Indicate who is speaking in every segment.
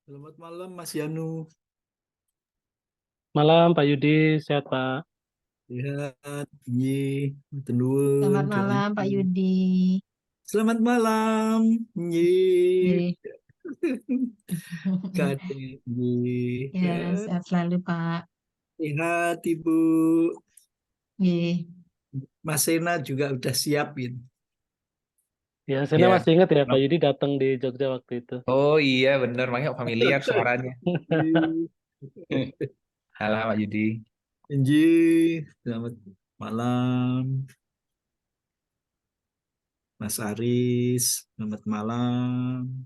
Speaker 1: Selamat malam Mas Yanu.
Speaker 2: Malam Pak Yudi, sehat Pak.
Speaker 1: Sehat, nggih, matur nuwun
Speaker 3: Selamat malam Pak
Speaker 1: doaipun.
Speaker 3: Yudi.
Speaker 1: Selamat malam, nggih.
Speaker 3: Ye.
Speaker 1: Kadek, nggih.
Speaker 3: Ya, sehat selalu Pak.
Speaker 1: Sehat Ibu.
Speaker 3: Ye.
Speaker 1: Mas Sena juga udah siapin.
Speaker 2: Ya, saya
Speaker 4: Ya.
Speaker 2: masih ingat ya Pak Yudi datang di Jogja waktu itu.
Speaker 4: Oh iya bener, makanya familiar suaranya.
Speaker 1: Nggih.
Speaker 4: Halo Pak Yudi.
Speaker 1: Nggih. Selamat malam, Mas Aris. Selamat malam.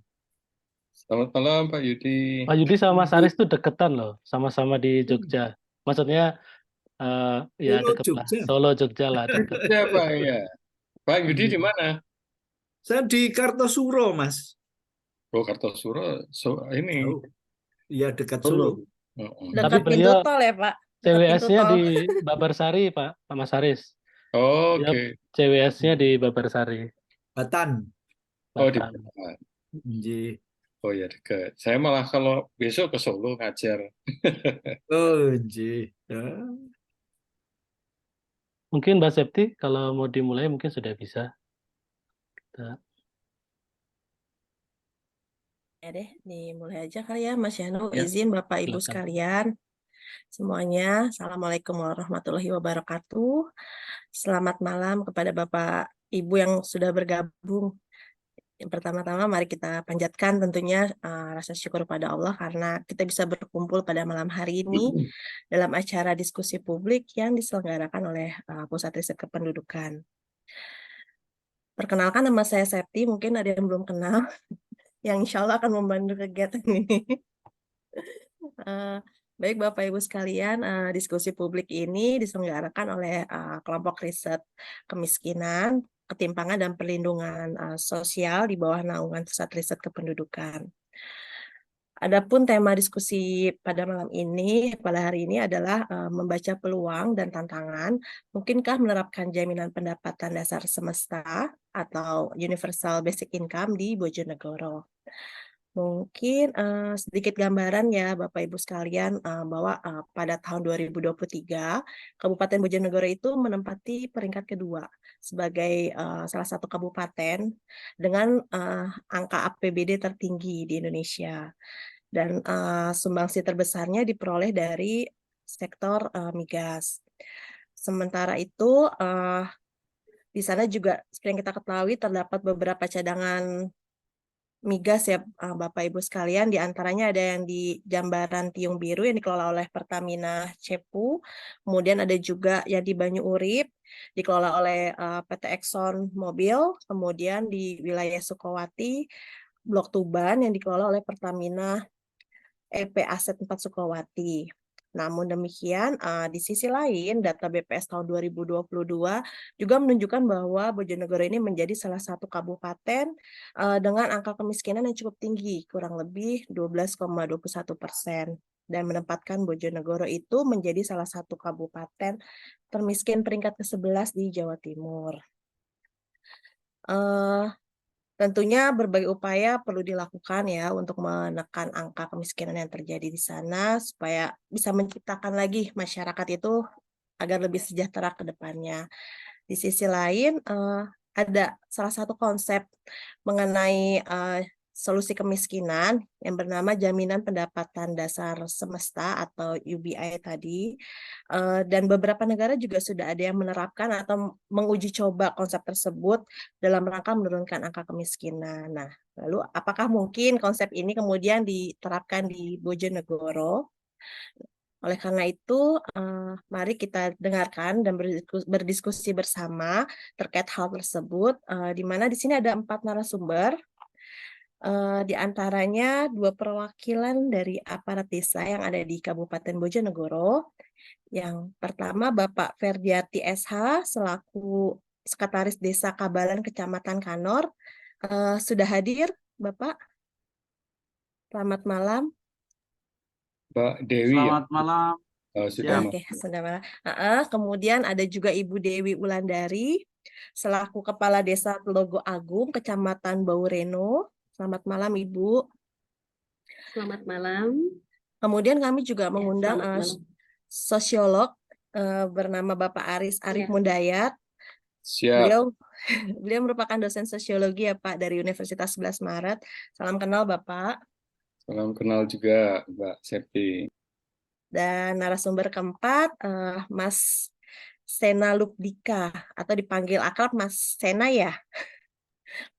Speaker 5: Selamat malam Pak Yudi.
Speaker 2: Pak Yudi sama Mas
Speaker 1: Nggih.
Speaker 2: Aris tuh deketan loh, sama-sama di Jogja. Maksudnya eh, ya
Speaker 1: Solo,
Speaker 2: deket lah,
Speaker 1: Jogja.
Speaker 2: Solo Jogja lah
Speaker 5: Oh,
Speaker 2: deket.
Speaker 5: Jogja Pak ya. Pak Yudi di
Speaker 1: Nggih.
Speaker 5: mana?
Speaker 1: Saya di Kartosuro, Mas.
Speaker 5: Oh Kartosuro, ini
Speaker 1: Jauh. Iya, dekat Solo.
Speaker 5: Solo. Oh, oh.
Speaker 2: Tapi
Speaker 3: Dekat pintu
Speaker 2: beliau
Speaker 3: tol ya Pak. Dekat pintu
Speaker 2: CWS-nya
Speaker 3: tol.
Speaker 2: di Babarsari Pak Mas Aris. Beliau
Speaker 5: Oke.
Speaker 2: CWS-nya di Babarsari,
Speaker 1: Batan.
Speaker 5: Oh di
Speaker 2: Batam.
Speaker 5: Batam.
Speaker 1: Nggih.
Speaker 5: Oh ya dekat. Saya malah kalau besok ke Solo ngajar.
Speaker 1: Oh, nggih. Ya.
Speaker 2: Mungkin Mbak Septi kalau mau dimulai mungkin sudah bisa. Kita
Speaker 3: Ya deh, dimulai aja kali ya Mas Yanu.
Speaker 2: ya,
Speaker 3: Izin Bapak Ibu
Speaker 2: silakan.
Speaker 3: sekalian. Semuanya, Assalamualaikum warahmatullahi wabarakatuh. Selamat malam kepada Bapak Ibu yang sudah bergabung. Yang pertama-tama mari kita panjatkan tentunya rasa syukur pada Allah karena kita bisa berkumpul pada malam hari ini dalam acara diskusi publik yang diselenggarakan oleh Pusat Riset Kependudukan. Perkenalkan, nama saya Septi, mungkin ada yang belum kenal, yang insya Allah akan membantu kegiatan ini. Eh, Baik Bapak Ibu sekalian, diskusi publik ini diselenggarakan oleh kelompok riset kemiskinan, ketimpangan dan perlindungan sosial di bawah naungan Pusat Riset Kependudukan. Adapun tema diskusi pada malam ini, pada hari ini adalah membaca peluang dan tantangan, mungkinkah menerapkan jaminan pendapatan dasar semesta atau Universal Basic Income di Bojonegoro. Mungkin sedikit gambaran ya Bapak Ibu sekalian bahwa pada tahun 2023 Kabupaten Bojonegoro itu menempati peringkat kedua sebagai salah satu kabupaten dengan angka APBD tertinggi di Indonesia. Dan sumbangsi terbesarnya diperoleh dari sektor migas. Sementara itu di sana juga seperti yang kita ketahui terdapat beberapa cadangan migas ya Bapak Ibu sekalian, di antaranya ada yang di Jambaran Tiung Biru yang dikelola oleh Pertamina Cepu, kemudian ada juga yang di Banyu Urip dikelola oleh PT Exxon Mobil, kemudian di wilayah Sukowati Blok Tuban yang dikelola oleh Pertamina EP Aset 4 Sukowati. Namun demikian, di sisi lain, data BPS tahun 2022 juga menunjukkan bahwa Bojonegoro ini menjadi salah satu kabupaten dengan angka kemiskinan yang cukup tinggi, kurang lebih 12,21%, dan menempatkan Bojonegoro itu menjadi salah satu kabupaten termiskin peringkat ke-11 di Jawa Timur. Tentunya berbagai upaya perlu dilakukan ya untuk menekan angka kemiskinan yang terjadi di sana supaya bisa menciptakan lagi masyarakat itu agar lebih sejahtera ke depannya. Di sisi lain ada salah satu konsep mengenai solusi kemiskinan yang bernama Jaminan Pendapatan Dasar Semesta atau UBI tadi. Dan beberapa negara juga sudah ada yang menerapkan atau menguji coba konsep tersebut dalam rangka menurunkan angka kemiskinan. Nah, lalu apakah mungkin konsep ini kemudian diterapkan di Bojonegoro? Oleh karena itu, mari kita dengarkan dan berdiskusi bersama terkait hal tersebut, di mana di sini ada 4 narasumber. Di antaranya 2 perwakilan dari aparat desa yang ada di Kabupaten Bojonegoro. Yang pertama Bapak Ferdiati SH selaku Sekretaris Desa Kabalan Kecamatan Kanor. Sudah hadir Bapak? Selamat malam.
Speaker 5: Mbak Dewi ya.
Speaker 6: Selamat malam.
Speaker 5: Sudah
Speaker 6: Siap.
Speaker 3: Oke, sudah malam. Kemudian ada juga Ibu Dewi Wulandari selaku Kepala Desa Telogo Agung Kecamatan Baureno. Selamat malam Ibu.
Speaker 6: Selamat malam.
Speaker 3: Kemudian kami juga
Speaker 6: Ya,
Speaker 3: mengundang
Speaker 6: selamat malam.
Speaker 3: sosiolog bernama Bapak Aris Arif
Speaker 6: Ya.
Speaker 3: Mundayat.
Speaker 5: Siap.
Speaker 3: Beliau merupakan dosen sosiologi ya Pak dari Universitas 11 Maret. Salam kenal Bapak.
Speaker 5: Salam kenal juga Mbak Septi.
Speaker 3: Dan narasumber keempat Mas Sena Lubdika atau dipanggil akrab Mas Sena ya.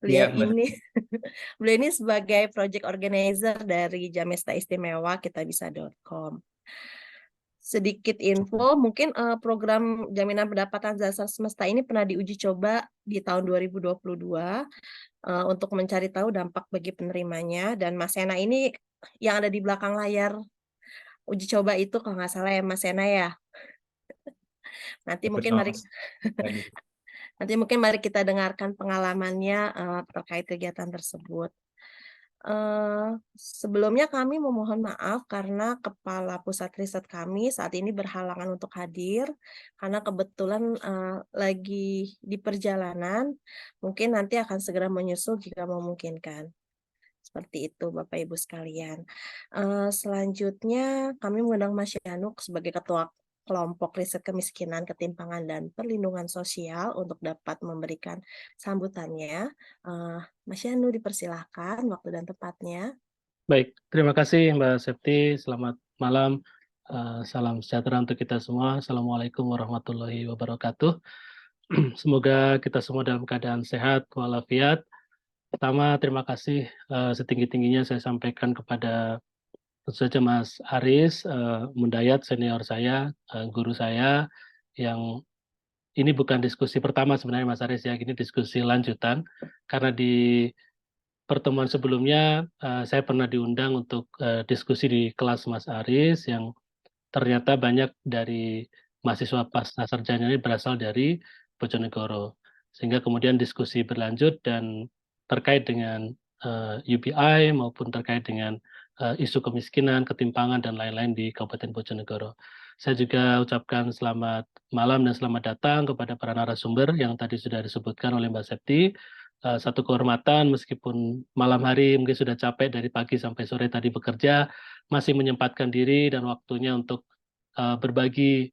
Speaker 3: Beliau
Speaker 4: Iya, benar.
Speaker 3: beliau ini sebagai project organizer dari Jamesta Istimewa kitabisa.com. Sedikit info, mungkin program jaminan pendapatan dasar semesta ini pernah diuji coba di tahun 2022 untuk mencari tahu dampak bagi penerimanya. Dan Mas Sena ini yang ada di belakang layar uji coba itu kalau nggak salah ya Mas Sena ya. Nanti mungkin
Speaker 4: Betul,
Speaker 3: mari
Speaker 4: Mas. Tadi.
Speaker 3: Nanti mungkin mari kita dengarkan pengalamannya terkait kegiatan tersebut. Sebelumnya kami memohon maaf karena kepala pusat riset kami saat ini berhalangan untuk hadir karena kebetulan lagi di perjalanan. Mungkin nanti akan segera menyusul jika memungkinkan. Seperti itu Bapak Ibu sekalian. Selanjutnya kami mengundang Mas Yanuk sebagai Ketua Kelompok Riset Kemiskinan, Ketimpangan, dan Perlindungan Sosial untuk dapat memberikan sambutannya. Mas Yanu dipersilahkan waktu dan tempatnya.
Speaker 2: Baik, terima kasih Mbak Septi. Selamat malam. Salam sejahtera untuk kita semua. Assalamualaikum warahmatullahi wabarakatuh. Semoga kita semua dalam keadaan sehat walafiat. Pertama, terima kasih setinggi-tingginya saya sampaikan kepada tentu saja Mas Aris Mundayat, senior saya, guru saya, yang ini bukan diskusi pertama sebenarnya Mas Aris ya, ini diskusi lanjutan, karena di pertemuan sebelumnya saya pernah diundang untuk diskusi di kelas Mas Aris, yang ternyata banyak dari mahasiswa pasca sarjana ini berasal dari Bojonegoro, sehingga kemudian diskusi berlanjut dan terkait dengan UBI maupun terkait dengan isu kemiskinan, ketimpangan, dan lain-lain di Kabupaten Bojonegoro. Saya juga ucapkan selamat malam dan selamat datang kepada para narasumber yang tadi sudah disebutkan oleh Mbak Septi. Satu kehormatan meskipun malam hari mungkin sudah capek dari pagi sampai sore tadi bekerja, masih menyempatkan diri dan waktunya untuk berbagi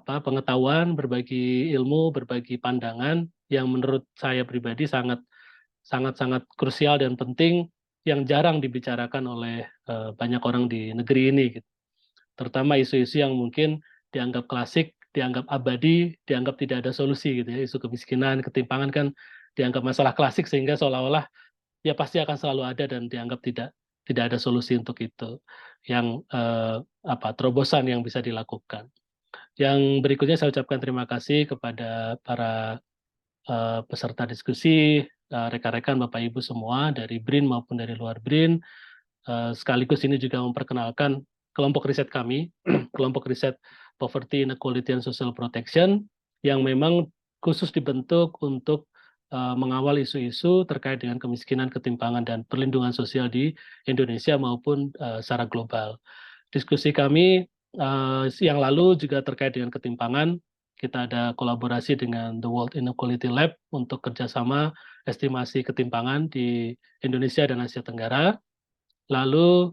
Speaker 2: pengetahuan, berbagi ilmu, berbagi pandangan yang menurut saya pribadi sangat krusial dan penting, yang jarang dibicarakan oleh banyak orang di negeri ini, gitu. Terutama isu-isu yang mungkin dianggap klasik, dianggap abadi, dianggap tidak ada solusi, gitu ya. Isu kemiskinan, ketimpangan kan dianggap masalah klasik, sehingga seolah-olah ya pasti akan selalu ada dan dianggap tidak ada solusi untuk itu. Yang terobosan yang bisa dilakukan. Yang berikutnya saya ucapkan terima kasih kepada para peserta diskusi, rekan-rekan Bapak Ibu semua dari BRIN maupun dari luar BRIN. Sekaligus ini juga memperkenalkan kelompok riset kami, kelompok riset Poverty, Inequality, and Social Protection, yang memang khusus dibentuk untuk mengawal isu-isu terkait dengan kemiskinan, ketimpangan, dan perlindungan sosial di Indonesia maupun secara global. Diskusi kami yang lalu juga terkait dengan ketimpangan. Kita ada kolaborasi dengan The World Inequality Lab untuk kerjasama estimasi ketimpangan di Indonesia dan Asia Tenggara. Lalu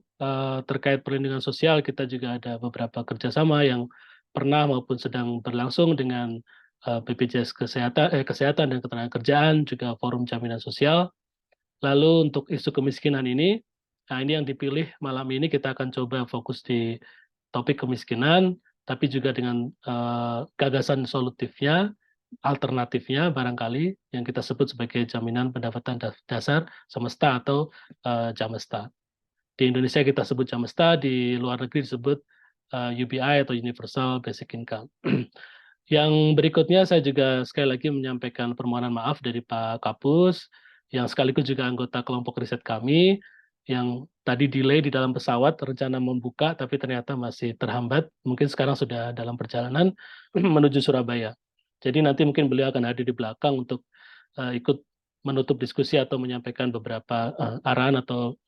Speaker 2: terkait perlindungan sosial, kita juga ada beberapa kerjasama yang pernah maupun sedang berlangsung dengan BPJS Kesehatan dan Ketenagakerjaan, juga Forum Jaminan Sosial. Lalu untuk isu kemiskinan ini, nah ini yang dipilih malam ini, kita akan coba fokus di topik kemiskinan, tapi juga dengan gagasan solutifnya, alternatifnya barangkali, yang kita sebut sebagai jaminan pendapatan dasar semesta atau Jamesta. Di Indonesia kita sebut Jamesta, di luar negeri disebut UBI atau Universal Basic Income. Yang berikutnya saya juga sekali lagi menyampaikan permohonan maaf dari Pak Kapus, yang sekaligus juga anggota kelompok riset kami, yang tadi delay di dalam pesawat, rencana membuka tapi ternyata masih terhambat, mungkin sekarang sudah dalam perjalanan menuju Surabaya. Jadi nanti mungkin beliau akan hadir di belakang untuk ikut menutup diskusi atau menyampaikan beberapa arahan atau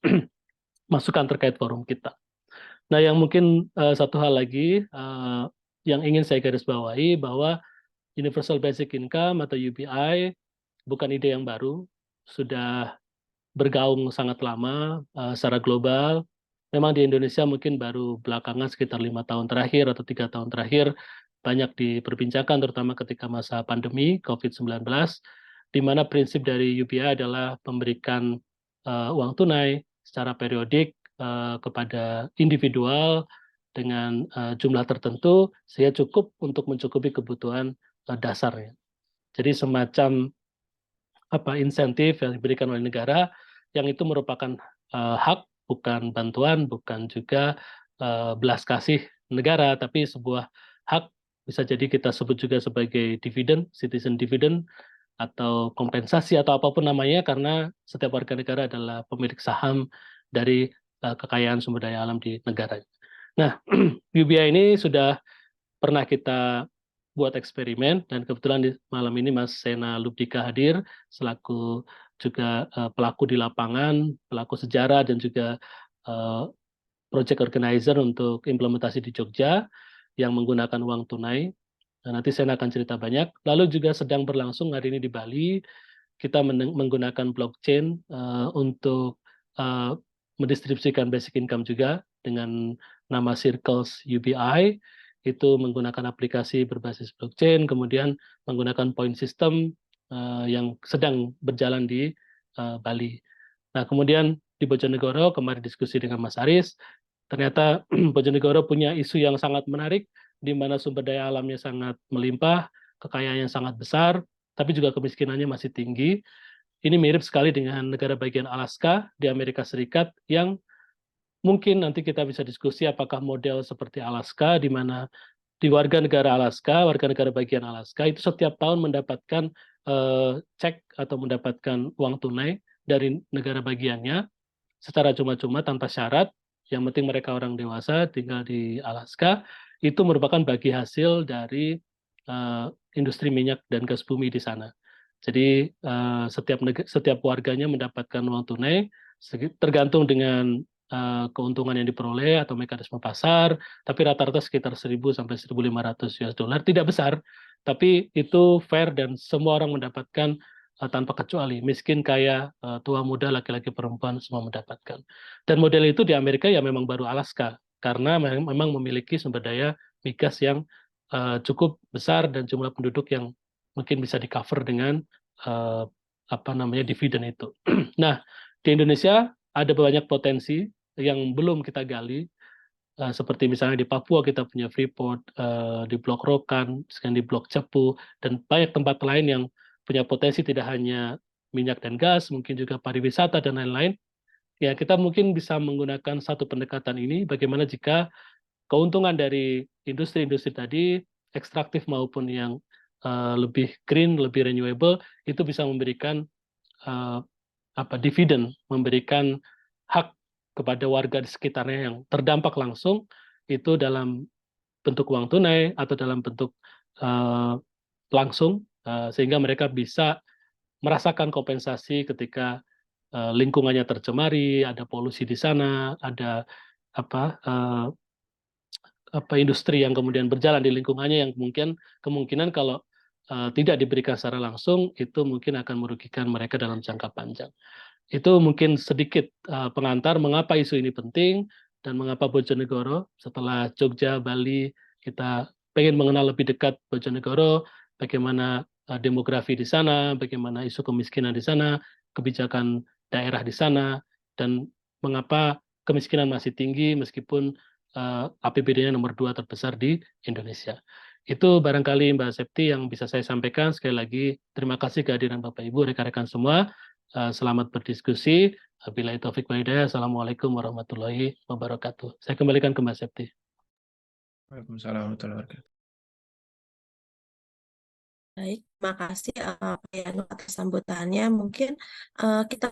Speaker 2: masukan terkait forum kita. Nah, yang mungkin satu hal lagi yang ingin saya garis bawahi, bahwa Universal Basic Income atau UBI bukan ide yang baru, sudah bergaung sangat lama secara global. memang di Indonesia mungkin baru belakangan sekitar 5 tahun terakhir atau 3 tahun terakhir banyak diperbincangkan, terutama ketika masa pandemi COVID-19, di mana prinsip dari UBI adalah memberikan uang tunai secara periodik kepada individual dengan jumlah tertentu sehingga cukup untuk mencukupi kebutuhan dasarnya. Jadi semacam insentif yang diberikan oleh negara yang itu merupakan hak, bukan bantuan, bukan juga belas kasih negara, tapi sebuah hak, bisa jadi kita sebut juga sebagai dividen, citizen dividend, atau kompensasi atau apapun namanya, karena setiap warga negara adalah pemilik saham dari kekayaan sumber daya alam di negara. Nah, UBI ini sudah pernah kita buat eksperimen, dan kebetulan di malam ini Mas Sena Lubdika hadir selaku juga pelaku di lapangan, pelaku sejarah, dan juga project organizer untuk implementasi di Jogja yang menggunakan uang tunai. Nah, nanti Sena akan cerita banyak. Lalu juga sedang berlangsung hari ini di Bali, kita menggunakan blockchain untuk mendistribusikan basic income juga dengan nama Circles UBI, itu menggunakan aplikasi berbasis blockchain, kemudian menggunakan point system yang sedang berjalan di Bali. Nah, kemudian di Bojonegoro, kemarin diskusi dengan Mas Aris, ternyata Bojonegoro punya isu yang sangat menarik, di mana sumber daya alamnya sangat melimpah, kekayaannya sangat besar, tapi juga kemiskinannya masih tinggi. Ini mirip sekali dengan negara bagian Alaska di Amerika Serikat, yang mungkin nanti kita bisa diskusi apakah model seperti Alaska, di mana di warga negara Alaska, warga negara bagian Alaska itu setiap tahun mendapatkan cek atau mendapatkan uang tunai dari negara bagiannya secara cuma-cuma tanpa syarat, yang penting mereka orang dewasa tinggal di Alaska, itu merupakan bagi hasil dari industri minyak dan gas bumi di sana. Jadi setiap warganya mendapatkan uang tunai tergantung dengan keuntungan yang diperoleh atau mekanisme pasar, tapi rata-rata sekitar 1.000 sampai 1.500 US dollar, tidak besar, tapi itu fair dan semua orang mendapatkan tanpa kecuali, miskin, kaya, tua, muda, laki-laki, perempuan, semua mendapatkan. Dan model itu di Amerika ya memang baru Alaska, karena memang memiliki sumber daya migas yang cukup besar dan jumlah penduduk yang mungkin bisa di-cover dengan dividen itu. Nah, di Indonesia ada banyak potensi yang belum kita gali, seperti misalnya di Papua kita punya Freeport, di Blok Rokan, di Blok Cepu, dan banyak tempat lain yang punya potensi tidak hanya minyak dan gas, mungkin juga pariwisata dan lain-lain. Ya, kita mungkin bisa menggunakan satu pendekatan ini, bagaimana jika keuntungan dari industri-industri tadi, ekstraktif maupun yang lebih green, lebih renewable, itu bisa memberikan dividen, memberikan hak kepada warga di sekitarnya yang terdampak langsung, itu dalam bentuk uang tunai atau dalam bentuk langsung, sehingga mereka bisa merasakan kompensasi ketika lingkungannya tercemari, ada polusi di sana, ada industri yang kemudian berjalan di lingkungannya yang kemungkinan kalau tidak diberikan secara langsung, itu mungkin akan merugikan mereka dalam jangka panjang. Itu mungkin sedikit pengantar mengapa isu ini penting, dan mengapa Bojonegoro setelah Jogja, Bali, kita pengen mengenal lebih dekat Bojonegoro, bagaimana demografi di sana, bagaimana isu kemiskinan di sana, kebijakan daerah di sana, dan mengapa kemiskinan masih tinggi meskipun APBD-nya nomor 2 terbesar di Indonesia. Itu barangkali Mbak Septi yang bisa saya sampaikan. Sekali lagi, terima kasih kehadiran Bapak Ibu, rekan-rekan semua. Selamat berdiskusi. Wabillahi taufik wal hidayah. Assalamualaikum warahmatullahi wabarakatuh. Saya kembalikan ke Mbak Septi.
Speaker 4: Waalaikumsalam warahmatullahi wabarakatuh.
Speaker 3: Baik, terima kasih Pak Yanu atas sambutannya. Mungkin kita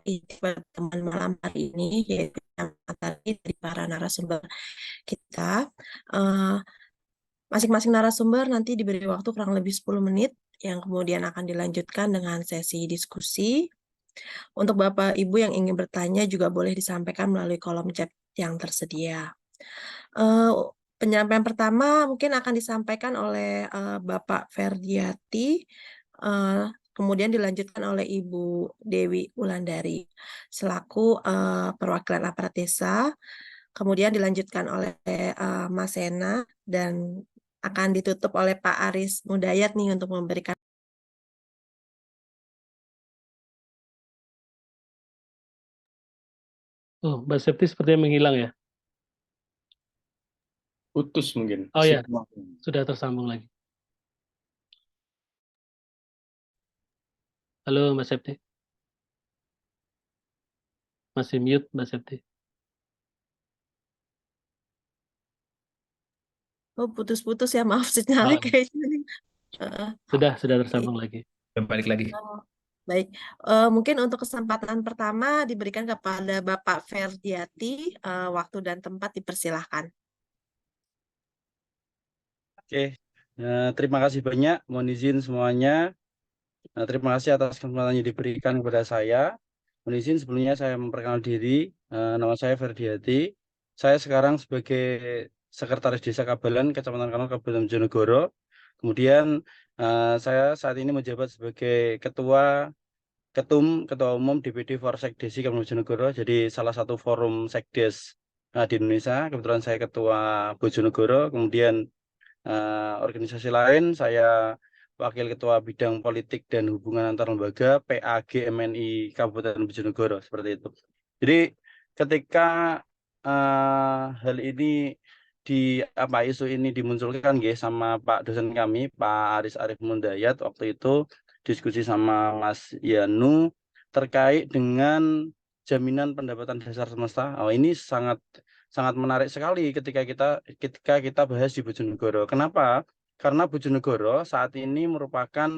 Speaker 3: di pertemuan malam hari ini, yaitu yang tadi dari para narasumber kita. Masing-masing narasumber nanti diberi waktu kurang lebih 10 menit, yang kemudian akan dilanjutkan dengan sesi diskusi. Untuk Bapak Ibu yang ingin bertanya juga boleh disampaikan melalui kolom chat yang tersedia. Penyampaian pertama mungkin akan disampaikan oleh Bapak Ferdiati. kemudian dilanjutkan oleh Ibu Dewi Wulandari selaku perwakilan aparat desa, kemudian dilanjutkan oleh Mas Sena, dan akan ditutup oleh Pak Aris Mudayat nih untuk memberikan.
Speaker 2: Oh, Mbak Septi sepertinya menghilang ya.
Speaker 5: Putus mungkin.
Speaker 2: Oh ya,
Speaker 5: Signal.
Speaker 2: sudah tersambung lagi. Halo Mbak Septi. Masih mute Mbak Septi.
Speaker 3: Oh, putus-putus ya, maaf sinyalnya
Speaker 2: Oh,
Speaker 3: kayaknya. Heeh.
Speaker 2: sudah tersambung lagi.
Speaker 4: Balik lagi.
Speaker 3: Oh, baik. Mungkin untuk kesempatan pertama diberikan kepada Bapak Ferdiati, waktu dan tempat dipersilahkan.
Speaker 6: Oke, terima kasih banyak. Mohon izin semuanya. Terima kasih atas kesempatan yang diberikan kepada saya. Mohon izin sebelumnya saya memperkenalkan diri. Nama saya Ferdiati. Saya sekarang sebagai Sekretaris Desa Kabalan, Kecamatan Kanal, Kabupaten Bojonegoro. Kemudian saya saat ini menjabat sebagai Ketua Umum DPD Forsek Desi Kabupaten Bojonegoro. Jadi salah satu forum sekdes di Indonesia. Kebetulan saya Ketua Bojonegoro. Kemudian organisasi lain, saya Wakil Ketua Bidang Politik dan Hubungan Antar Lembaga PAG MNI Kabupaten Bojonegoro, seperti itu. Jadi ketika hal ini isu ini dimunculkan sama Pak dosen kami, Pak Aris Arif Mundayat, waktu itu diskusi sama Mas Yanu terkait dengan jaminan pendapatan dasar semesta. Oh, ini sangat menarik sekali ketika kita bahas di Bojonegoro. Kenapa? Karena Bojonegoro saat ini merupakan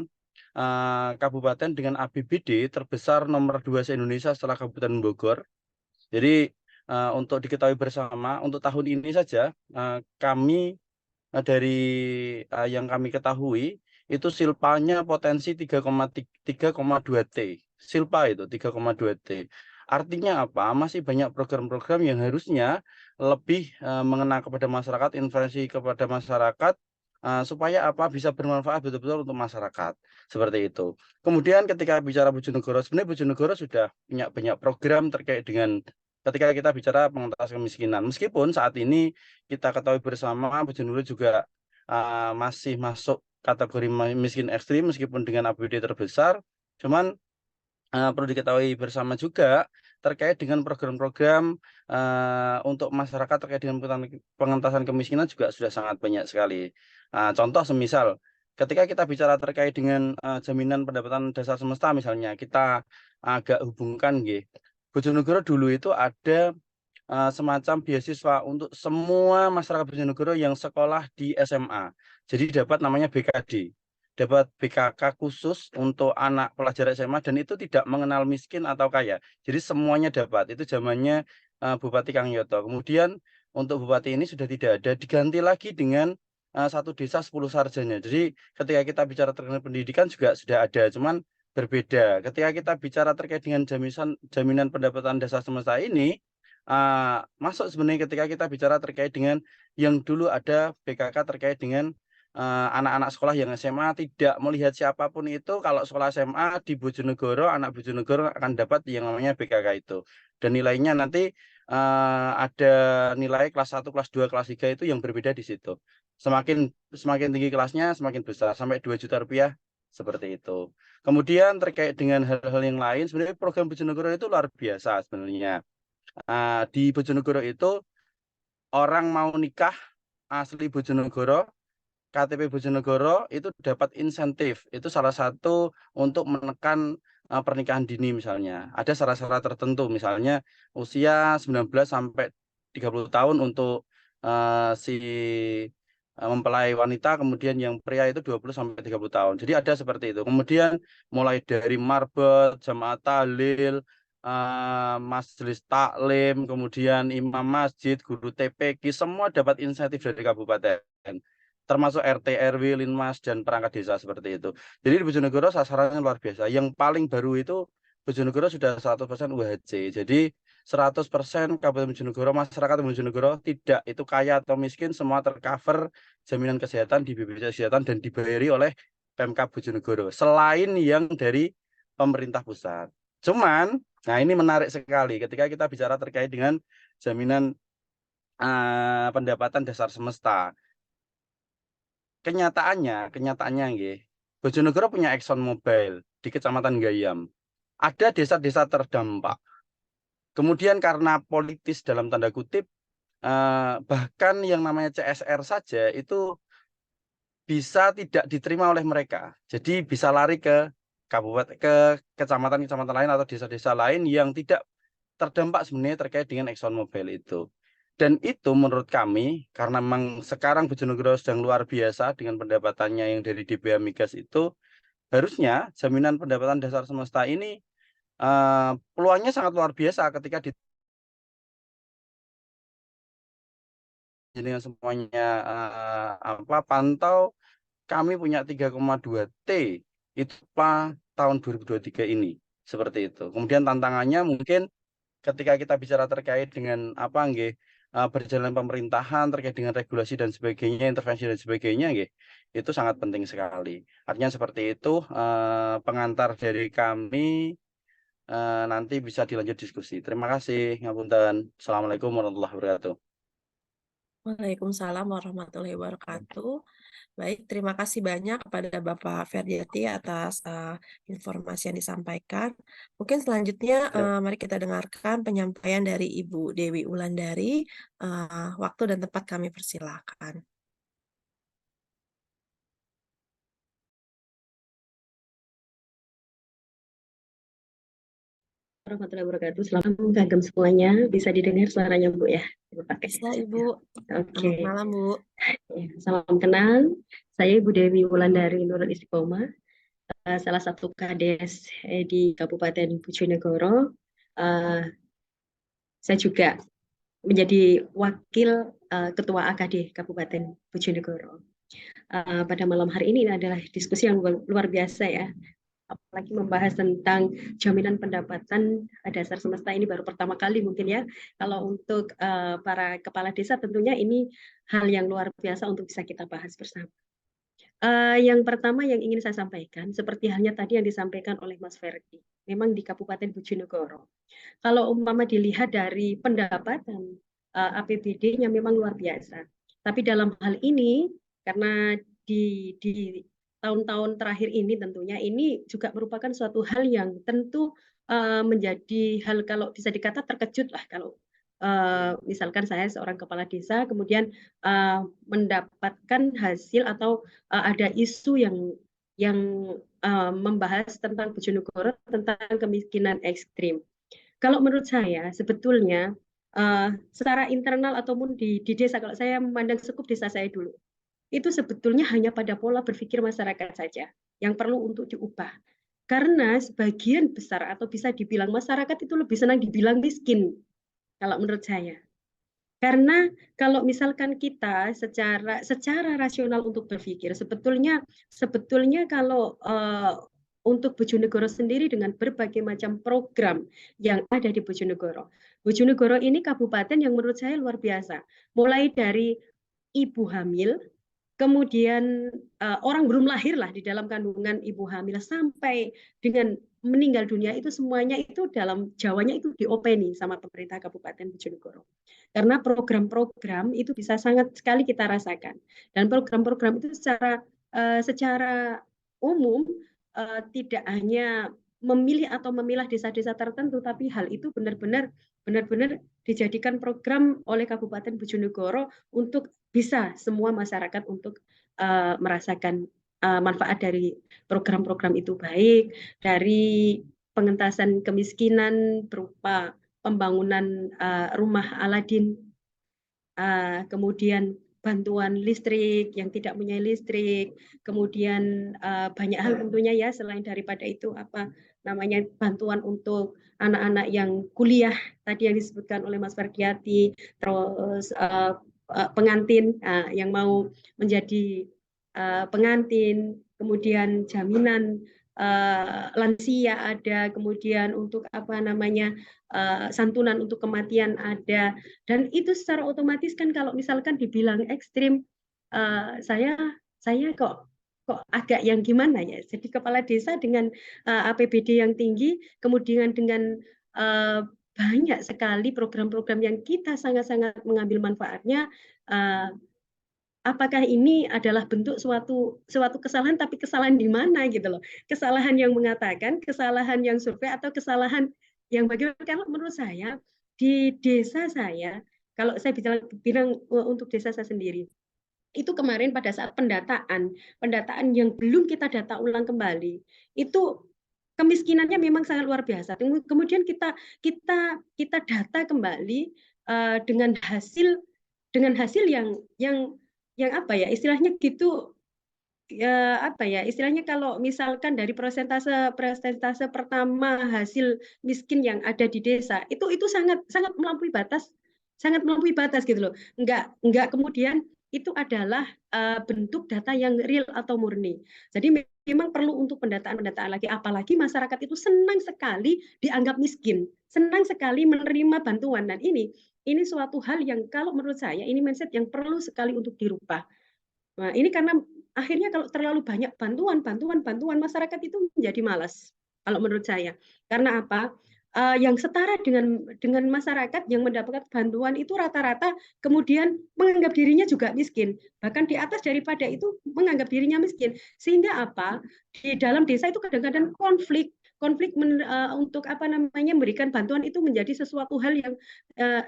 Speaker 6: kabupaten dengan APBD terbesar nomor 2 se-Indonesia setelah Kabupaten Bogor. Jadi untuk diketahui bersama, untuk tahun ini saja kami dari yang kami ketahui itu silpanya potensi 3,2 T. Silpa itu 3,2 T. Artinya apa? Masih banyak program-program yang harusnya lebih mengena kepada masyarakat, intervensi kepada masyarakat, supaya apa bisa bermanfaat betul-betul untuk masyarakat. Seperti itu. Kemudian ketika bicara Bojonegoro, sebenarnya Bojonegoro sudah punya banyak program terkait dengan ketika kita bicara pengentasan kemiskinan. Meskipun saat ini kita ketahui bersama Bojonegoro juga masih masuk kategori miskin ekstrim meskipun dengan APBD terbesar. Cuman perlu diketahui bersama juga terkait dengan program-program untuk masyarakat terkait dengan pengentasan kemiskinan juga sudah sangat banyak sekali. Contoh semisal ketika kita bicara terkait dengan jaminan pendapatan dasar semesta, misalnya kita agak hubungkan Bojonegoro dulu itu ada semacam beasiswa untuk semua masyarakat Bojonegoro yang sekolah di SMA. Jadi dapat namanya BKD. Dapat BKK khusus untuk anak pelajar SMA dan itu tidak mengenal miskin atau kaya. Jadi semuanya dapat. Itu zamannya Bupati Kang Yoto. Kemudian untuk Bupati ini sudah tidak ada, diganti lagi dengan satu desa 10 sarjana. Jadi ketika kita bicara terkait pendidikan juga sudah ada, cuman berbeda. Ketika kita bicara terkait dengan jaminan pendapatan dasar semesta ini, masuk sebenarnya ketika kita bicara terkait dengan yang dulu ada BKK terkait dengan anak-anak sekolah yang SMA, tidak melihat siapapun itu, kalau sekolah SMA di Bojonegoro, anak Bojonegoro akan dapat yang namanya BKK itu. Dan nilainya nanti ada nilai kelas 1, kelas 2, kelas 3 itu yang berbeda di situ. Semakin tinggi kelasnya, semakin besar, sampai 2 juta rupiah, seperti itu. Kemudian terkait dengan hal-hal yang lain, sebenarnya program Bojonegoro itu luar biasa sebenarnya. Di Bojonegoro itu orang mau nikah asli Bojonegoro, KTP Bojonegoro itu dapat insentif. Itu salah satu untuk menekan pernikahan dini misalnya. Ada syarat-syarat tertentu, misalnya usia 19 sampai 30 tahun untuk si mempelai wanita, kemudian yang pria itu 20 sampai 30 tahun. Jadi ada seperti itu. Kemudian mulai dari marbot, jamaah tahlil, majelis taklim, kemudian imam masjid, guru TPQ, semua dapat insentif dari kabupaten. Termasuk RT, RW, Linmas, dan perangkat desa seperti itu. Jadi di Bojonegoro sasarannya luar biasa. Yang paling baru itu Bojonegoro sudah 100% UHC. Jadi 100% Kabupaten Bojonegoro, masyarakat Bojonegoro tidak itu kaya atau miskin, semua tercover jaminan kesehatan di BPJS Kesehatan dan dibayari oleh Pemkab Bojonegoro selain yang dari pemerintah pusat. Cuman, nah ini menarik sekali ketika kita bicara terkait dengan jaminan pendapatan dasar semesta. Kenyataannya nggih, Bojonegoro punya ExxonMobil di Kecamatan Gayam. Ada desa-desa terdampak. Kemudian karena politis dalam tanda kutip, bahkan yang namanya CSR saja itu bisa tidak diterima oleh mereka. Jadi bisa lari ke kabupaten, ke kecamatan-kecamatan lain atau desa-desa lain yang tidak terdampak sebenarnya terkait dengan ExxonMobil itu. Dan itu menurut kami, karena memang sekarang Bojonegoro sedang luar biasa dengan pendapatannya yang dari DBH Migas itu, harusnya jaminan pendapatan dasar semesta ini peluangnya sangat luar biasa ketika dengan semuanya pantau. Kami punya 3,2 T itu tahun 2023 ini seperti itu. Kemudian tantangannya mungkin ketika kita bicara terkait dengan berjalan pemerintahan terkait dengan regulasi dan sebagainya, intervensi dan sebagainya, itu sangat penting sekali. Artinya seperti itu, pengantar dari kami, nanti bisa dilanjut diskusi. Terima kasih, ngapunten. Assalamualaikum warahmatullahi wabarakatuh.
Speaker 3: Waalaikumsalam warahmatullahi wabarakatuh. Baik, terima kasih banyak kepada Bapak Ferdiati atas informasi yang disampaikan. Mungkin selanjutnya mari kita dengarkan penyampaian dari Ibu Dewi Wulandari. Waktu dan tempat kami persilakan.
Speaker 7: Warahmatullahi wabarakatuh. Selamat kagem semuanya. Bisa didengar suaranya, Bu ya?
Speaker 3: Bisa, Ibu.
Speaker 7: Oke.
Speaker 3: Selamat malam, Bu.
Speaker 7: Ya, salam kenal. Saya Ibu Dewi Wulandari Nurul Istiqomah, salah satu kades di Kabupaten Bojonegoro. Saya juga menjadi wakil Ketua AKD Kabupaten Bojonegoro. Pada malam hari ini adalah diskusi yang luar biasa ya. Apalagi membahas tentang jaminan pendapatan dasar semesta ini baru pertama kali mungkin ya. Kalau untuk para kepala desa tentunya ini hal yang luar biasa untuk bisa kita bahas bersama. Yang pertama yang ingin saya sampaikan, seperti halnya tadi yang disampaikan oleh Mas Ferdi, memang di Kabupaten Bojonegoro, kalau umpama dilihat dari pendapatan APBD-nya memang luar biasa. Tapi dalam hal ini, karena di tahun-tahun terakhir ini tentunya ini juga merupakan suatu hal yang tentu menjadi hal kalau bisa dikata terkejut lah kalau misalkan saya seorang kepala desa kemudian mendapatkan hasil atau ada isu yang membahas tentang Bojonegoro tentang kemiskinan ekstrim. Kalau menurut saya sebetulnya secara internal ataupun di desa, kalau saya memandang sekup desa saya dulu, itu sebetulnya hanya pada pola berpikir masyarakat saja yang perlu untuk diubah. Karena sebagian besar atau bisa dibilang masyarakat itu lebih senang dibilang miskin, kalau menurut saya. Karena kalau misalkan kita secara rasional untuk berpikir, sebetulnya kalau untuk Bojonegoro sendiri dengan berbagai macam program yang ada di Bojonegoro. Bojonegoro ini kabupaten yang menurut saya luar biasa. Mulai dari ibu hamil, kemudian orang belum lahir lah di dalam kandungan ibu hamil sampai dengan meninggal dunia itu semuanya itu dalam Jawanya itu diopeni sama pemerintah Kabupaten Bojonegoro. Karena program-program itu bisa sangat sekali kita rasakan. Dan program-program itu secara umum tidak hanya memilih atau memilah desa-desa tertentu, tapi hal itu benar-benar dijadikan program oleh Kabupaten Bojonegoro untuk bisa semua masyarakat untuk merasakan manfaat dari program-program itu, baik dari pengentasan kemiskinan berupa pembangunan rumah Aladin, kemudian bantuan listrik yang tidak punya listrik, kemudian banyak hal tentunya ya, selain daripada itu bantuan untuk anak-anak yang kuliah tadi yang disebutkan oleh Mas Ferdiati, terus pengantin yang mau menjadi pengantin, kemudian jaminan lansia ada, kemudian untuk santunan untuk kematian ada, dan itu secara otomatis kan kalau misalkan dibilang ekstrim, saya kok kok agak yang gimana ya. Jadi kepala desa dengan APBD yang tinggi, kemudian dengan banyak sekali program-program yang kita sangat-sangat mengambil manfaatnya. Apakah ini adalah bentuk suatu kesalahan, tapi kesalahan di mana gitu loh? Kesalahan yang mengatakan, kesalahan yang survei, atau kesalahan yang bagaimana? Kalau menurut saya di desa saya, kalau saya bilang untuk desa saya sendiri, itu kemarin pada saat pendataan yang belum kita data ulang kembali, itu kemiskinannya memang sangat luar biasa. Kemudian kita data kembali dengan hasil yang apa ya istilahnya gitu, ya apa ya istilahnya, kalau misalkan dari persentase pertama hasil miskin yang ada di desa itu sangat melampaui batas gitu loh. Enggak kemudian itu adalah bentuk data yang real atau murni. Jadi memang perlu untuk pendataan lagi, apalagi masyarakat itu senang sekali dianggap miskin, senang sekali menerima bantuan, dan ini suatu hal yang kalau menurut saya ini mindset yang perlu sekali untuk dirubah. Nah, ini karena akhirnya kalau terlalu banyak bantuan, masyarakat itu menjadi malas. Kalau menurut saya, karena apa? Yang setara dengan masyarakat yang mendapatkan bantuan itu rata-rata kemudian menganggap dirinya juga miskin, bahkan di atas daripada itu menganggap dirinya miskin, sehingga apa? Di dalam desa itu kadang-kadang konflik untuk apa namanya memberikan bantuan itu menjadi sesuatu hal yang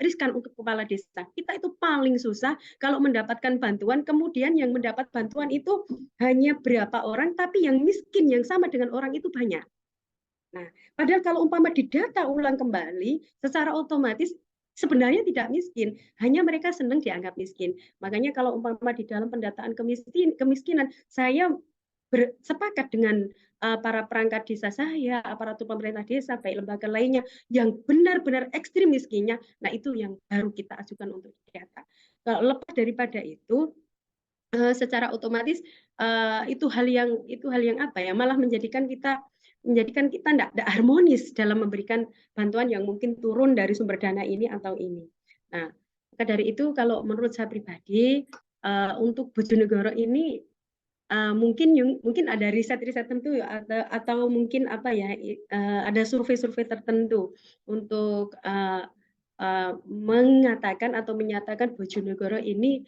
Speaker 7: riskan untuk kepala desa. Kita itu paling susah kalau mendapatkan bantuan, kemudian yang mendapat bantuan itu hanya berapa orang, tapi yang miskin yang sama dengan orang itu banyak. Nah, padahal kalau umpama didata ulang kembali, secara otomatis sebenarnya tidak miskin, hanya mereka senang dianggap miskin. Makanya kalau umpama di dalam pendataan kemiskinan, saya bersepakat dengan para perangkat desa saya, aparatur pemerintah desa, baik lembaga lainnya yang benar-benar ekstrim miskinnya. Nah, itu yang baru kita ajukan untuk data. Kalau lepas daripada itu, secara otomatis itu hal yang apa ya, malah menjadikan kita tidak harmonis dalam memberikan bantuan yang mungkin turun dari sumber dana ini atau ini. Nah, maka dari itu kalau menurut saya pribadi untuk Bojonegoro ini mungkin ada riset tertentu atau mungkin apa ya, ada survei tertentu untuk mengatakan atau menyatakan Bojonegoro ini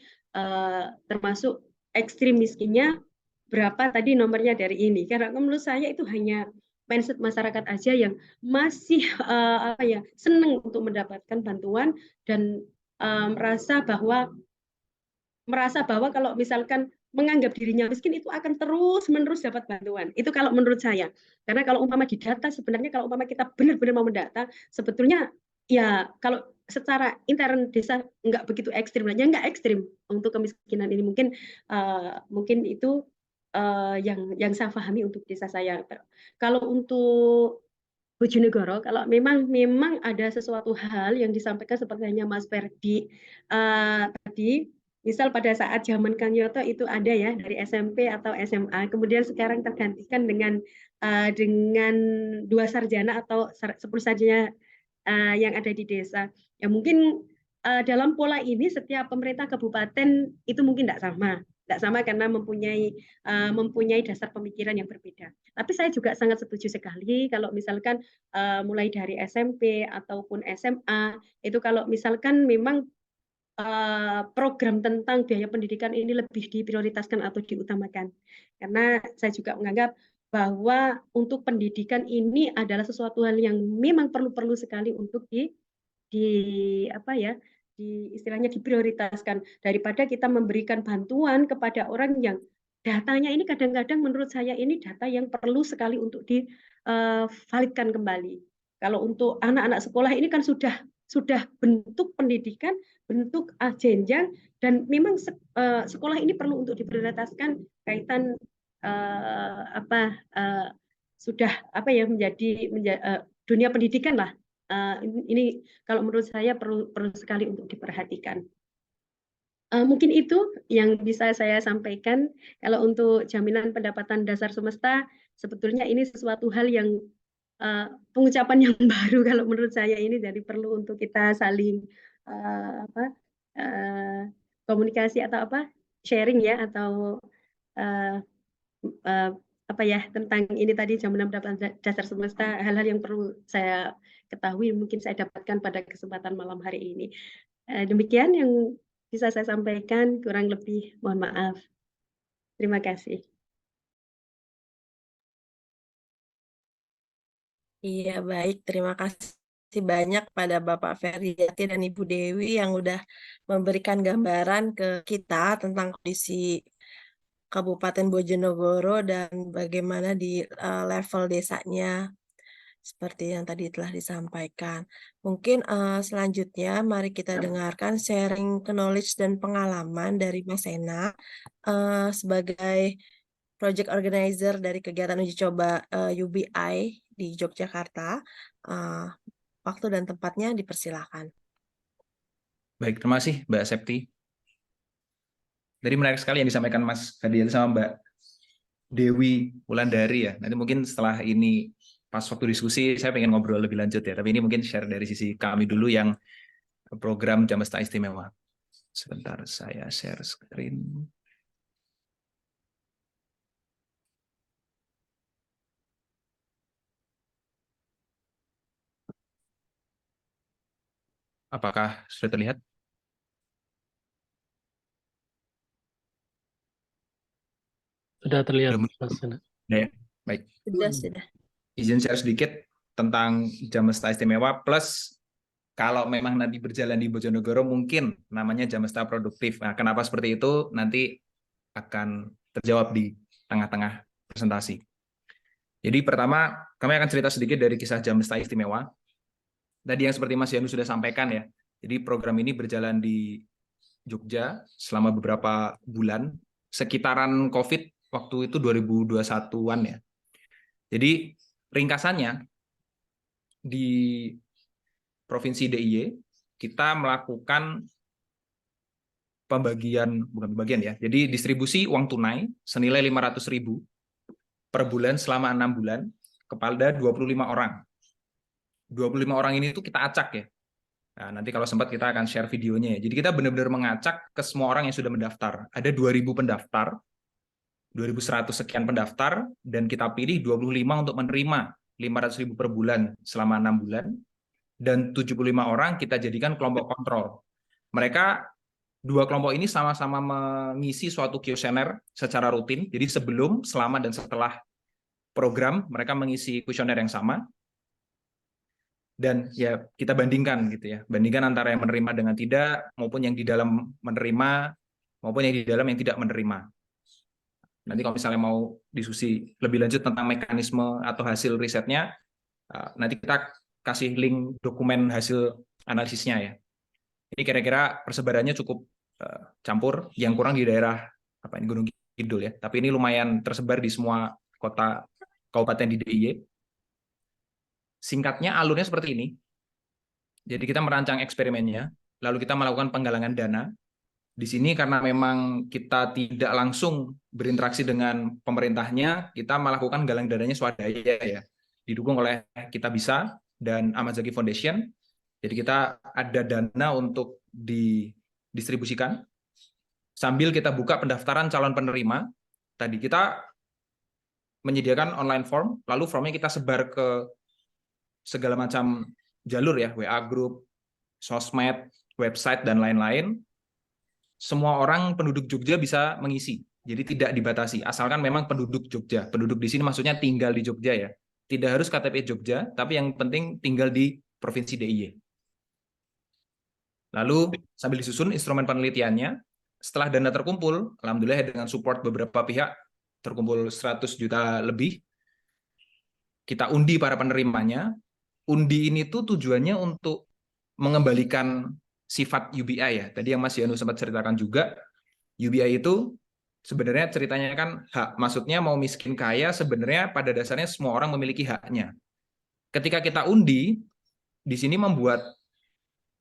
Speaker 7: termasuk ekstrim miskinnya berapa tadi nomornya dari ini. Karena menurut saya itu hanya mindset masyarakat aja yang masih apa ya, senang untuk mendapatkan bantuan dan merasa bahwa kalau misalkan menganggap dirinya miskin itu akan terus-menerus dapat bantuan. Itu kalau menurut saya. Karena kalau umpama di data, sebenarnya kalau umpama kita benar-benar mau mendata, sebetulnya ya kalau secara intern desa nggak begitu ekstrim, nggak ekstrim untuk kemiskinan ini. Mungkin itu yang saya pahami untuk desa saya. Kalau untuk Bojonegoro, kalau memang ada sesuatu hal yang disampaikan sepertinya Mas Ferdi tadi, misal pada saat zaman Kang Yoto itu ada ya dari SMP atau SMA, kemudian sekarang tergantikan dengan 2 sarjana atau 10 sarjana yang ada di desa. Ya mungkin dalam pola ini setiap pemerintah kabupaten itu mungkin tidak sama karena mempunyai dasar pemikiran yang berbeda. Tapi saya juga sangat setuju sekali kalau misalkan mulai dari SMP ataupun SMA itu kalau misalkan memang program tentang biaya pendidikan ini lebih diprioritaskan atau diutamakan. Karena saya juga menganggap bahwa untuk pendidikan ini adalah sesuatu hal yang memang perlu sekali untuk istilahnya diprioritaskan daripada kita memberikan bantuan kepada orang yang datanya ini kadang-kadang menurut saya ini data yang perlu sekali untuk divalidkan kembali. Kalau untuk anak-anak sekolah ini kan sudah bentuk pendidikan, bentuk jenjang, dan memang sekolah ini perlu untuk diprioritaskan kaitan sudah menjadi dunia pendidikan lah. Ini kalau menurut saya perlu sekali untuk diperhatikan. Mungkin itu yang bisa saya sampaikan. Kalau untuk jaminan pendapatan dasar semesta, sebetulnya ini sesuatu hal yang pengucapan yang baru kalau menurut saya ini, jadi perlu untuk kita saling komunikasi atau sharing ya, atau apa ya, tentang ini tadi jam 6 dasar semesta, hal-hal yang perlu saya ketahui mungkin saya dapatkan pada kesempatan malam hari ini. Demikian yang bisa saya sampaikan, kurang lebih mohon maaf. Terima kasih.
Speaker 3: Iya, baik. Terima kasih banyak pada Bapak Feryati dan Ibu Dewi yang udah memberikan gambaran ke kita tentang kondisi Kabupaten Bojonegoro dan bagaimana di level desanya seperti yang tadi telah disampaikan. Mungkin selanjutnya mari kita dengarkan sharing knowledge dan pengalaman dari Mas Sena sebagai project organizer dari kegiatan uji coba UBI di Yogyakarta. Waktu dan tempatnya dipersilakan.
Speaker 4: Baik, terima kasih Mbak Septi. Jadi menarik sekali yang disampaikan Mas Ferdian sama Mbak Dewi Wulandari ya. Nanti mungkin setelah ini pas waktu diskusi saya pengen ngobrol lebih lanjut ya. Tapi ini mungkin share dari sisi kami dulu yang program Jamesta Istimewa. Sebentar saya share screen. Apakah sudah terlihat?
Speaker 2: Sudah terlihat,
Speaker 4: Belum.
Speaker 2: Mas Sena.
Speaker 4: Ya, baik.
Speaker 3: Sudah.
Speaker 4: Izin share sedikit tentang Jamesta Istimewa plus kalau memang nanti berjalan di Bojonegoro mungkin namanya Jamesta Produktif. Nah, kenapa seperti itu nanti akan terjawab di tengah-tengah presentasi. Jadi pertama kami akan cerita sedikit dari kisah Jamesta Istimewa. Tadi yang seperti Mas Yanu sudah sampaikan ya. Jadi program ini berjalan di Jogja selama beberapa bulan sekitaran COVID waktu itu 2021-an ya. Jadi ringkasannya di Provinsi DIY kita melakukan bukan pembagian ya. Jadi distribusi uang tunai senilai 500.000 per bulan selama 6 bulan kepada 25 orang. 25 orang ini tuh kita acak ya. Nah, nanti kalau sempat kita akan share videonya ya. Jadi kita benar-benar mengacak ke semua orang yang sudah mendaftar. Ada 2.000 pendaftar, 2.100 sekian pendaftar, dan kita pilih 25 untuk menerima 500.000 per bulan selama 6 bulan, dan 75 orang kita jadikan kelompok kontrol. Mereka, dua kelompok ini sama-sama mengisi suatu kuesioner secara rutin, jadi sebelum, selama, dan setelah program, mereka mengisi kuesioner yang sama, dan ya kita bandingkan gitu ya, bandingkan antara yang menerima dengan tidak, maupun yang di dalam menerima, maupun yang di dalam yang tidak menerima. Nanti kalau misalnya mau diskusi lebih lanjut tentang mekanisme atau hasil risetnya, nanti kita kasih link dokumen hasil analisisnya ya. Ini kira-kira persebarannya cukup campur, yang kurang di daerah Gunung Kidul ya, tapi ini lumayan tersebar di semua kota kabupaten di DIY. Singkatnya alurnya seperti ini. Jadi kita merancang eksperimennya, lalu kita melakukan penggalangan dana. Di sini karena memang kita tidak langsung berinteraksi dengan pemerintahnya, kita melakukan galang dananya swadaya ya. Didukung oleh Kita Bisa dan Ahmad Zaki Foundation. Jadi kita ada dana untuk didistribusikan. Sambil kita buka pendaftaran calon penerima, tadi kita menyediakan online form, lalu formnya kita sebar ke segala macam jalur ya, WA group, sosmed, website, dan lain-lain. Semua orang penduduk Jogja bisa mengisi, jadi tidak dibatasi, asalkan memang penduduk Jogja. Penduduk di sini maksudnya tinggal di Jogja ya, tidak harus KTP Jogja, tapi yang penting tinggal di Provinsi DIY. Lalu sambil disusun instrumen penelitiannya, setelah dana terkumpul, alhamdulillah dengan support beberapa pihak, terkumpul 100 juta lebih, kita undi para penerimanya. Undi ini tuh tujuannya untuk mengembalikan sifat UBI ya. Tadi yang Mas Yanu sempat ceritakan juga, UBI itu sebenarnya ceritanya kan hak. Maksudnya mau miskin kaya sebenarnya pada dasarnya semua orang memiliki haknya. Ketika kita undi, di sini membuat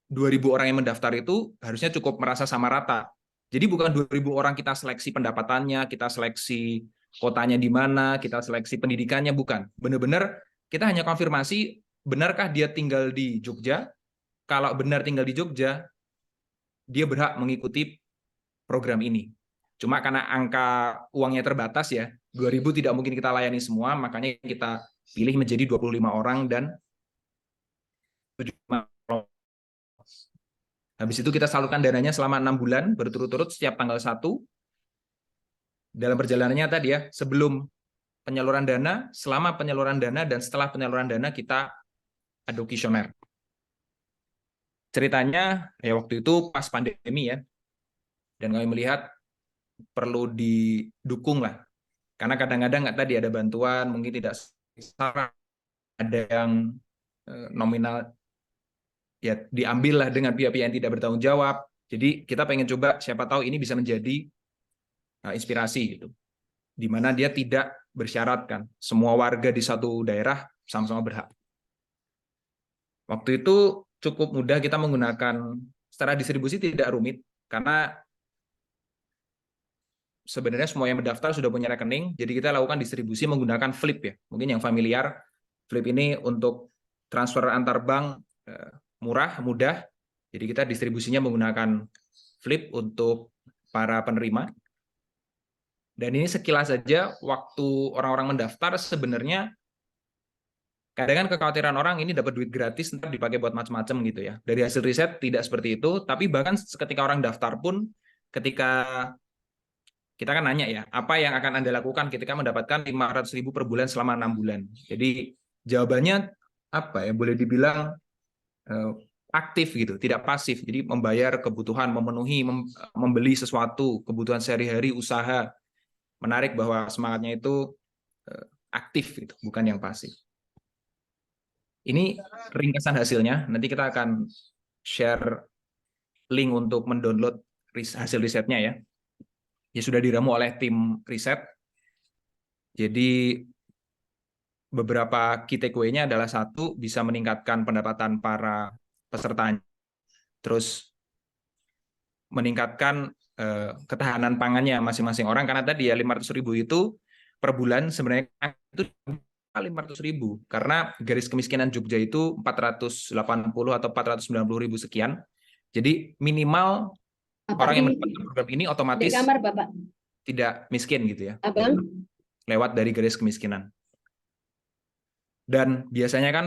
Speaker 4: 2.000 orang yang mendaftar itu harusnya cukup merasa sama rata. Jadi bukan 2.000 orang kita seleksi pendapatannya, kita seleksi kotanya di mana, kita seleksi pendidikannya, bukan. Benar-benar kita hanya konfirmasi, benarkah dia tinggal di Jogja? Kalau benar tinggal di Jogja, dia berhak mengikuti program ini. Cuma karena angka uangnya terbatas ya, 2.000 tidak mungkin kita layani semua, makanya kita pilih menjadi 25 orang dan 75. Habis itu kita salurkan dananya selama 6 bulan berturut-turut setiap tanggal 1. Dalam perjalanannya tadi ya, sebelum penyaluran dana, selama penyaluran dana, dan setelah penyaluran dana kita ada kuesioner. Ceritanya ya waktu itu pas pandemi ya, dan kami melihat perlu didukung lah, karena kadang-kadang nggak tadi ada bantuan mungkin tidak saran, ada yang nominal ya diambil lah dengan pihak-pihak yang tidak bertanggung jawab. Jadi kita pengen coba siapa tahu ini bisa menjadi inspirasi gitu, di mana dia tidak bersyarat kan, semua warga di satu daerah sama-sama berhak. Waktu itu cukup mudah, kita menggunakan secara distribusi tidak rumit, karena sebenarnya semua yang mendaftar sudah punya rekening, jadi kita lakukan distribusi menggunakan Flip ya. Mungkin yang familiar, Flip ini untuk transfer antar bank murah, mudah, jadi kita distribusinya menggunakan Flip untuk para penerima. Dan ini sekilas saja, waktu orang-orang mendaftar sebenarnya kadang kan kekhawatiran orang ini dapat duit gratis ntar dipakai buat macam-macam gitu ya. Dari hasil riset tidak seperti itu, tapi bahkan ketika orang daftar pun, ketika kita kan nanya ya, apa yang akan Anda lakukan ketika mendapatkan 500.000 per bulan selama 6 bulan. Jadi jawabannya apa ya, boleh dibilang aktif gitu, tidak pasif. Jadi membayar kebutuhan, memenuhi, membeli sesuatu, kebutuhan sehari-hari, usaha. Menarik bahwa semangatnya itu aktif gitu, bukan yang pasif. Ini ringkasan hasilnya, nanti kita akan share link untuk mendownload hasil risetnya ya. Ya sudah diramu oleh tim riset. Jadi beberapa key takeaway-nya adalah satu, bisa meningkatkan pendapatan para pesertanya. Terus meningkatkan ketahanan pangannya masing-masing orang, karena tadi ya 500.000 itu per bulan sebenarnya itu 500.000, karena garis kemiskinan Jogja itu 480 atau 490.000 sekian. Jadi minimal orang yang mendapatkan program ini otomatis
Speaker 7: kamar, Bapak.
Speaker 4: tidak miskin gitu ya.
Speaker 7: Abang.
Speaker 4: Lewat dari garis kemiskinan. Dan biasanya kan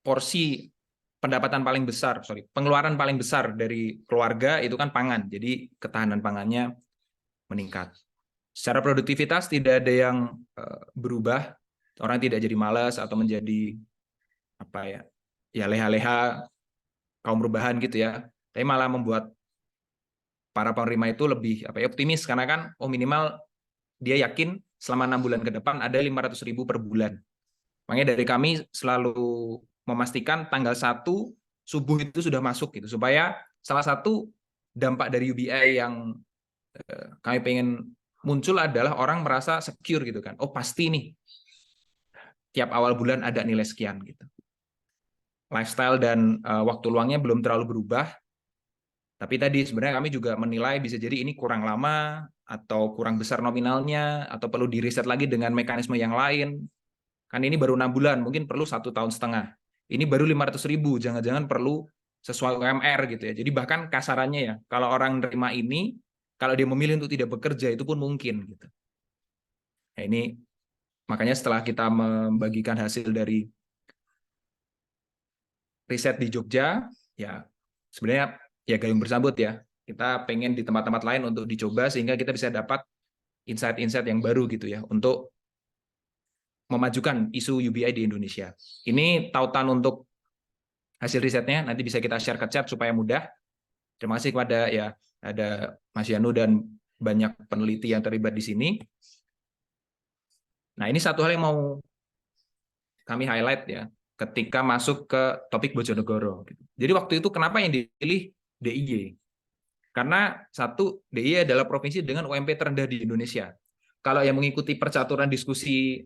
Speaker 4: porsi pendapatan paling besar, pengeluaran paling besar dari keluarga itu kan pangan. Jadi ketahanan pangannya meningkat. Secara produktivitas tidak ada yang berubah. Orang tidak jadi malas atau menjadi apa ya leha-leha kaum perubahan gitu ya. Tapi malah membuat para penerima itu lebih optimis, karena kan minimal dia yakin selama 6 bulan ke depan ada 500.000 per bulan. Makanya dari kami selalu memastikan tanggal 1 subuh itu sudah masuk gitu, supaya salah satu dampak dari UBI yang kami pengen muncul adalah orang merasa secure gitu kan. Oh pasti nih tiap awal bulan ada nilai sekian gitu. Lifestyle dan waktu luangnya belum terlalu berubah. Tapi tadi sebenarnya kami juga menilai bisa jadi ini kurang lama atau kurang besar nominalnya, atau perlu diriset lagi dengan mekanisme yang lain. Kan ini baru 6 bulan, mungkin perlu 1,5 tahun. Ini baru 500.000, jangan-jangan perlu sesuai UMR gitu ya. Jadi bahkan kasarannya ya, kalau orang nerima ini, kalau dia memilih untuk tidak bekerja itu pun mungkin gitu. Nah, ini makanya setelah kita membagikan hasil dari riset di Jogja, ya sebenarnya ya gayung bersambut ya. Kita pengen di tempat-tempat lain untuk dicoba sehingga kita bisa dapat insight-insight yang baru gitu ya untuk memajukan isu UBI di Indonesia. Ini tautan untuk hasil risetnya, nanti bisa kita share ke chat supaya mudah. Terima kasih kepada ya ada Mas Yanu dan banyak peneliti yang terlibat di sini. Nah, ini satu hal yang mau kami highlight ya ketika masuk ke topik Bojonegoro. Jadi waktu itu kenapa yang dipilih DIY? Karena satu, DIY adalah provinsi dengan UMP terendah di Indonesia. Kalau yang mengikuti percaturan diskusi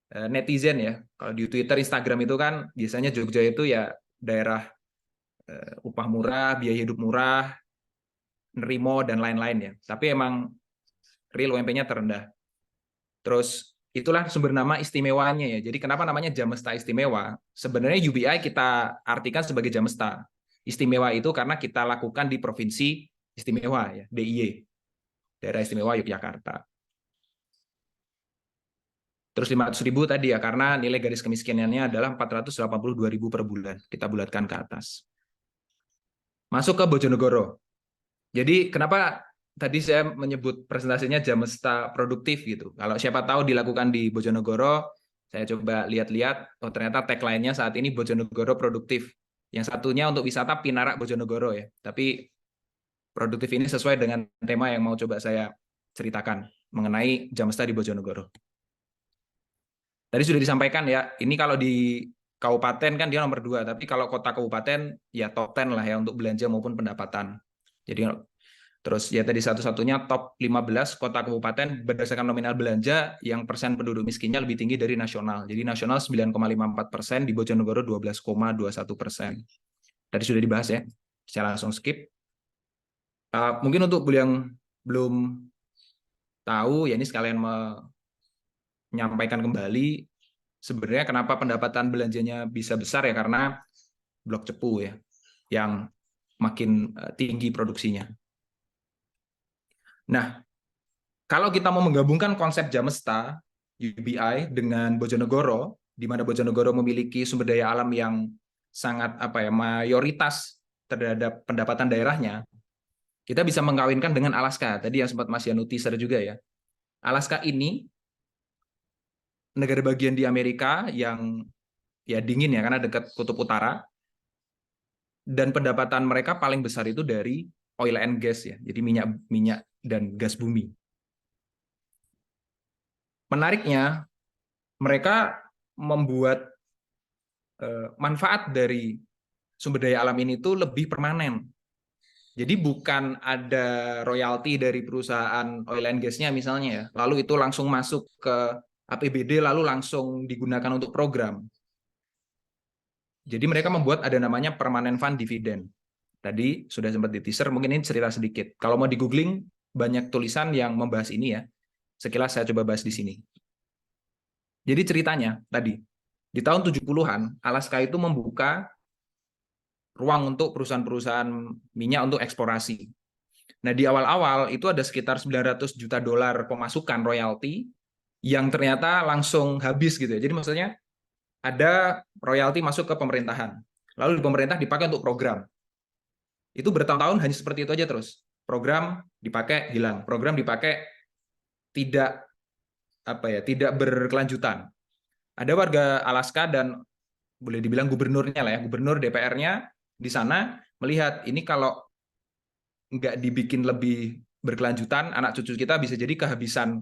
Speaker 4: netizen ya, kalau di Twitter, Instagram itu kan biasanya Jogja itu ya daerah upah murah, biaya hidup murah, nerimo dan lain-lain ya. Tapi emang real UMP-nya terendah. Terus itulah sumber nama istimewanya ya. Jadi kenapa namanya Jamesta Istimewa? Sebenarnya UBI kita artikan sebagai Jamesta. Istimewa itu karena kita lakukan di provinsi istimewa ya, DIY. Daerah Istimewa Yogyakarta. Terus 500.000 tadi ya, karena nilai garis kemiskinannya adalah 482.000 per bulan. Kita bulatkan ke atas. Masuk ke Bojonegoro. Jadi kenapa tadi saya menyebut presentasinya Jamesta produktif gitu. Kalau siapa tahu dilakukan di Bojonegoro, saya coba lihat-lihat, oh ternyata tagline-nya saat ini Bojonegoro produktif. Yang satunya untuk wisata Pinarak Bojonegoro ya. Tapi produktif ini sesuai dengan tema yang mau coba saya ceritakan mengenai Jamesta di Bojonegoro. Tadi sudah disampaikan ya, ini kalau di kabupaten kan dia nomor 2, tapi kalau kota kabupaten ya top 10 lah ya untuk belanja maupun pendapatan. Jadi terus ya tadi satu-satunya top 15 kota kabupaten berdasarkan nominal belanja yang persen penduduk miskinnya lebih tinggi dari nasional. Jadi nasional 9,54%, di Bojonegoro 12,21%. Tadi sudah dibahas ya, secara langsung skip. Mungkin untuk yang belum tahu ya ini sekalian menyampaikan kembali sebenarnya kenapa pendapatan belanjanya bisa besar ya, karena blok cepu ya yang makin tinggi produksinya. Nah, kalau kita mau menggabungkan konsep Jamesta UBI dengan Bojonegoro, di mana Bojonegoro memiliki sumber daya alam yang sangat mayoritas terhadap pendapatan daerahnya, kita bisa mengkawinkan dengan Alaska. Tadi yang sempat Mas Yanu teaser juga ya. Alaska ini negara bagian di Amerika yang ya dingin ya karena dekat kutub utara, dan pendapatan mereka paling besar itu dari oil and gas ya, jadi minyak dan gas bumi. Menariknya mereka membuat manfaat dari sumber daya alam ini tuh lebih permanen. Jadi bukan ada royalti dari perusahaan oil and gas-nya misalnya ya, lalu itu langsung masuk ke APBD lalu langsung digunakan untuk program. Jadi mereka membuat ada namanya permanent fund dividend. Tadi sudah sempat di teaser, mungkin ini cerita sedikit. Kalau mau di googling banyak tulisan yang membahas ini ya. Sekilas saya coba bahas di sini. Jadi ceritanya tadi di tahun 70-an Alaska itu membuka ruang untuk perusahaan-perusahaan minyak untuk eksplorasi. Nah, di awal-awal itu ada sekitar $900 juta pemasukan royalti yang ternyata langsung habis gitu ya. Jadi maksudnya ada royalti masuk ke pemerintahan. Lalu di pemerintah dipakai untuk program. Itu bertahun-tahun hanya seperti itu aja terus. Program dipakai hilang, program dipakai tidak tidak berkelanjutan. Ada warga Alaska dan boleh dibilang gubernurnya lah ya, gubernur DPR-nya di sana melihat ini kalau nggak dibikin lebih berkelanjutan, anak cucu kita bisa jadi kehabisan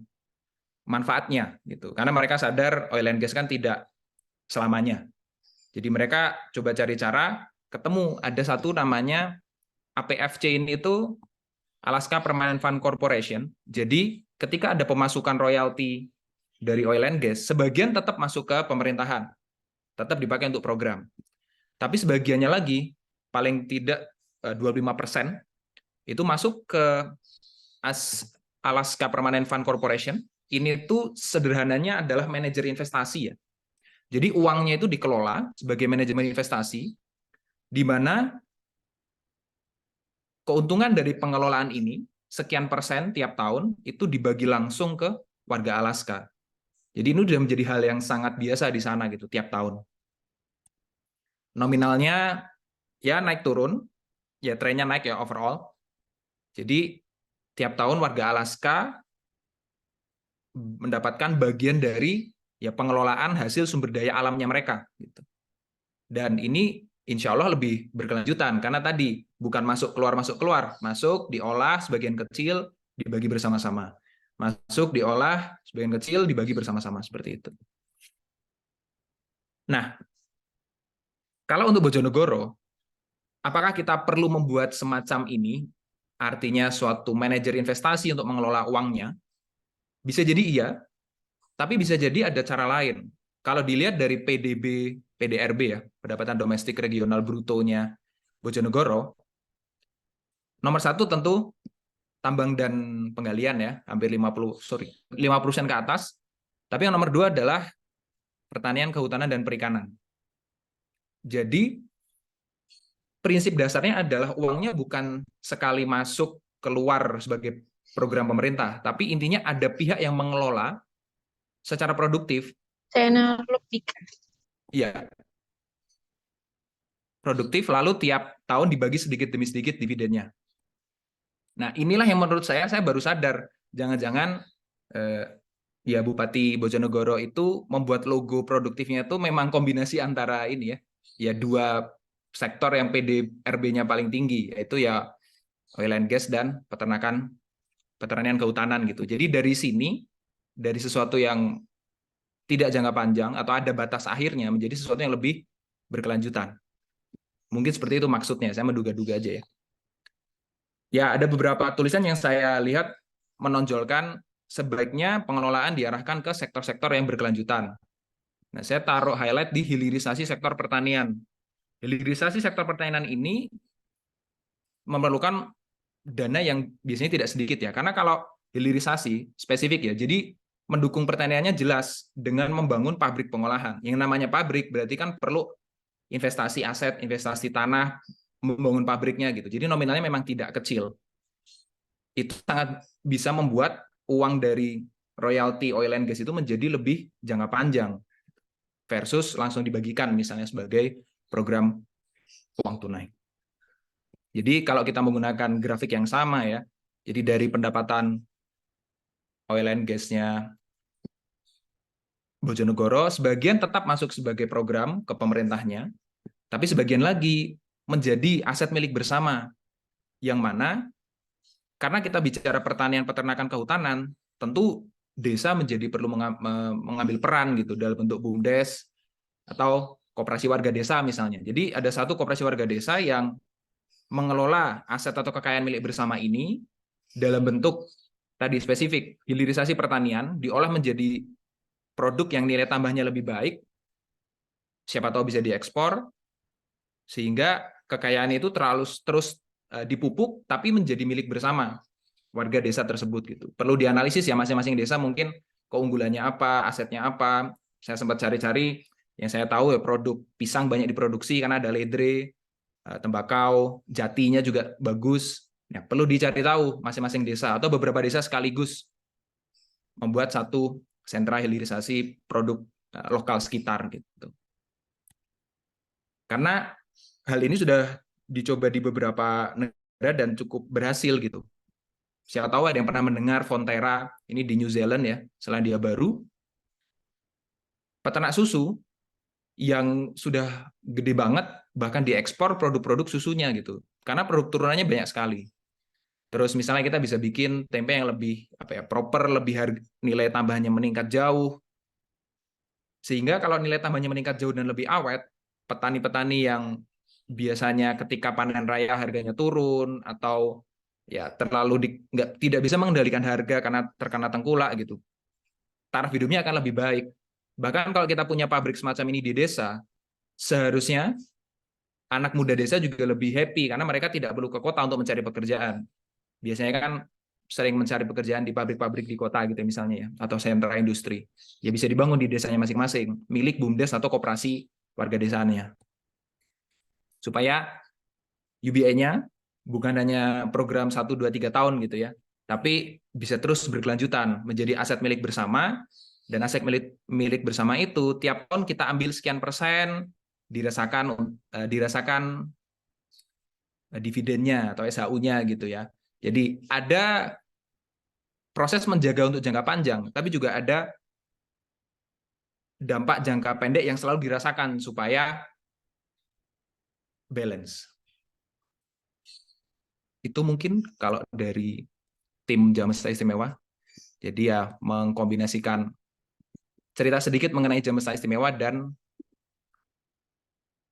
Speaker 4: manfaatnya gitu. Karena mereka sadar oil and gas kan tidak selamanya. Jadi mereka coba cari cara, ketemu ada satu namanya APFC ini itu Alaska Permanent Fund Corporation. Jadi ketika ada pemasukan royalti dari oil and gas, sebagian tetap masuk ke pemerintahan, tetap dipakai untuk program. Tapi sebagiannya lagi, paling tidak 25%, itu masuk ke Alaska Permanent Fund Corporation. Ini tuh sederhananya adalah manajer investasi ya. Jadi uangnya itu dikelola sebagai manajemen investasi, di mana keuntungan dari pengelolaan ini, sekian persen tiap tahun, itu dibagi langsung ke warga Alaska. Jadi ini sudah menjadi hal yang sangat biasa di sana gitu, tiap tahun. Nominalnya ya naik turun, ya trennya naik ya overall. Jadi tiap tahun warga Alaska mendapatkan bagian dari ya pengelolaan hasil sumber daya alamnya mereka gitu. Dan ini insya Allah lebih berkelanjutan karena tadi bukan masuk keluar, masuk diolah sebagian kecil dibagi bersama-sama, masuk diolah sebagian kecil dibagi bersama-sama seperti itu. Nah, kalau untuk Bojonegoro, apakah kita perlu membuat semacam ini? Artinya suatu manajer investasi untuk mengelola uangnya? Bisa jadi iya, tapi bisa jadi ada cara lain. Kalau dilihat dari PDRB ya, pendapatan domestik regional brutonya Bojonegoro, nomor satu tentu tambang dan penggalian ya, hampir 50% ke atas. Tapi yang nomor dua adalah pertanian, kehutanan, dan perikanan. Jadi prinsip dasarnya adalah uangnya bukan sekali masuk keluar sebagai program pemerintah, tapi intinya ada pihak yang mengelola secara produktif.
Speaker 8: Channel lebih.
Speaker 4: Iya, produktif, lalu tiap tahun dibagi sedikit demi sedikit dividennya. Nah, inilah yang menurut saya baru sadar, jangan-jangan ya Bupati Bojonegoro itu membuat logo produktifnya itu memang kombinasi antara ini ya dua sektor yang PDRB-nya paling tinggi, yaitu ya oil and gas dan pertanian kehutanan gitu. Jadi dari sini, dari sesuatu yang tidak jangka panjang atau ada batas akhirnya menjadi sesuatu yang lebih berkelanjutan. Mungkin seperti itu maksudnya, saya menduga-duga aja ya. Ya, ada beberapa tulisan yang saya lihat menonjolkan sebaiknya pengelolaan diarahkan ke sektor-sektor yang berkelanjutan. Nah, saya taruh highlight di hilirisasi sektor pertanian. Hilirisasi sektor pertanian ini memerlukan dana yang biasanya tidak sedikit ya, karena kalau hilirisasi spesifik ya, jadi mendukung pertaniannya jelas dengan membangun pabrik pengolahan. Yang namanya pabrik berarti kan perlu investasi aset, investasi tanah, membangun pabriknya gitu. Jadi nominalnya memang tidak kecil. Itu sangat bisa membuat uang dari royalti oil and gas itu menjadi lebih jangka panjang versus langsung dibagikan misalnya sebagai program uang tunai. Jadi kalau kita menggunakan grafik yang sama ya, jadi dari pendapatan oil and gas-nya Bojonegoro, sebagian tetap masuk sebagai program ke pemerintahnya, tapi sebagian lagi menjadi aset milik bersama, yang mana karena kita bicara pertanian, peternakan, kehutanan, tentu desa menjadi perlu mengambil peran gitu dalam bentuk BUMDes atau koperasi warga desa misalnya. Jadi ada satu koperasi warga desa yang mengelola aset atau kekayaan milik bersama ini dalam bentuk tadi spesifik hilirisasi pertanian, diolah menjadi produk yang nilai tambahnya lebih baik, siapa tahu bisa diekspor, sehingga kekayaan itu terus dipupuk, tapi menjadi milik bersama warga desa tersebut gitu. Perlu dianalisis ya masing-masing desa mungkin keunggulannya apa, asetnya apa. Saya sempat cari-cari, yang saya tahu ya produk pisang banyak diproduksi karena ada ledre, tembakau, jatinya juga bagus. Ya, perlu dicari tahu masing-masing desa atau beberapa desa sekaligus membuat satu sentra hilirisasi produk lokal sekitar gitu. Karena hal ini sudah dicoba di beberapa negara dan cukup berhasil gitu. Siapa tahu ada yang pernah mendengar Fonterra, ini di New Zealand ya, Selandia Baru. Peternak susu yang sudah gede banget, bahkan diekspor produk-produk susunya gitu. Karena produk turunannya banyak sekali. Terus misalnya kita bisa bikin tempe yang lebih proper, lebih nilai tambahnya meningkat jauh. Sehingga kalau nilai tambahnya meningkat jauh dan lebih awet, petani-petani yang biasanya ketika panen raya harganya turun atau ya terlalu tidak bisa mengendalikan harga karena terkena tengkulak gitu, taraf hidupnya akan lebih baik. Bahkan kalau kita punya pabrik semacam ini di desa, seharusnya anak muda desa juga lebih happy karena mereka tidak perlu ke kota untuk mencari pekerjaan. Biasanya kan sering mencari pekerjaan di pabrik-pabrik di kota gitu misalnya ya, atau sentra industri. Ya bisa dibangun di desanya masing-masing, milik BUMDes atau koperasi warga desanya. Supaya UBA-nya bukan hanya program 1, 2, 3 tahun gitu ya, tapi bisa terus berkelanjutan menjadi aset milik bersama, dan aset milik bersama itu tiap tahun kita ambil sekian persen, dirasakan dividennya atau SHU-nya gitu ya. Jadi ada proses menjaga untuk jangka panjang, tapi juga ada dampak jangka pendek yang selalu dirasakan supaya balance. Itu mungkin kalau dari tim Jamesta Istimewa. Jadi ya mengkombinasikan cerita sedikit mengenai Jamesta Istimewa dan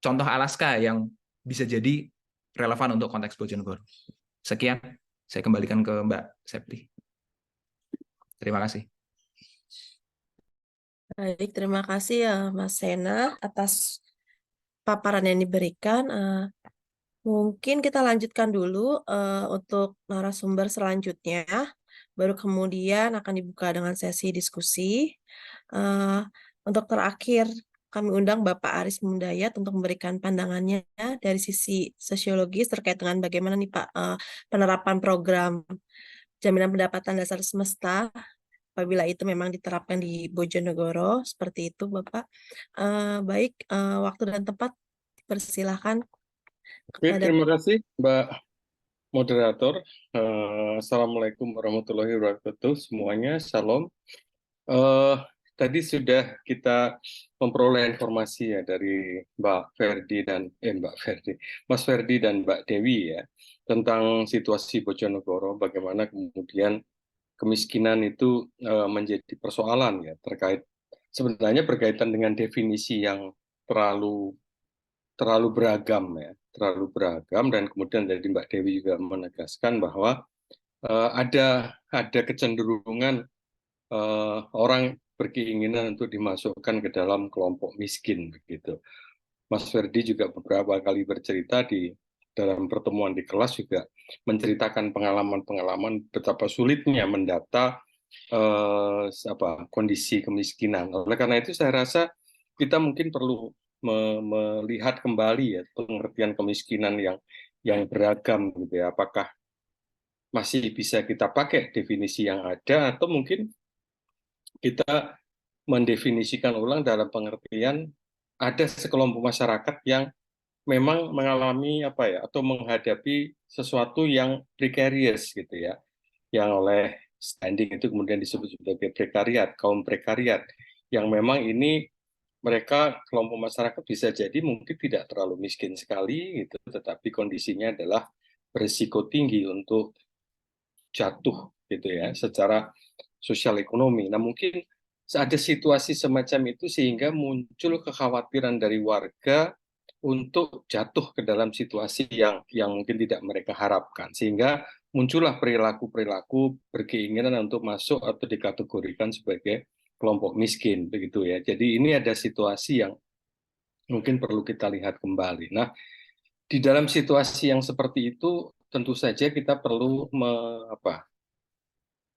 Speaker 4: contoh Alaska yang bisa jadi relevan untuk konteks Bojonegoro. Sekian, saya kembalikan ke Mbak Septi. Terima kasih.
Speaker 3: Baik, terima kasih ya Mas Sena atas paparan yang diberikan. Mungkin kita lanjutkan dulu untuk narasumber selanjutnya. Baru kemudian akan dibuka dengan sesi diskusi. Untuk terakhir, kami undang Bapak Aris Mundayat untuk memberikan pandangannya dari sisi sosiologis terkait dengan bagaimana nih Pak penerapan program jaminan pendapatan dasar semesta apabila itu memang diterapkan di Bojonegoro seperti itu Bapak. Baik, waktu dan tempat persilahkan
Speaker 5: Oke,
Speaker 3: kepada
Speaker 5: terima kasih Mbak Moderator. Assalamualaikum warahmatullahi wabarakatuh semuanya. Shalom. Tadi sudah kita memperoleh informasi ya dari Mas Ferdi dan Mbak Dewi ya tentang situasi Bojonegoro, bagaimana kemudian kemiskinan itu menjadi persoalan ya sebenarnya berkaitan dengan definisi yang terlalu beragam ya, terlalu beragam, dan kemudian dari Mbak Dewi juga menegaskan bahwa ada kecenderungan orang berkeinginan untuk dimasukkan ke dalam kelompok miskin begitu. Mas Ferdi juga beberapa kali bercerita di dalam pertemuan di kelas juga menceritakan pengalaman-pengalaman betapa sulitnya mendata kondisi kemiskinan. Oleh karena itu saya rasa kita mungkin perlu melihat kembali ya pengertian kemiskinan yang beragam gitu ya. Apakah masih bisa kita pakai definisi yang ada atau mungkin kita mendefinisikan ulang dalam pengertian ada sekelompok masyarakat yang memang mengalami atau menghadapi sesuatu yang precarious gitu ya, yang oleh standing itu kemudian disebut sebagai prekariat, kaum prekariat, yang memang ini mereka kelompok masyarakat bisa jadi mungkin tidak terlalu miskin sekali gitu, tetapi kondisinya adalah berisiko tinggi untuk jatuh gitu ya secara sosial ekonomi. Nah mungkin ada situasi semacam itu sehingga muncul kekhawatiran dari warga untuk jatuh ke dalam situasi yang mungkin tidak mereka harapkan, sehingga muncullah perilaku-perilaku berkeinginan untuk masuk atau dikategorikan sebagai kelompok miskin begitu ya. Jadi ini ada situasi yang mungkin perlu kita lihat kembali. Nah, di dalam situasi yang seperti itu tentu saja kita perlu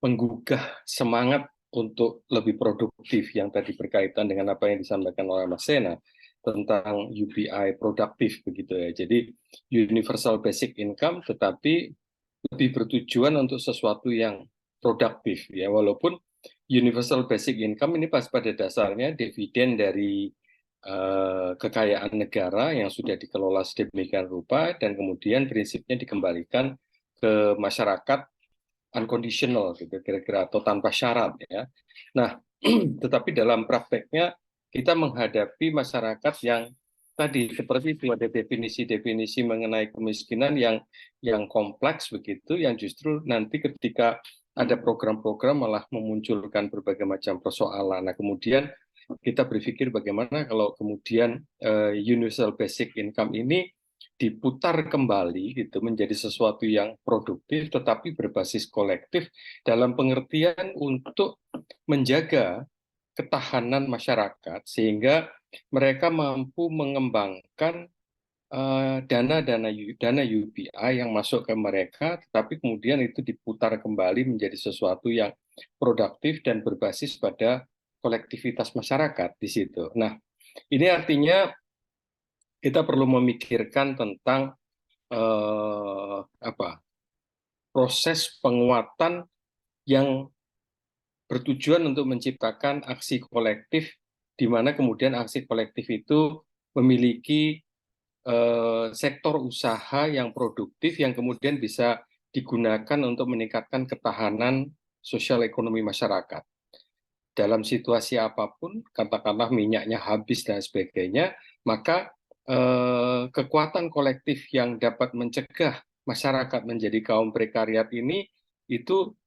Speaker 5: menggugah semangat untuk lebih produktif yang tadi berkaitan dengan apa yang disampaikan oleh Mas Sena tentang UBI produktif begitu ya. Jadi universal basic income tetapi lebih bertujuan untuk sesuatu yang produktif ya, walaupun universal basic income ini pada dasarnya dividen dari kekayaan negara yang sudah dikelola sedemikian rupa dan kemudian prinsipnya dikembalikan ke masyarakat unconditional gitu kira-kira atau tanpa syarat ya. Nah, tetapi dalam prakteknya kita menghadapi masyarakat yang tadi seperti itu ada definisi-definisi mengenai kemiskinan yang kompleks begitu, yang justru nanti ketika ada program-program malah memunculkan berbagai macam persoalan. Nah, kemudian kita berpikir bagaimana kalau kemudian universal basic income ini diputar kembali gitu menjadi sesuatu yang produktif tetapi berbasis kolektif dalam pengertian untuk menjaga ketahanan masyarakat sehingga mereka mampu mengembangkan dana UBI yang masuk ke mereka, tetapi kemudian itu diputar kembali menjadi sesuatu yang produktif dan berbasis pada kolektivitas masyarakat di situ. Nah, ini artinya kita perlu memikirkan tentang proses penguatan yang bertujuan untuk menciptakan aksi kolektif, di mana kemudian aksi kolektif itu memiliki sektor usaha yang produktif yang kemudian bisa digunakan untuk meningkatkan ketahanan sosial ekonomi masyarakat. Dalam situasi apapun, katakanlah minyaknya habis dan sebagainya, maka kekuatan kolektif yang dapat mencegah masyarakat menjadi kaum prekariat ini itu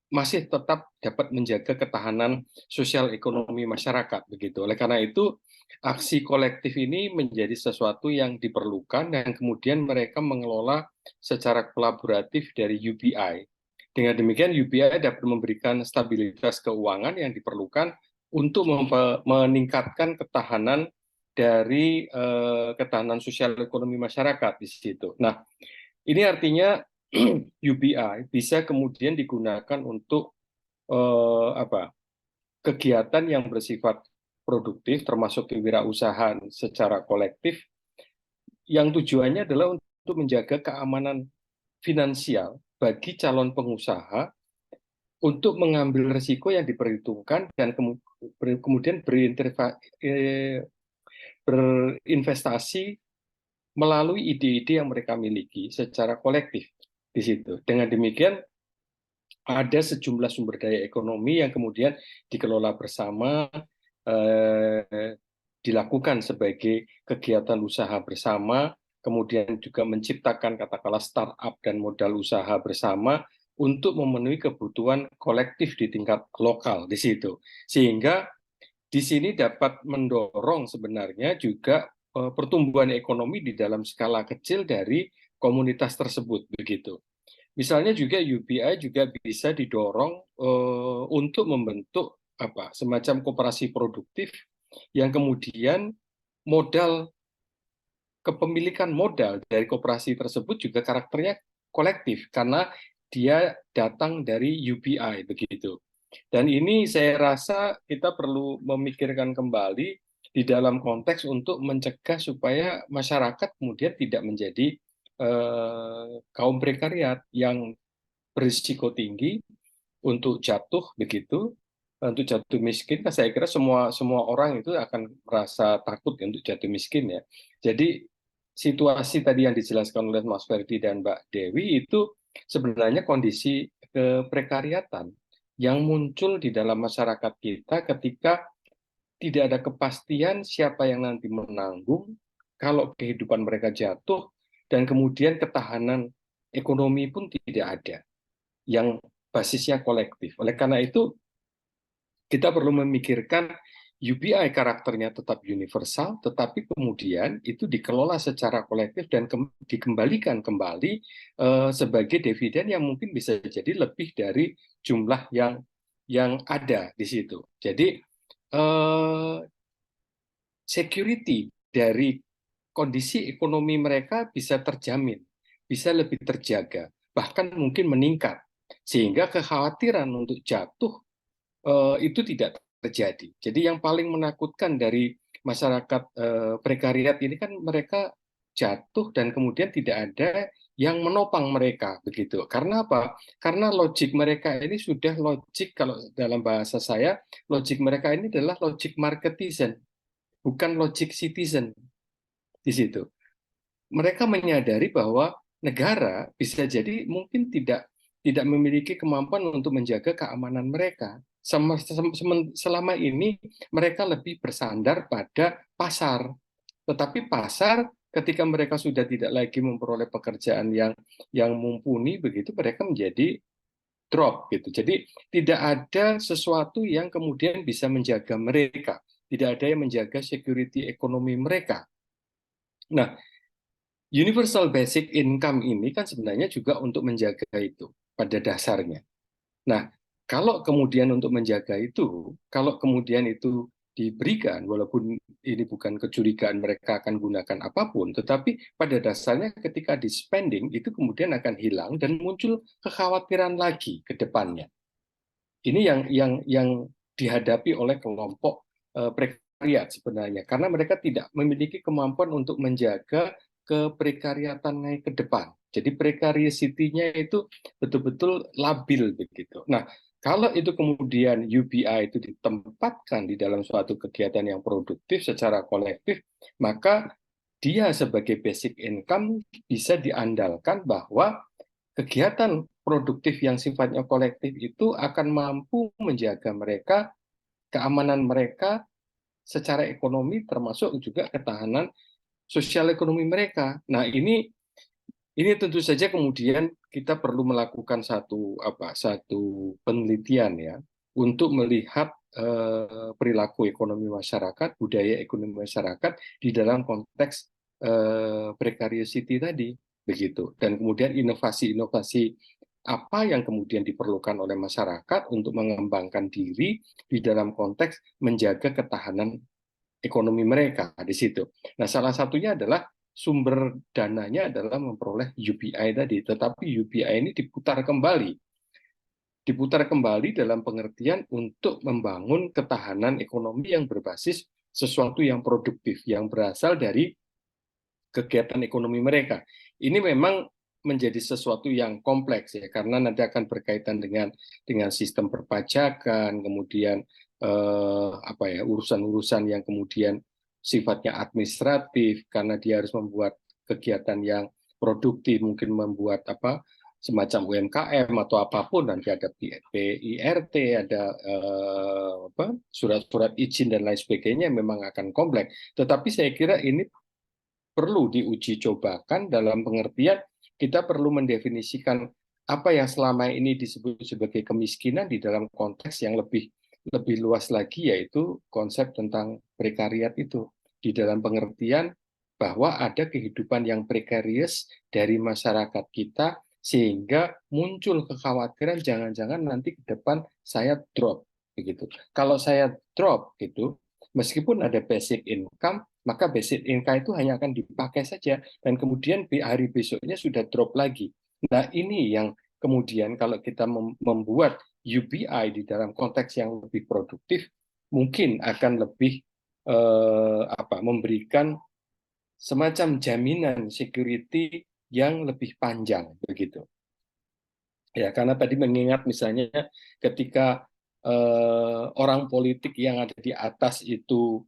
Speaker 5: masih tetap dapat menjaga ketahanan sosial ekonomi masyarakat begitu. Oleh karena itu, aksi kolektif ini menjadi sesuatu yang diperlukan dan kemudian mereka mengelola secara kolaboratif dari UBI. Dengan demikian UBI dapat memberikan stabilitas keuangan yang diperlukan untuk meningkatkan ketahanan dari ketahanan sosial ekonomi masyarakat di situ. Nah, ini artinya UBI bisa kemudian digunakan untuk kegiatan yang bersifat produktif, termasuk kewirausahaan secara kolektif, yang tujuannya adalah untuk menjaga keamanan finansial bagi calon pengusaha untuk mengambil risiko yang diperhitungkan dan kemudian berinvestasi melalui ide-ide yang mereka miliki secara kolektif di situ. Dengan demikian ada sejumlah sumber daya ekonomi yang kemudian dikelola bersama, dilakukan sebagai kegiatan usaha bersama, kemudian juga menciptakan katakanlah startup dan modal usaha bersama untuk memenuhi kebutuhan kolektif di tingkat lokal di situ. Sehingga di sini dapat mendorong sebenarnya juga pertumbuhan ekonomi di dalam skala kecil dari komunitas tersebut begitu. Misalnya juga UBI juga bisa didorong untuk membentuk semacam koperasi produktif yang kemudian modal kepemilikan modal dari koperasi tersebut juga karakternya kolektif karena dia datang dari UBI begitu. Dan ini saya rasa kita perlu memikirkan kembali di dalam konteks untuk mencegah supaya masyarakat kemudian tidak menjadi kaum prekariat yang berisiko tinggi untuk jatuh begitu, untuk jatuh miskin. Saya kira semua orang itu akan merasa takut untuk jatuh miskin ya. Jadi situasi tadi yang dijelaskan oleh Mas Ferdi dan Mbak Dewi itu sebenarnya kondisi keprekariatan yang muncul di dalam masyarakat kita ketika tidak ada kepastian siapa yang nanti menanggung kalau kehidupan mereka jatuh, dan kemudian ketahanan ekonomi pun tidak ada yang basisnya kolektif. Oleh karena itu, kita perlu memikirkan UBI karakternya tetap universal, tetapi kemudian itu dikelola secara kolektif dan dikembalikan kembali sebagai dividen yang mungkin bisa jadi lebih dari jumlah yang ada di situ. Jadi security dari kondisi ekonomi mereka bisa terjamin, bisa lebih terjaga, bahkan mungkin meningkat, sehingga kekhawatiran untuk jatuh itu tidak terjadi. Jadi yang paling menakutkan dari masyarakat prekariat ini kan mereka jatuh dan kemudian tidak ada yang menopang mereka begitu. Karena apa? Karena logik mereka ini sudah logik, kalau dalam bahasa saya, logik mereka ini adalah logik marketizen, bukan logik citizen di situ. Mereka menyadari bahwa negara bisa jadi mungkin tidak memiliki kemampuan untuk menjaga keamanan mereka. Selama ini mereka lebih bersandar pada pasar. Tetapi pasar ketika mereka sudah tidak lagi memperoleh pekerjaan yang mumpuni begitu, mereka menjadi drop gitu. Jadi tidak ada sesuatu yang kemudian bisa menjaga mereka. Tidak ada yang menjaga security ekonomi mereka. Nah, universal basic income ini kan sebenarnya juga untuk menjaga itu pada dasarnya. Nah, kalau kemudian untuk menjaga itu, kalau kemudian itu diberikan, walaupun ini bukan kecurigaan mereka akan gunakan apapun, tetapi pada dasarnya ketika di spending itu kemudian akan hilang dan muncul kekhawatiran lagi ke depannya. Ini yang dihadapi oleh kelompok prekariat sebenarnya, karena mereka tidak memiliki kemampuan untuk menjaga keprekariatan naik ke depan. Jadi precariety-nya itu betul-betul labil begitu. Nah, kalau itu kemudian UBI itu ditempatkan di dalam suatu kegiatan yang produktif secara kolektif, maka dia sebagai basic income bisa diandalkan bahwa kegiatan produktif yang sifatnya kolektif itu akan mampu menjaga mereka, keamanan mereka secara ekonomi, termasuk juga ketahanan sosial ekonomi mereka. Nah, ini tentu saja kemudian kita perlu melakukan satu penelitian ya untuk melihat perilaku ekonomi masyarakat, budaya ekonomi masyarakat di dalam konteks precarity tadi begitu. Dan kemudian inovasi-inovasi apa yang kemudian diperlukan oleh masyarakat untuk mengembangkan diri di dalam konteks menjaga ketahanan ekonomi mereka di situ. Nah, salah satunya adalah sumber dananya adalah memperoleh UBI tadi, tetapi UBI ini diputar kembali dalam pengertian untuk membangun ketahanan ekonomi yang berbasis sesuatu yang produktif, yang berasal dari kegiatan ekonomi mereka. Ini memang menjadi sesuatu yang kompleks ya, karena nanti akan berkaitan dengan sistem perpajakan, kemudian urusan-urusan yang kemudian sifatnya administratif, karena dia harus membuat kegiatan yang produktif, mungkin membuat semacam UMKM atau apapun, nanti ada PIRT, ada surat-surat izin dan lain sebagainya, memang akan kompleks. Tetapi saya kira ini perlu diuji cobakan dalam pengertian kita perlu mendefinisikan apa yang selama ini disebut sebagai kemiskinan di dalam konteks yang lebih luas lagi, yaitu konsep tentang prekariat itu, di dalam pengertian bahwa ada kehidupan yang prekarius dari masyarakat kita, sehingga muncul kekhawatiran jangan-jangan nanti ke depan saya drop begitu. Kalau saya drop gitu, meskipun ada basic income, maka basic income itu hanya akan dipakai saja dan kemudian hari besoknya sudah drop lagi. Nah, ini yang kemudian kalau kita membuat UBI di dalam konteks yang lebih produktif, mungkin akan lebih memberikan semacam jaminan security yang lebih panjang begitu. Ya, karena tadi mengingat misalnya ketika orang politik yang ada di atas itu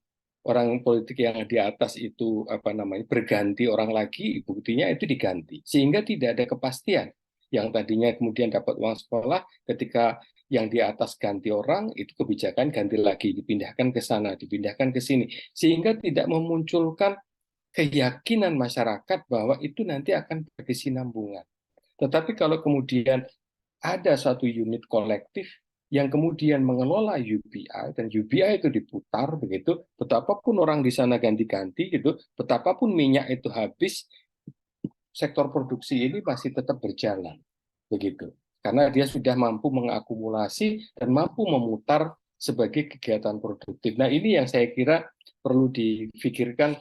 Speaker 5: berganti orang lagi, buktinya itu diganti, sehingga tidak ada kepastian. Yang tadinya kemudian dapat uang sekolah, ketika yang di atas ganti orang, itu kebijakan ganti lagi, dipindahkan ke sana, dipindahkan ke sini, sehingga tidak memunculkan keyakinan masyarakat bahwa itu nanti akan berkesinambungan. Tetapi kalau kemudian ada suatu unit kolektif yang kemudian mengelola UBI, dan UBI itu diputar begitu, betapapun orang di sana ganti-ganti gitu, betapapun minyak itu habis, sektor produksi ini masih tetap berjalan begitu, karena dia sudah mampu mengakumulasi dan mampu memutar sebagai kegiatan produktif. Nah, ini yang saya kira perlu difikirkan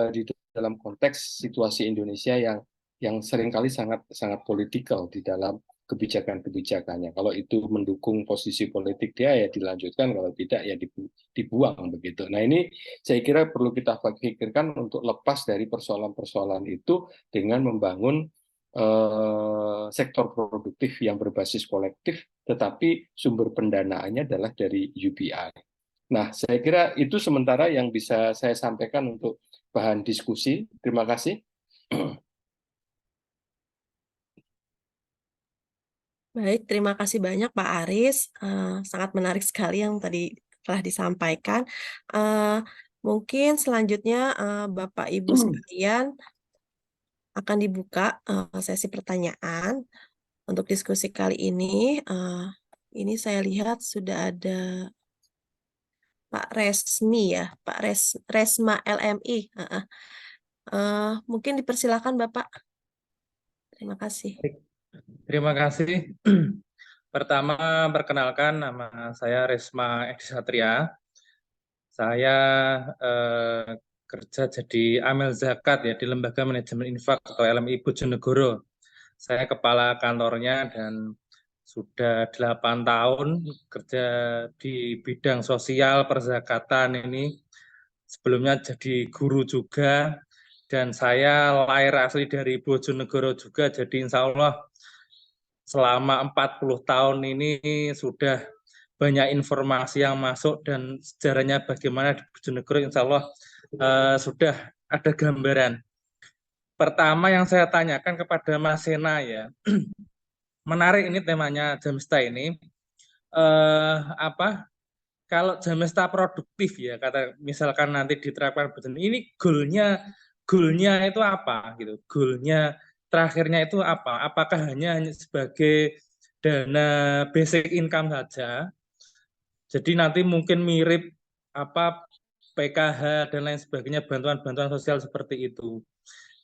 Speaker 5: di dalam konteks situasi Indonesia yang seringkali sangat politikal di dalam kebijakan-kebijakannya. Kalau itu mendukung posisi politik dia ya dilanjutkan, kalau tidak ya dibuang begitu. Nah, ini saya kira perlu kita pikirkan untuk lepas dari persoalan-persoalan itu dengan membangun sektor produktif yang berbasis kolektif, tetapi sumber pendanaannya adalah dari UBI. Nah, saya kira itu sementara yang bisa saya sampaikan untuk bahan diskusi. Terima kasih.
Speaker 3: Baik, terima kasih banyak Pak Aris. Sangat menarik sekali yang tadi telah disampaikan. Mungkin selanjutnya Bapak Ibu sekalian akan dibuka sesi pertanyaan untuk diskusi kali ini. Ini saya lihat sudah ada Pak Resmi ya, Pak Resma LMI. Mungkin dipersilakan Bapak. Terima kasih.
Speaker 8: Terima kasih. Pertama, perkenalkan nama saya Resma Edi Satria. Saya kerja jadi amil zakat ya di Lembaga Manajemen Infak atau LMI Bojonegoro. Saya kepala kantornya dan sudah 8 tahun kerja di bidang sosial perzakatan ini. Sebelumnya jadi guru juga, dan saya lahir asli dari Bojonegoro juga, jadi insya Allah selama 40 tahun ini sudah banyak informasi yang masuk dan sejarahnya bagaimana di Bojonegoro, insya Allah sudah ada gambaran. Pertama yang saya tanyakan kepada Mas Sena ya, menarik ini temanya Jamesta ini, kalau Jamesta produktif ya, kata misalkan nanti diterapkan ini goalnya itu apa gitu, goalnya terakhirnya itu apa? Apakah hanya sebagai dana basic income saja? Jadi nanti mungkin mirip PKH dan lain sebagainya, bantuan-bantuan sosial seperti itu.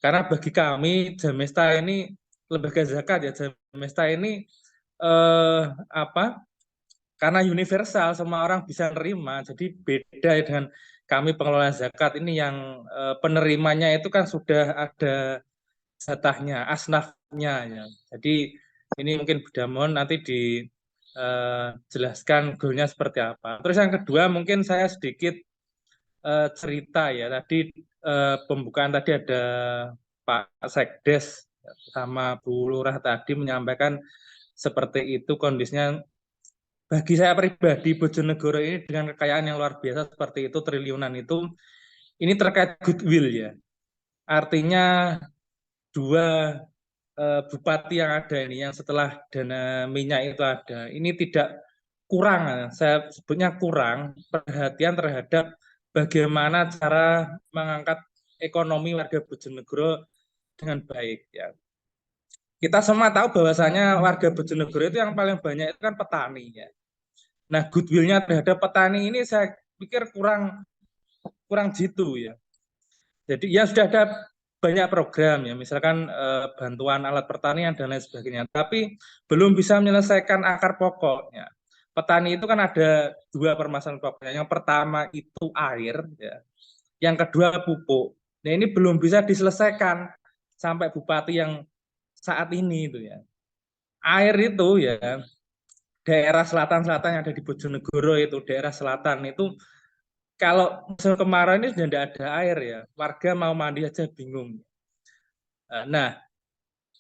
Speaker 8: Karena bagi kami Jamesta ini lembaga zakat ya, Jamesta ini karena universal, semua orang bisa nerima, jadi beda dengan kami pengelola zakat ini yang penerimanya itu kan sudah ada jatahnya, asnafnya ya. Jadi ini mungkin mohon nanti dijelaskan goalnya seperti apa. Terus yang kedua mungkin saya sedikit cerita ya, tadi pembukaan tadi ada Pak Sekdes Sama Bu Lurah tadi menyampaikan seperti itu kondisinya. Bagi saya pribadi, Bojonegoro ini dengan kekayaan yang luar biasa seperti itu, triliunan itu, ini terkait goodwill ya. Artinya dua bupati yang ada ini, yang setelah dana minyak itu ada, ini tidak kurang, saya sebutnya kurang perhatian terhadap bagaimana cara mengangkat ekonomi warga Bojonegoro dengan baik ya. Kita semua tahu bahwasanya warga Bojonegoro itu yang paling banyak itu kan petani ya. Nah, goodwill-nya terhadap petani ini saya pikir kurang jitu ya. Jadi ya sudah ada banyak program ya, misalkan bantuan alat pertanian dan lain sebagainya, tapi belum bisa menyelesaikan akar pokoknya. Petani itu kan ada dua permasalahan pokoknya. Yang pertama itu air ya. Yang kedua pupuk. Nah, ini belum bisa diselesaikan sampai bupati yang saat ini itu ya. Air itu ya, daerah selatan-selatan yang ada di Bojonegoro itu, daerah selatan itu, kalau musim kemarau ini sudah tidak ada air ya, warga mau mandi aja bingung. Nah,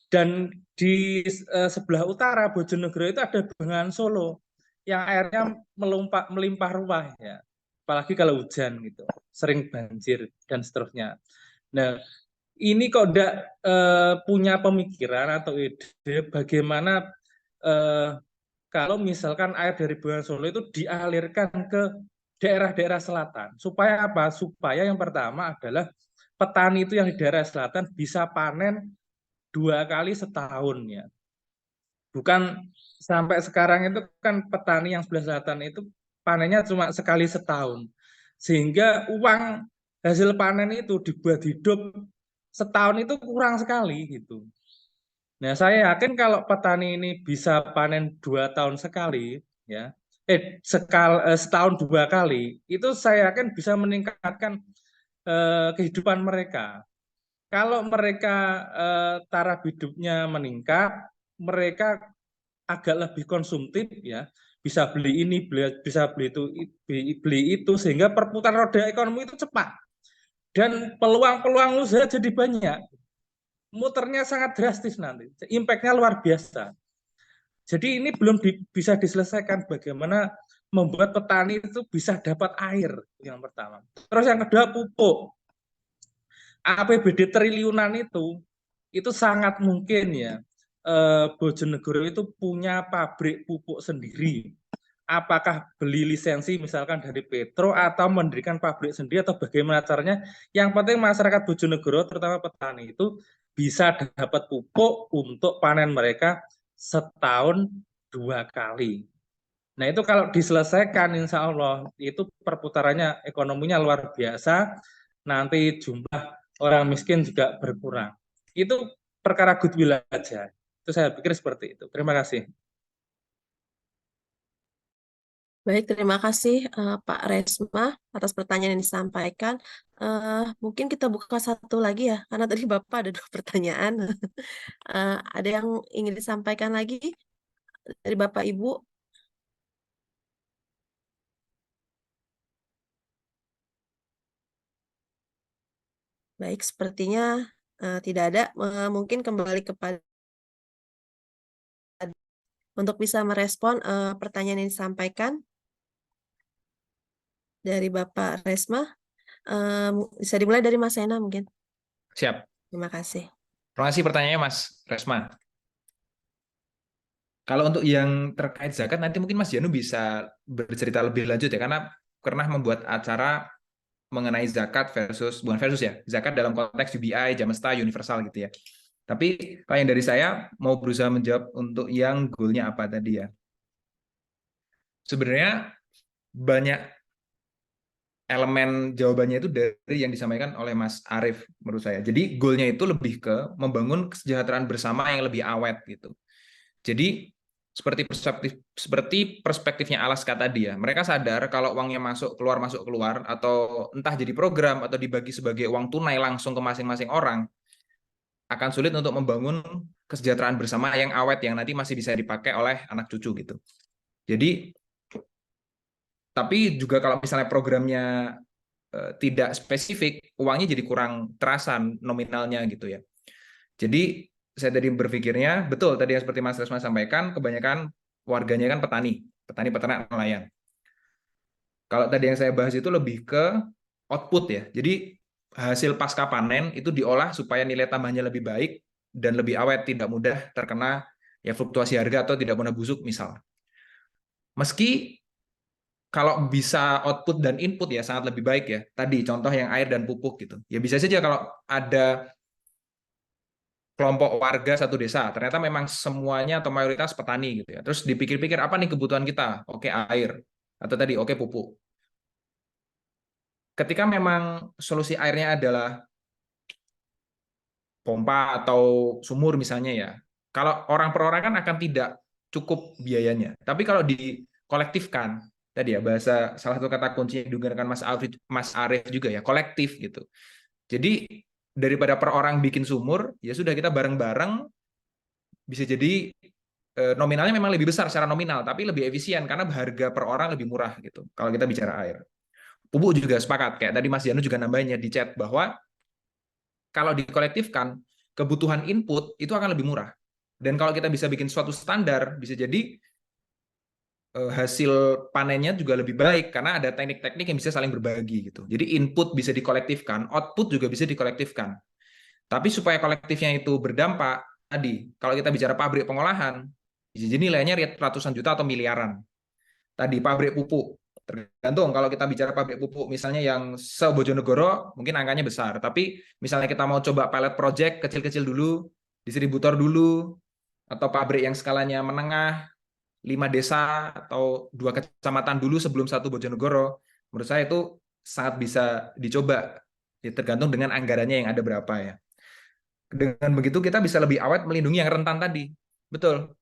Speaker 8: dan di sebelah utara Bojonegoro itu ada Bengawan Solo yang airnya melimpah ruah ya, apalagi kalau hujan gitu, sering banjir dan seterusnya. Nah, ini kok tidak punya pemikiran atau ide bagaimana kalau misalkan air dari Bengawan Solo itu dialirkan ke daerah-daerah selatan. Supaya apa? Supaya yang pertama adalah petani itu yang di daerah selatan bisa panen 2 kali setahun ya. Bukan sampai sekarang itu kan petani yang sebelah selatan itu panennya cuma sekali setahun. Sehingga uang hasil panen itu dibuat hidup setahun itu kurang sekali gitu. Nah, saya yakin kalau petani ini bisa panen 2 tahun sekali, ya, setahun 2 kali, itu saya yakin bisa meningkatkan kehidupan mereka. Kalau mereka taraf hidupnya meningkat, mereka agak lebih konsumtif, ya, bisa beli ini, bisa beli itu, sehingga perputaran roda ekonomi itu cepat dan peluang-peluang usaha jadi banyak. Muternya sangat drastis nanti, impact-nya luar biasa. Jadi ini belum bisa diselesaikan bagaimana membuat petani itu bisa dapat air, yang pertama. Terus yang kedua pupuk. APBD triliunan itu sangat mungkin ya, Bojonegoro itu punya pabrik pupuk sendiri. Apakah beli lisensi misalkan dari Petro atau mendirikan pabrik sendiri atau bagaimana caranya? Yang penting masyarakat Bojonegoro terutama petani itu bisa dapat pupuk untuk panen mereka setahun 2 kali. Nah, itu kalau diselesaikan insya Allah itu perputarannya ekonominya luar biasa, nanti jumlah orang miskin juga berkurang. Itu perkara goodwill aja. Itu saya pikir seperti itu. Terima kasih.
Speaker 3: Baik, terima kasih Pak Resma atas pertanyaan yang disampaikan. Mungkin kita buka satu lagi ya, karena tadi Bapak ada 2 pertanyaan. Ada yang ingin disampaikan lagi dari Bapak Ibu? Baik, sepertinya tidak ada. Mungkin kembali kepada untuk bisa merespon pertanyaan yang disampaikan dari Bapak Resma. Bisa dimulai dari Mas Sena mungkin.
Speaker 4: Siap.
Speaker 3: Terima kasih.
Speaker 4: Terima kasih pertanyaannya Mas Resma. Kalau untuk yang terkait zakat nanti mungkin Mas Janu bisa bercerita lebih lanjut ya, karena pernah membuat acara mengenai zakat bukan versus ya, zakat dalam konteks UBI, Jamesta, universal gitu ya. Tapi kalau yang dari saya mau berusaha menjawab untuk yang goalnya apa tadi ya. Sebenarnya banyak elemen jawabannya itu dari yang disampaikan oleh Mas Arief menurut saya. Jadi goalnya itu lebih ke membangun kesejahteraan bersama yang lebih awet gitu. Jadi seperti perspektifnya Alaska tadi ya. Mereka sadar kalau uangnya masuk keluar, atau entah jadi program atau dibagi sebagai uang tunai langsung ke masing-masing orang, akan sulit untuk membangun kesejahteraan bersama yang awet yang nanti masih bisa dipakai oleh anak cucu gitu. Jadi, tapi juga kalau misalnya programnya tidak spesifik, uangnya jadi kurang terasa nominalnya gitu ya. Jadi saya tadi berpikirnya, betul tadi yang seperti Mas Resma sampaikan, kebanyakan warganya kan petani, peternak, nelayan. Kalau tadi yang saya bahas itu lebih ke output ya. Jadi hasil pasca panen itu diolah supaya nilai tambahnya lebih baik dan lebih awet, tidak mudah terkena ya fluktuasi harga atau tidak mudah busuk misal. Meski kalau bisa output dan input ya sangat lebih baik ya. Tadi contoh yang air dan pupuk gitu. Ya bisa saja kalau ada kelompok warga satu desa, ternyata memang semuanya atau mayoritas petani gitu ya. Terus dipikir-pikir apa nih kebutuhan kita? Oke, air. Atau tadi oke pupuk. Ketika memang solusi airnya adalah pompa atau sumur misalnya ya. Kalau orang per orang kan akan tidak cukup biayanya. Tapi kalau dikolektifkan, tadi ya bahasa salah satu kata kunci yang digunakan Mas Arief juga ya, kolektif gitu. Jadi daripada per orang bikin sumur, ya sudah kita bareng-bareng bisa jadi nominalnya memang lebih besar secara nominal, tapi lebih efisien karena harga per orang lebih murah gitu. Kalau kita bicara air. Pupuk juga sepakat, kayak tadi Mas Janu juga nambahinnya di chat bahwa kalau dikolektifkan, kebutuhan input itu akan lebih murah. Dan kalau kita bisa bikin suatu standar, bisa jadi hasil panennya juga lebih baik karena ada teknik-teknik yang bisa saling berbagi gitu. Jadi input bisa dikolektifkan, output juga bisa dikolektifkan. Tapi supaya kolektifnya itu berdampak, tadi kalau kita bicara pabrik pengolahan, bisa jadi nilainya ratusan juta atau miliaran. Tadi pabrik pupuk, tergantung kalau kita bicara pabrik pupuk misalnya yang se-Bojonegoro mungkin angkanya besar, tapi misalnya kita mau coba pilot project kecil-kecil dulu, distributor dulu, atau pabrik yang skalanya menengah, 5 desa atau 2 kecamatan dulu sebelum satu Bojonegoro, menurut saya itu sangat bisa dicoba, ya, tergantung dengan anggarannya yang ada berapa ya. Dengan begitu kita bisa lebih awet melindungi yang rentan tadi. Betul.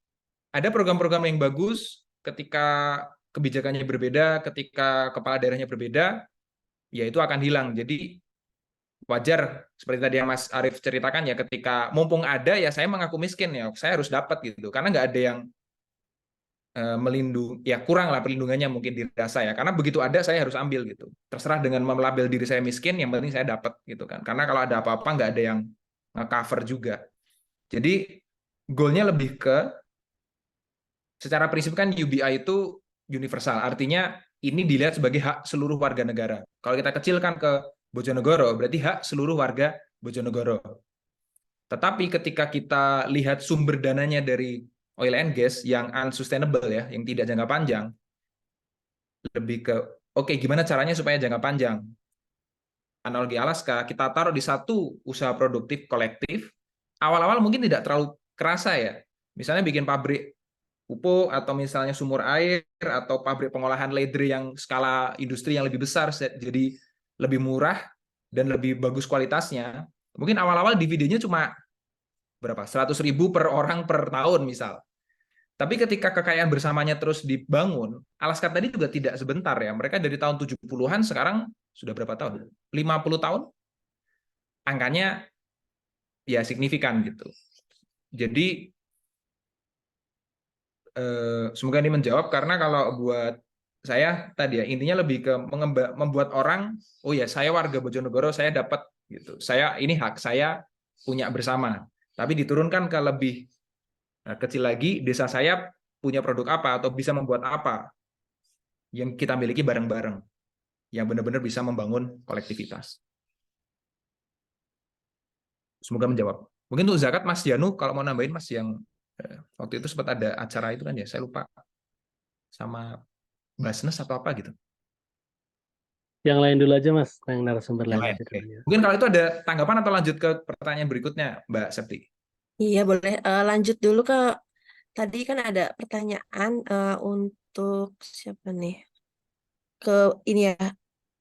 Speaker 4: Ada program-program yang bagus ketika kebijakannya berbeda, ketika kepala daerahnya berbeda, ya itu akan hilang. Jadi wajar seperti tadi yang Mas Arief ceritakan ya, ketika mumpung ada ya saya mengaku miskin ya, saya harus dapat gitu. Karena nggak ada yang melindungi, ya kurang lah perlindungannya mungkin dirasa ya. Karena begitu ada saya harus ambil gitu. Terserah dengan melabel diri saya miskin, yang penting saya dapat gitu kan. Karena kalau ada apa-apa nggak ada yang nge-cover juga. Jadi goalnya lebih ke, secara prinsip kan UBI itu universal, artinya ini dilihat sebagai hak seluruh warga negara. Kalau kita kecilkan ke Bojonegoro, berarti hak seluruh warga Bojonegoro. Tetapi ketika kita lihat sumber dananya dari oil and gas yang unsustainable ya, yang tidak jangka panjang, lebih ke, oke, gimana caranya supaya jangka panjang? Analogi Alaska, kita taruh di satu usaha produktif kolektif, awal-awal mungkin tidak terlalu kerasa ya. Misalnya bikin pabrik pupuk atau misalnya sumur air atau pabrik pengolahan leather yang skala industri yang lebih besar, jadi lebih murah dan lebih bagus kualitasnya. Mungkin awal-awal dividennya cuma berapa? 100.000 per orang per tahun misal. Tapi ketika kekayaan bersamanya terus dibangun, Alaska tadi juga tidak sebentar ya. Mereka dari tahun 70-an sekarang sudah berapa tahun? 50 tahun? Angkanya ya signifikan gitu. Jadi semoga ini menjawab, karena kalau buat saya tadi ya intinya lebih ke membuat orang, oh ya saya warga Bojonegoro saya dapat gitu. Saya ini hak saya punya bersama. Tapi diturunkan ke lebih kecil lagi, desa saya punya produk apa atau bisa membuat apa yang kita miliki bareng-bareng, yang benar-benar bisa membangun kolektivitas. Semoga menjawab. Mungkin untuk zakat Mas Janu kalau mau nambahin Mas, yang waktu itu sempat ada acara itu kan ya, saya lupa sama Basnas atau apa gitu.
Speaker 2: Yang lain dulu aja Mas, yang narasumber lain
Speaker 4: Lain.
Speaker 2: aja dulu ya.
Speaker 4: Mungkin kalau itu ada tanggapan atau lanjut ke pertanyaan berikutnya, Mbak Septi.
Speaker 3: Iya, boleh. Lanjut dulu ke tadi kan ada pertanyaan untuk siapa nih? Ke ini ya,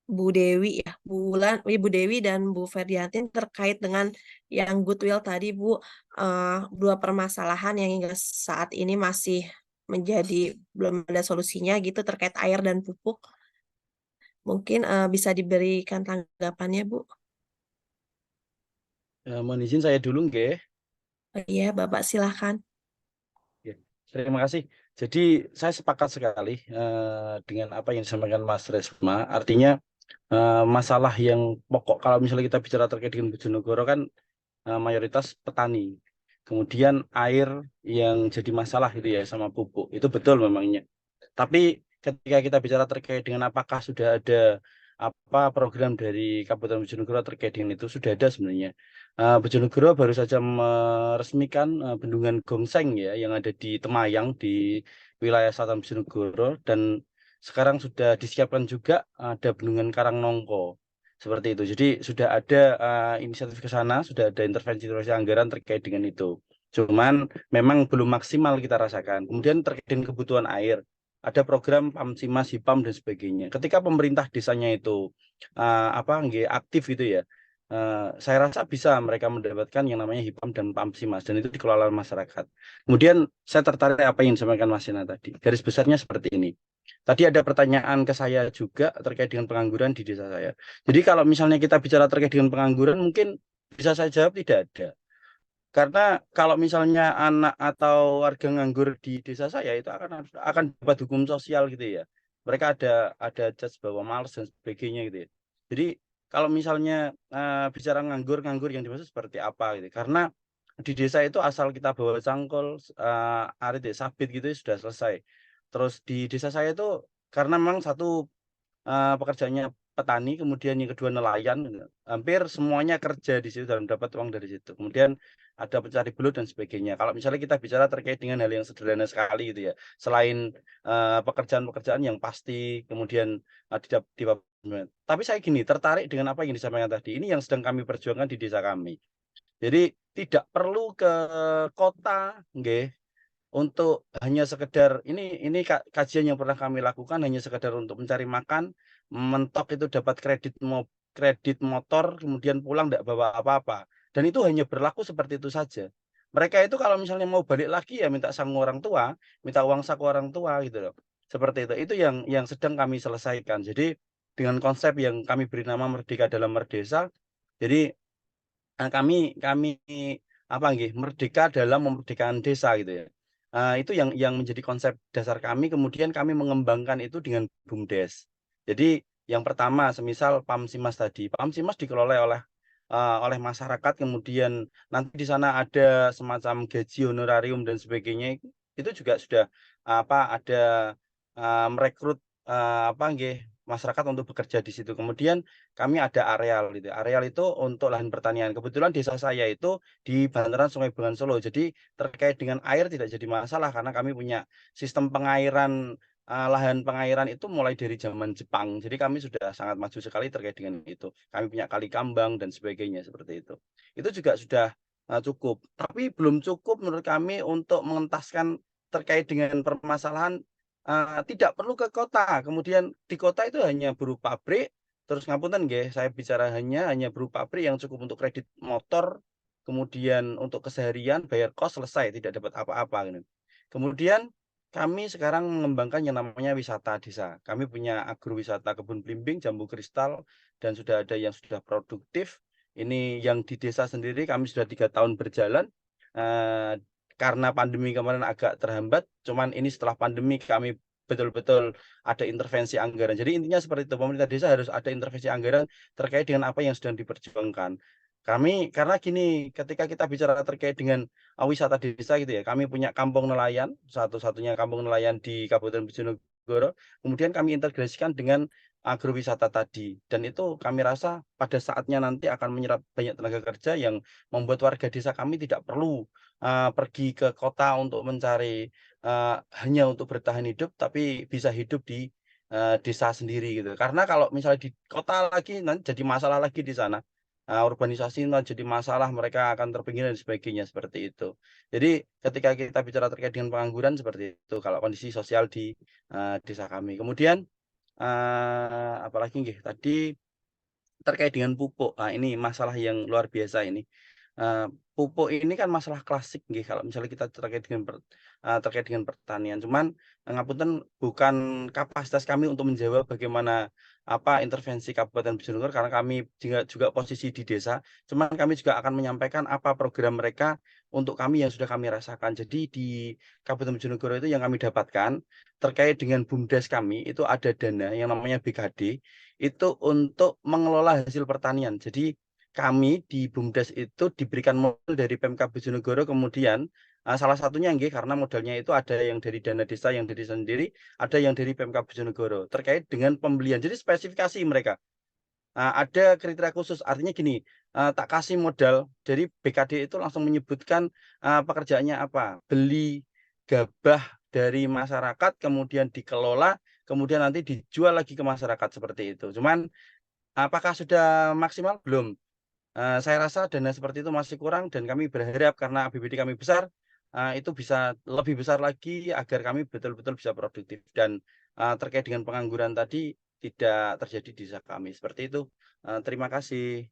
Speaker 3: Bu Dewi ya, Bu Dewi dan Bu Ferdiantin terkait dengan yang goodwill tadi, Bu. Dua permasalahan yang hingga saat ini masih menjadi belum ada solusinya gitu terkait air dan pupuk. Mungkin bisa diberikan tanggapannya, Bu.
Speaker 6: Mohon izin saya dulu nggih.
Speaker 3: Iya, Bapak silahkan.
Speaker 6: Ya, terima kasih. Jadi saya sepakat sekali dengan apa yang disampaikan Mas Resma. Artinya masalah yang pokok kalau misalnya kita bicara terkait dengan Bojonegoro kan mayoritas petani. kemudian air yang jadi masalah gitu ya sama pupuk. Itu betul memangnya. Tapi ketika kita bicara terkait dengan apakah sudah ada program dari Kabupaten Bojonegoro terkait dengan itu, sudah ada sebenarnya. Bojonegoro baru saja meresmikan bendungan Gongseng ya yang ada di Temayang di wilayah selatan Bojonegoro, dan sekarang sudah disiapkan juga ada bendungan Karangnongko seperti itu. Jadi sudah ada inisiatif ke sana, sudah ada intervensi anggaran terkait dengan itu. Cuman memang belum maksimal kita rasakan. Kemudian terkait dengan kebutuhan air, ada program PAMSIMAS, HIPAM dan sebagainya. Ketika pemerintah desanya itu aktif itu ya, saya rasa bisa mereka mendapatkan yang namanya HIPAM dan PAMSIMAS, dan itu dikelola oleh masyarakat. Kemudian saya tertarik apa yang disampaikan Mas Sina tadi. Garis besarnya seperti ini. Tadi ada pertanyaan ke saya juga terkait dengan pengangguran di desa saya. Jadi kalau misalnya kita bicara terkait dengan pengangguran, mungkin bisa saya jawab tidak ada. Karena kalau misalnya anak atau warga nganggur di desa saya itu akan dapat hukum sosial gitu ya. Mereka ada judge bahwa malas dan sebagainya gitu ya. Jadi kalau misalnya bicara nganggur yang dimaksud seperti apa gitu. Karena di desa itu asal kita bawa cangkul, arit ya, sabit gitu ya, sudah selesai. Terus di desa saya itu karena memang satu pekerjaannya petani, kemudian yang kedua nelayan, hampir semuanya kerja di situ dan dapat uang dari situ. Kemudian ada pencari belut dan sebagainya. Kalau misalnya kita bicara terkait dengan hal yang sederhana sekali gitu ya, selain pekerjaan-pekerjaan yang pasti, kemudian di tapi saya gini tertarik dengan apa yang disampaikan tadi. Ini yang sedang kami perjuangkan di desa kami. Jadi tidak perlu ke kota, nggih, untuk hanya sekedar ini kajian yang pernah kami lakukan hanya sekedar untuk mencari makan, mentok itu dapat kredit motor, kemudian pulang tidak bawa apa-apa. Dan itu hanya berlaku seperti itu saja. Mereka itu kalau misalnya mau balik lagi ya minta sangu orang tua, minta uang saku orang tua gitu loh. Seperti itu. Itu yang sedang kami selesaikan. Jadi dengan konsep yang kami beri nama Merdeka dalam Merdesa. Jadi kami merdeka dalam memerdekakan desa gitu ya. Itu yang menjadi konsep dasar kami. Kemudian kami mengembangkan itu dengan BUMDes. Jadi yang pertama semisal PAMSIMAS tadi. PAMSIMAS dikelola oleh masyarakat, kemudian nanti di sana ada semacam gaji honorarium dan sebagainya. Itu juga sudah ada merekrut masyarakat untuk bekerja di situ. Kemudian kami ada areal gitu. Areal itu untuk lahan pertanian. Kebetulan desa saya itu di bantaran Sungai Bengawan Solo. Jadi terkait dengan air tidak jadi masalah karena kami punya sistem pengairan, lahan pengairan itu mulai dari zaman Jepang. Jadi kami sudah sangat maju sekali terkait dengan itu. Kami punya kali kambang dan sebagainya seperti itu. Itu juga sudah cukup. Tapi belum cukup menurut kami untuk mengentaskan terkait dengan permasalahan. Tidak perlu ke kota. Kemudian di kota itu hanya berupa pabrik. Terus ngapunten nggih, saya bicara hanya berupa pabrik yang cukup untuk kredit motor, kemudian untuk keseharian, bayar kos, selesai, tidak dapat apa-apa gitu. Kemudian kami sekarang mengembangkan yang namanya wisata desa. Kami punya agrowisata kebun belimbing, jambu kristal, dan sudah ada yang sudah produktif. Ini yang di desa sendiri kami sudah 3 tahun berjalan. Karena pandemi kemarin agak terhambat, cuman ini setelah pandemi kami betul-betul ada intervensi anggaran. Jadi intinya seperti itu, pemerintah desa harus ada intervensi anggaran terkait dengan apa yang sedang diperjuangkan. Karena gini, ketika kita bicara terkait dengan wisata desa gitu ya, kami punya kampung nelayan, satu-satunya kampung nelayan di Kabupaten Bojonegoro, kemudian kami integrasikan dengan agrowisata tadi, dan itu kami rasa pada saatnya nanti akan menyerap banyak tenaga kerja yang membuat warga desa kami tidak perlu pergi ke kota untuk mencari hanya untuk bertahan hidup, tapi bisa hidup di desa sendiri gitu. Karena kalau misalnya di kota lagi nanti jadi masalah lagi di sana. Urbanisasi nanti jadi masalah, mereka akan terpinggir dan sebagainya seperti itu. Jadi ketika kita bicara terkait dengan pengangguran seperti itu kalau kondisi sosial di desa kami. Kemudian apalagi nggih tadi terkait dengan pupuk. Ini masalah yang luar biasa ini. Pupuk ini kan masalah klasik nggih kalau misalnya kita terkait dengan pertanian. Cuman ngapunten bukan kapasitas kami untuk menjawab bagaimana intervensi Kabupaten Bojonegoro karena kami juga posisi di desa. Cuman kami juga akan menyampaikan apa program mereka untuk kami yang sudah kami rasakan. Jadi di Kabupaten Bojonegoro itu yang kami dapatkan terkait dengan BUMDes kami itu ada dana yang namanya BKD itu untuk mengelola hasil pertanian. Jadi kami di BUMDes itu diberikan modal dari Pemkab Bojonegoro, kemudian salah satunya karena modalnya itu ada yang dari dana desa, yang dari desa sendiri, ada yang dari Pemkab Bojonegoro terkait dengan pembelian. Jadi spesifikasi mereka. Ada kriteria khusus, artinya gini, tak kasih modal, dari BKD itu langsung menyebutkan pekerjaannya apa, beli gabah dari masyarakat, kemudian dikelola, kemudian nanti dijual lagi ke masyarakat seperti itu. Cuman apakah sudah maksimal? Belum. Saya rasa dana seperti itu masih kurang dan kami berharap karena APBD kami besar, itu bisa lebih besar lagi agar kami betul-betul bisa produktif. Dan terkait dengan pengangguran tadi tidak terjadi di desa kami. Seperti itu. Terima kasih.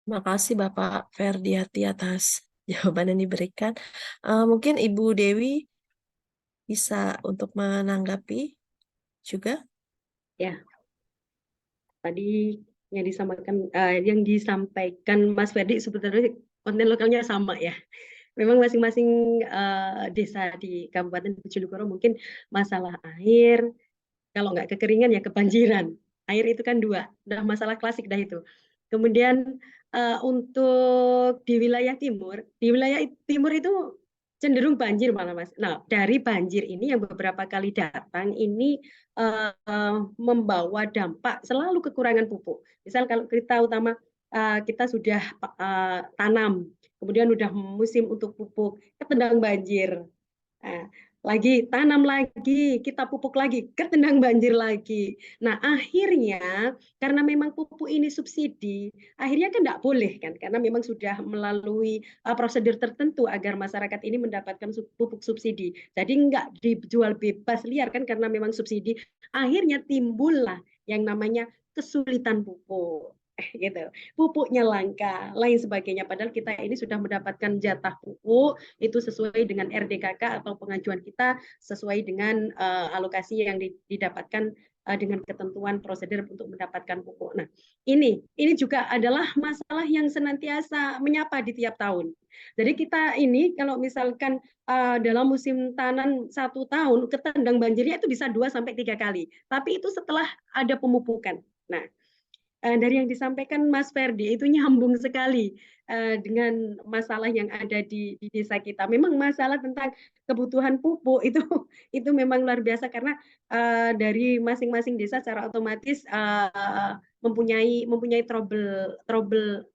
Speaker 3: Terima kasih Bapak Ferdiati atas jawaban yang diberikan. Mungkin Ibu Dewi bisa untuk menanggapi juga.
Speaker 7: Ya, tadi yang disampaikan Mas Ferdi sebetulnya konten lokalnya sama ya. Memang masing-masing desa di Kabupaten Bojonegoro mungkin masalah air, kalau nggak kekeringan ya kebanjiran. Air itu kan dua, udah masalah klasik dah itu. Kemudian untuk di wilayah timur itu cenderung banjir malah Mas. Nah, dari banjir ini yang beberapa kali datang ini membawa dampak selalu kekurangan pupuk. Misal kalau kita kita sudah tanam, kemudian udah musim untuk pupuk, ketendang banjir. Nah, lagi tanam lagi, kita pupuk lagi, ketendang banjir lagi. Nah, akhirnya karena memang pupuk ini subsidi, akhirnya kan tidak boleh kan, karena memang sudah melalui prosedur tertentu agar masyarakat ini mendapatkan pupuk subsidi. Jadi nggak dijual bebas liar kan, karena memang subsidi. Akhirnya timbullah yang namanya kesulitan pupuk. Gitu. Pupuknya langka, lain sebagainya. Padahal kita ini sudah mendapatkan jatah pupuk itu sesuai dengan RDKK atau pengajuan kita sesuai dengan alokasi yang didapatkan dengan ketentuan prosedur untuk mendapatkan pupuk. Nah, ini juga adalah masalah yang senantiasa menyapa di tiap tahun. Jadi kita ini kalau misalkan dalam musim tanam 1 tahun ketendang banjirnya itu bisa 2-3 kali. Tapi itu setelah ada pemupukan. Nah, dari yang disampaikan Mas Ferdi itu nyambung sekali dengan masalah yang ada di desa kita. Memang masalah tentang kebutuhan pupuk itu memang luar biasa karena dari masing-masing desa secara otomatis mempunyai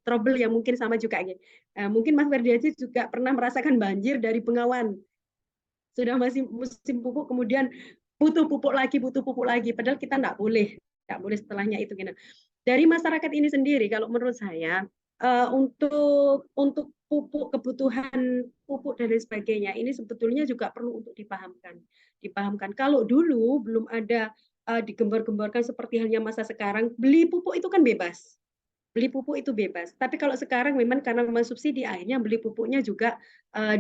Speaker 7: trouble yang mungkin sama juga. Mungkin Mas Ferdi juga pernah merasakan banjir dari Bengawan. Sudah masih musim pupuk, kemudian butuh pupuk lagi, padahal kita nggak boleh setelahnya itu. Dari masyarakat ini sendiri, kalau menurut saya untuk pupuk, kebutuhan pupuk dan lain sebagainya, ini sebetulnya juga perlu untuk dipahamkan. Kalau dulu belum ada digembar-gemborkan seperti halnya masa sekarang, beli pupuk itu kan bebas. Tapi kalau sekarang memang karena memang subsidi, akhirnya beli pupuknya juga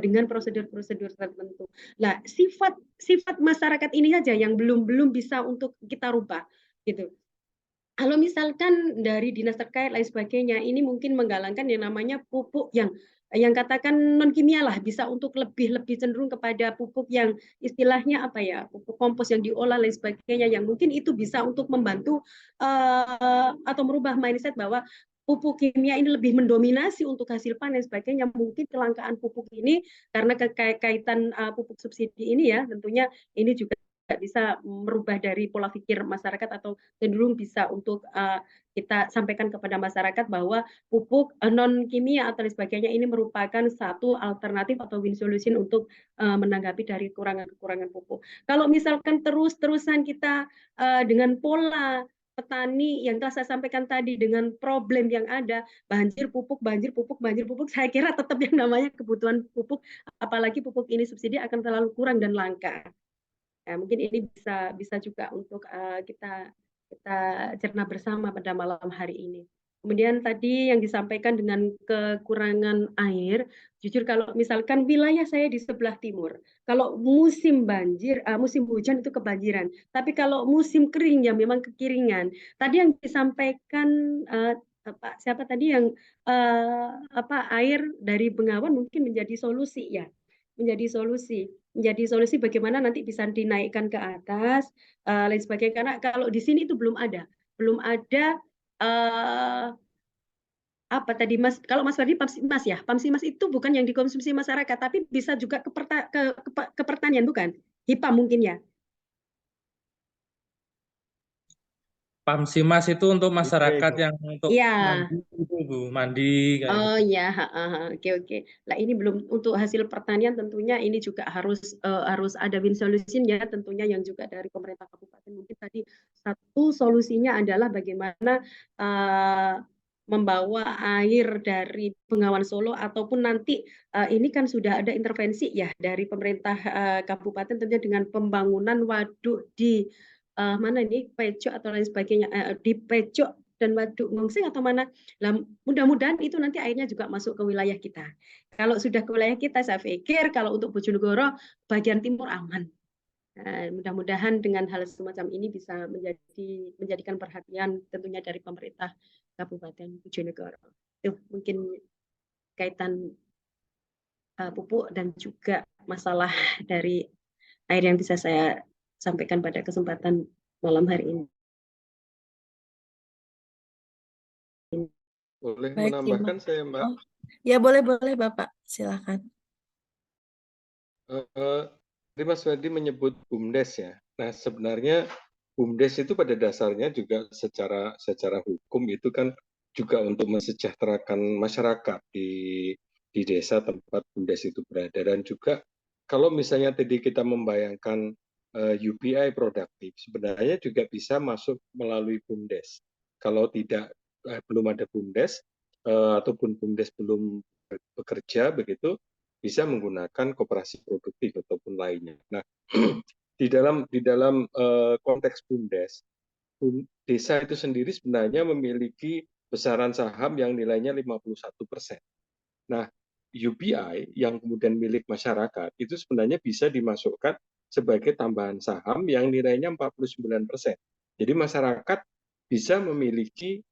Speaker 7: dengan prosedur-prosedur tertentu. Nah, sifat masyarakat ini saja yang belum bisa untuk kita rubah, gitu. Kalau misalkan dari dinas terkait lain sebagainya, ini mungkin menggalangkan yang namanya pupuk yang katakan non kimia lah, bisa untuk lebih cenderung kepada pupuk yang istilahnya apa ya, pupuk kompos yang diolah lain sebagainya, yang mungkin itu bisa untuk membantu atau merubah mindset bahwa pupuk kimia ini lebih mendominasi untuk hasil panen sebagainya. Mungkin kelangkaan pupuk ini karena kaitan pupuk subsidi ini ya, tentunya ini juga bisa merubah dari pola pikir masyarakat atau cenderung bisa untuk kita sampaikan kepada masyarakat bahwa pupuk non kimia atau sebagainya ini merupakan satu alternatif atau win solution untuk menanggapi dari kekurangan pupuk. Kalau misalkan terus-terusan kita dengan pola petani yang telah saya sampaikan tadi dengan problem yang ada, banjir pupuk, saya kira tetap yang namanya kebutuhan pupuk, apalagi pupuk ini subsidi akan terlalu kurang dan langka. Ya, mungkin ini bisa juga untuk kita cerna bersama pada malam hari ini. Kemudian tadi yang disampaikan dengan kekurangan air, jujur kalau misalkan wilayah saya di sebelah timur, kalau musim banjir, musim hujan itu kebanjiran. Tapi kalau musim kering ya memang kekeringan. Tadi yang disampaikan siapa tadi yang air dari Bengawan mungkin menjadi solusi ya, menjadi solusi bagaimana nanti bisa dinaikkan ke atas lain sebagainya, karena kalau di sini itu belum ada eh, apa tadi Mas, kalau Mas Ferdi Pamsimas ya, Pamsimas itu bukan yang dikonsumsi masyarakat, tapi bisa juga ke pertanian, bukan? HIPA mungkin ya.
Speaker 8: Pamsimas itu untuk masyarakat yang untuk
Speaker 7: Iya.
Speaker 8: mandi itu Bu, mandi kayak
Speaker 7: Oh
Speaker 8: gitu.
Speaker 7: ya, oke oke. Lah ini belum untuk hasil pertanian, tentunya ini juga harus ada win solution ya, tentunya yang juga dari pemerintah kabupaten. Mungkin tadi satu solusinya adalah bagaimana membawa air dari Bengawan Solo, ataupun nanti ini kan sudah ada intervensi ya dari pemerintah kabupaten tentunya dengan pembangunan waduk di mana ini Pecok atau lain sebagainya, di Pecok dan Waduk Ngongseng atau mana. Nah, mudah-mudahan itu nanti airnya juga masuk ke wilayah kita. Kalau sudah ke wilayah kita, saya pikir kalau untuk Bojonegoro bagian timur aman. Mudah-mudahan dengan hal semacam ini bisa menjadikan perhatian tentunya dari pemerintah Kabupaten Bojonegoro. Itu mungkin kaitan pupuk dan juga masalah dari air yang bisa saya sampaikan pada kesempatan malam hari ini.
Speaker 5: Boleh
Speaker 3: Baik,
Speaker 5: menambahkan
Speaker 3: terima.
Speaker 5: saya, Mbak?
Speaker 3: Oh, ya boleh Bapak, silakan.
Speaker 5: Tadi Mas Ferdi menyebut BUMDes ya. Nah, sebenarnya BUMDes itu pada dasarnya juga secara hukum itu kan juga untuk mensejahterakan masyarakat di desa tempat BUMDes itu berada. Dan juga kalau misalnya tadi kita membayangkan UBI produktif, sebenarnya juga bisa masuk melalui BUMDes. Kalau belum ada BUMDes ataupun BUMDes belum bekerja begitu, bisa menggunakan koperasi produktif ataupun lainnya. Nah, di dalam konteks BUMDes, desa itu sendiri sebenarnya memiliki besaran saham yang nilainya 51%. Nah, UBI yang kemudian milik masyarakat itu sebenarnya bisa dimasukkan sebagai tambahan saham yang nilainya 49%. Jadi masyarakat bisa memiliki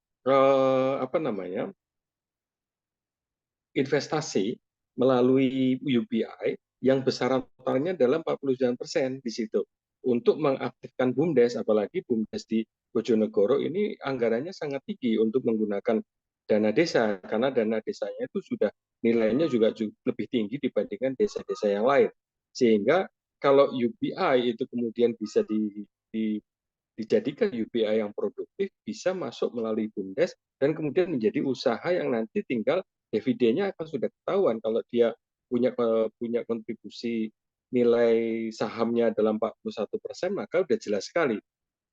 Speaker 5: investasi melalui UBI yang besaran totalnya adalah 49% di situ. Untuk mengaktifkan BUMDes, apalagi BUMDes di Bojonegoro ini anggarannya sangat tinggi untuk menggunakan dana desa, karena dana desanya itu sudah nilainya juga lebih tinggi dibandingkan desa-desa yang lain. Sehingga kalau UBI itu kemudian bisa dijadikan UBI yang produktif, bisa masuk melalui BUMDes dan kemudian menjadi usaha yang nanti tinggal dividennya akan sudah ketahuan. Kalau dia punya kontribusi nilai sahamnya dalam 41%, maka sudah jelas sekali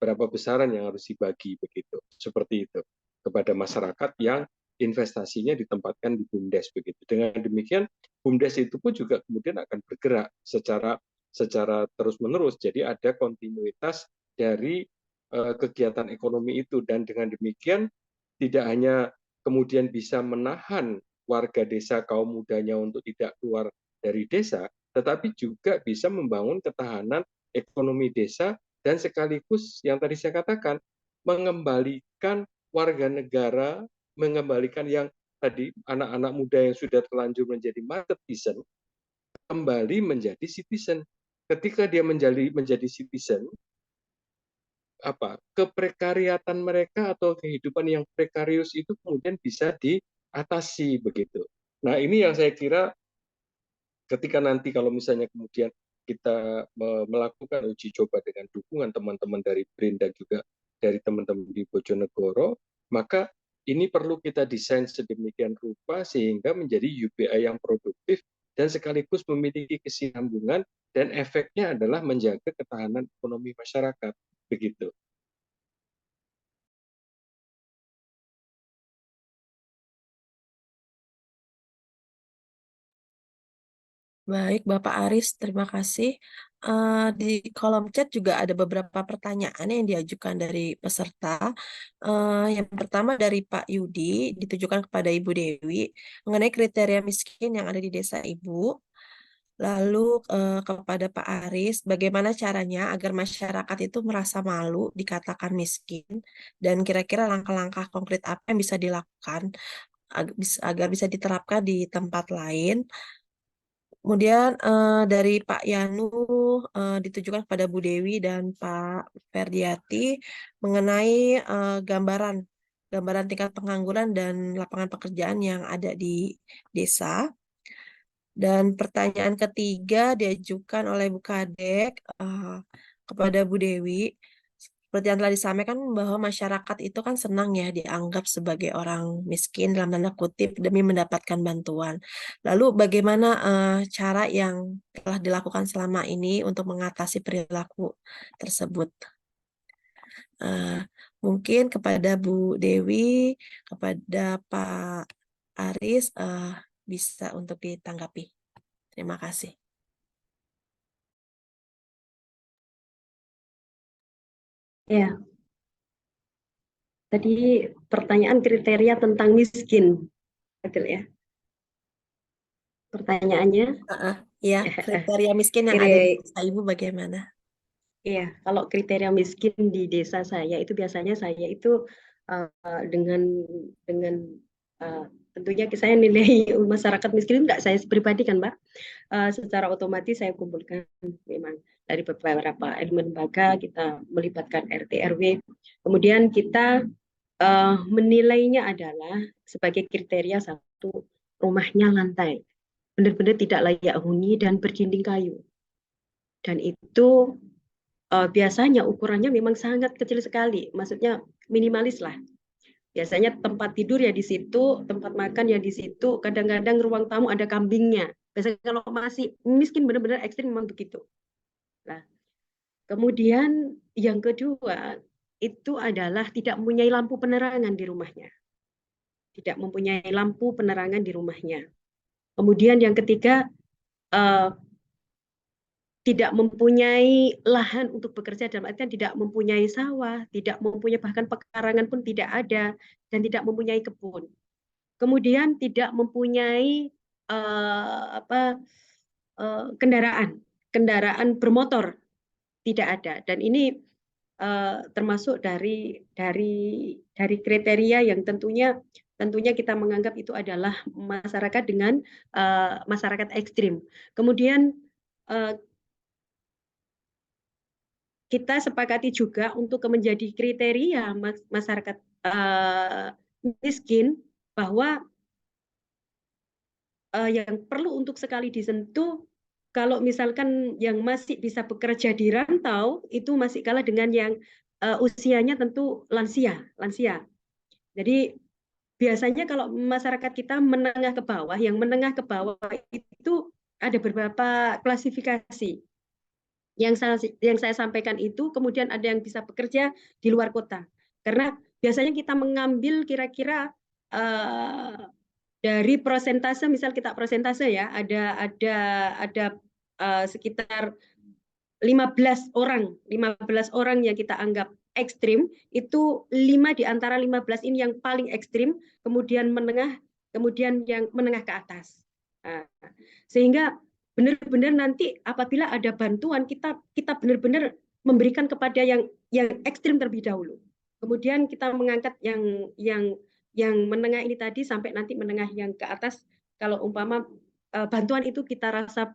Speaker 5: berapa besaran yang harus dibagi begitu. Seperti itu kepada masyarakat yang investasinya ditempatkan di BUMDes begitu. Dengan demikian BUMDes itu pun juga kemudian akan bergerak secara terus-menerus. Jadi ada kontinuitas dari kegiatan ekonomi itu, dan dengan demikian tidak hanya kemudian bisa menahan warga desa kaum mudanya untuk tidak keluar dari desa, tetapi juga bisa membangun ketahanan ekonomi desa dan sekaligus yang tadi saya katakan mengembalikan warga negara, mengembalikan yang tadi anak-anak muda yang sudah terlanjur menjadi market citizen kembali menjadi citizen. Ketika dia menjadi citizen, keprekariatan mereka atau kehidupan yang prekarius itu kemudian bisa diatasi begitu. Nah, ini yang saya kira ketika nanti kalau misalnya kemudian kita melakukan uji coba dengan dukungan teman-teman dari BRIN dan juga dari teman-teman di Bojonegoro, maka ini perlu kita desain sedemikian rupa sehingga menjadi UBI yang produktif dan sekaligus memiliki kesinambungan, dan efeknya adalah menjaga ketahanan ekonomi masyarakat. Begitu.
Speaker 3: Baik, Bapak Aris, terima kasih. Di kolom chat juga ada beberapa pertanyaan yang diajukan dari peserta. Yang pertama dari Pak Yudi, ditujukan kepada Ibu Dewi, mengenai kriteria miskin yang ada di desa Ibu. Lalu kepada Pak Aris, bagaimana caranya agar masyarakat itu merasa malu dikatakan miskin, dan kira-kira langkah-langkah konkret apa yang bisa dilakukan agar bisa diterapkan di tempat lain. Kemudian dari Pak Yanu ditujukan kepada Bu Dewi dan Pak Ferdiati mengenai gambaran gambaran tingkat pengangguran dan lapangan pekerjaan yang ada di desa. Dan pertanyaan ketiga diajukan oleh Bu Kadek kepada Bu Dewi. Seperti yang telah disampaikan bahwa masyarakat itu kan senang ya dianggap sebagai orang miskin dalam tanda kutip demi mendapatkan bantuan. Lalu bagaimana cara yang telah dilakukan selama ini untuk mengatasi perilaku tersebut? Mungkin kepada Bu Dewi, kepada Pak Aris bisa untuk ditanggapi. Terima kasih.
Speaker 7: Ya, tadi pertanyaan kriteria tentang miskin, betul ya? Pertanyaannya,
Speaker 3: Ya, kriteria miskin yang ada di desa Ibu bagaimana?
Speaker 7: Iya, kalau kriteria miskin di desa saya itu biasanya saya itu dengan tentunya saya nilai masyarakat miskin itu enggak saya pribadi kan Mbak, secara otomatis saya kumpulkan memang dari beberapa elemen lembaga, kita melibatkan RT RW, kemudian kita menilainya adalah sebagai kriteria satu, rumahnya lantai, benar-benar tidak layak huni dan berdinding kayu, dan itu biasanya ukurannya memang sangat kecil sekali, maksudnya minimalis lah. Biasanya tempat tidur ya di situ, tempat makan ya di situ, kadang-kadang ruang tamu ada kambingnya. Biasanya kalau masih miskin benar-benar ekstrim memang begitu. Nah, kemudian yang kedua itu adalah tidak mempunyai lampu penerangan di rumahnya. Tidak mempunyai lampu penerangan di rumahnya. Kemudian yang ketiga, tidak mempunyai lahan untuk bekerja, dalam artian tidak mempunyai sawah, tidak mempunyai bahkan pekarangan pun tidak ada, dan tidak mempunyai kebun. Kemudian tidak mempunyai kendaraan bermotor, tidak ada. Dan ini termasuk dari kriteria yang tentunya kita menganggap itu adalah masyarakat dengan masyarakat ekstrim. Kemudian kita sepakati juga untuk menjadi kriteria masyarakat miskin bahwa yang perlu untuk sekali disentuh, kalau misalkan yang masih bisa bekerja di rantau itu masih kalah dengan yang usianya tentu lansia. Jadi biasanya kalau masyarakat kita menengah ke bawah, yang menengah ke bawah itu ada beberapa klasifikasi. Yang saya sampaikan itu, kemudian ada yang bisa bekerja di luar kota. Karena biasanya kita mengambil kira-kira dari persentase, misal kita persentase ya, ada sekitar 15 orang yang kita anggap ekstrim, itu 5 di antara 15 ini yang paling ekstrim, kemudian menengah, kemudian yang menengah ke atas. Sehingga benar-benar nanti apabila ada bantuan, kita benar-benar memberikan kepada yang ekstrim terlebih dahulu. Kemudian kita mengangkat yang menengah ini tadi sampai nanti menengah yang ke atas. Kalau umpama bantuan itu kita rasa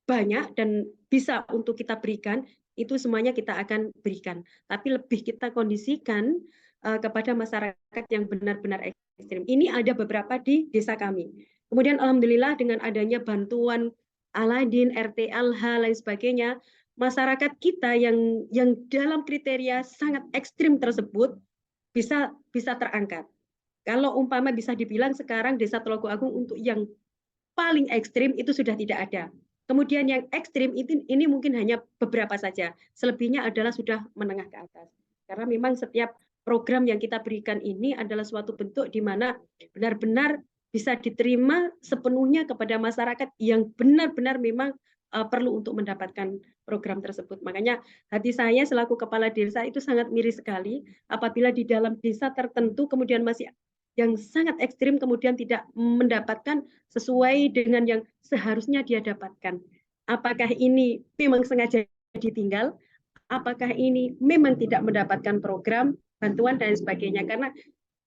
Speaker 7: banyak dan bisa untuk kita berikan, itu semuanya kita akan berikan. Tapi lebih kita kondisikan kepada masyarakat yang benar-benar ekstrim. Ini ada beberapa di desa kami. Kemudian alhamdulillah dengan adanya bantuan Aladin, RT Alha, lain sebagainya, masyarakat kita yang dalam kriteria sangat ekstrim tersebut bisa terangkat. Kalau umpama bisa dibilang sekarang Desa Telogo Agung untuk yang paling ekstrim itu sudah tidak ada. Kemudian yang ekstrim ini mungkin hanya beberapa saja. Selebihnya adalah sudah menengah ke atas. Karena memang setiap program yang kita berikan ini adalah suatu bentuk di mana benar-benar bisa diterima sepenuhnya kepada masyarakat yang benar-benar memang perlu untuk mendapatkan program tersebut. Makanya hati saya selaku kepala desa itu sangat miris sekali apabila di dalam desa tertentu kemudian masih yang sangat ekstrim kemudian tidak mendapatkan sesuai dengan yang seharusnya dia dapatkan. Apakah ini memang sengaja ditinggal? Apakah ini memang tidak mendapatkan program, bantuan, dan sebagainya? Karena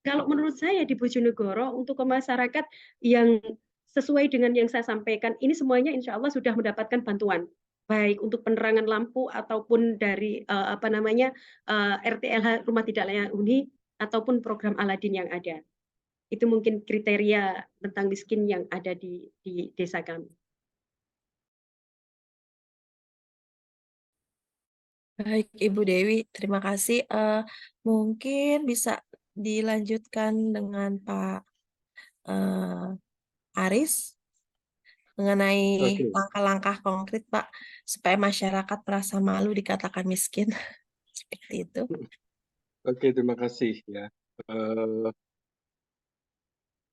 Speaker 7: kalau menurut saya di Bojonegoro untuk ke masyarakat yang sesuai dengan yang saya sampaikan, ini semuanya insya Allah sudah mendapatkan bantuan, baik untuk penerangan lampu ataupun dari RTLH rumah tidak layak huni, ataupun program Aladin yang ada. Itu mungkin kriteria rentang miskin yang ada di desa kami.
Speaker 3: Baik, Ibu Dewi, terima kasih. Mungkin bisa dilanjutkan dengan Pak Aris mengenai
Speaker 5: Oke,
Speaker 3: langkah-langkah konkret, Pak, supaya masyarakat merasa malu dikatakan miskin. Seperti itu.
Speaker 5: oke, terima kasih ya. Eh,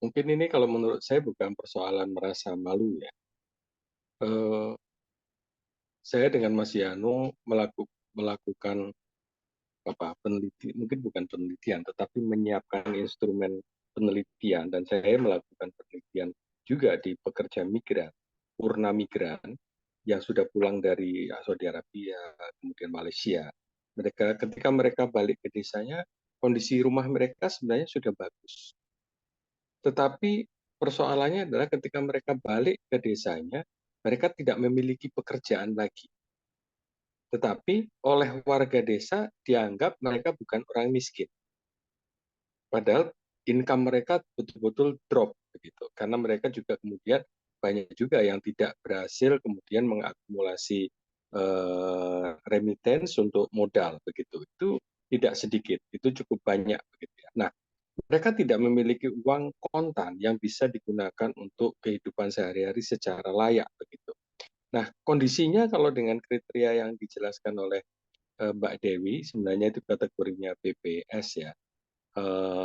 Speaker 5: Mungkin ini kalau menurut saya bukan persoalan merasa malu ya. Eh, saya dengan Mas Yano melakukan mungkin bukan penelitian, tetapi menyiapkan instrumen penelitian, dan saya melakukan penelitian juga di pekerja migran, purna migran yang sudah pulang dari Saudi Arabia, kemudian Malaysia. Ketika mereka balik ke desanya, kondisi rumah mereka sebenarnya sudah bagus. Tetapi persoalannya adalah ketika mereka balik ke desanya, mereka tidak memiliki pekerjaan lagi. Tetapi oleh warga desa dianggap mereka bukan orang miskin. Padahal income mereka betul-betul drop begitu. Karena mereka juga kemudian banyak juga yang tidak berhasil kemudian mengakumulasi remittance untuk modal begitu. Itu tidak sedikit, itu cukup banyak begitu ya. Nah, mereka tidak memiliki uang kontan yang bisa digunakan untuk kehidupan sehari-hari secara layak begitu. Nah, kondisinya kalau dengan kriteria yang dijelaskan oleh Mbak Dewi, sebenarnya itu kategorinya BPS ya,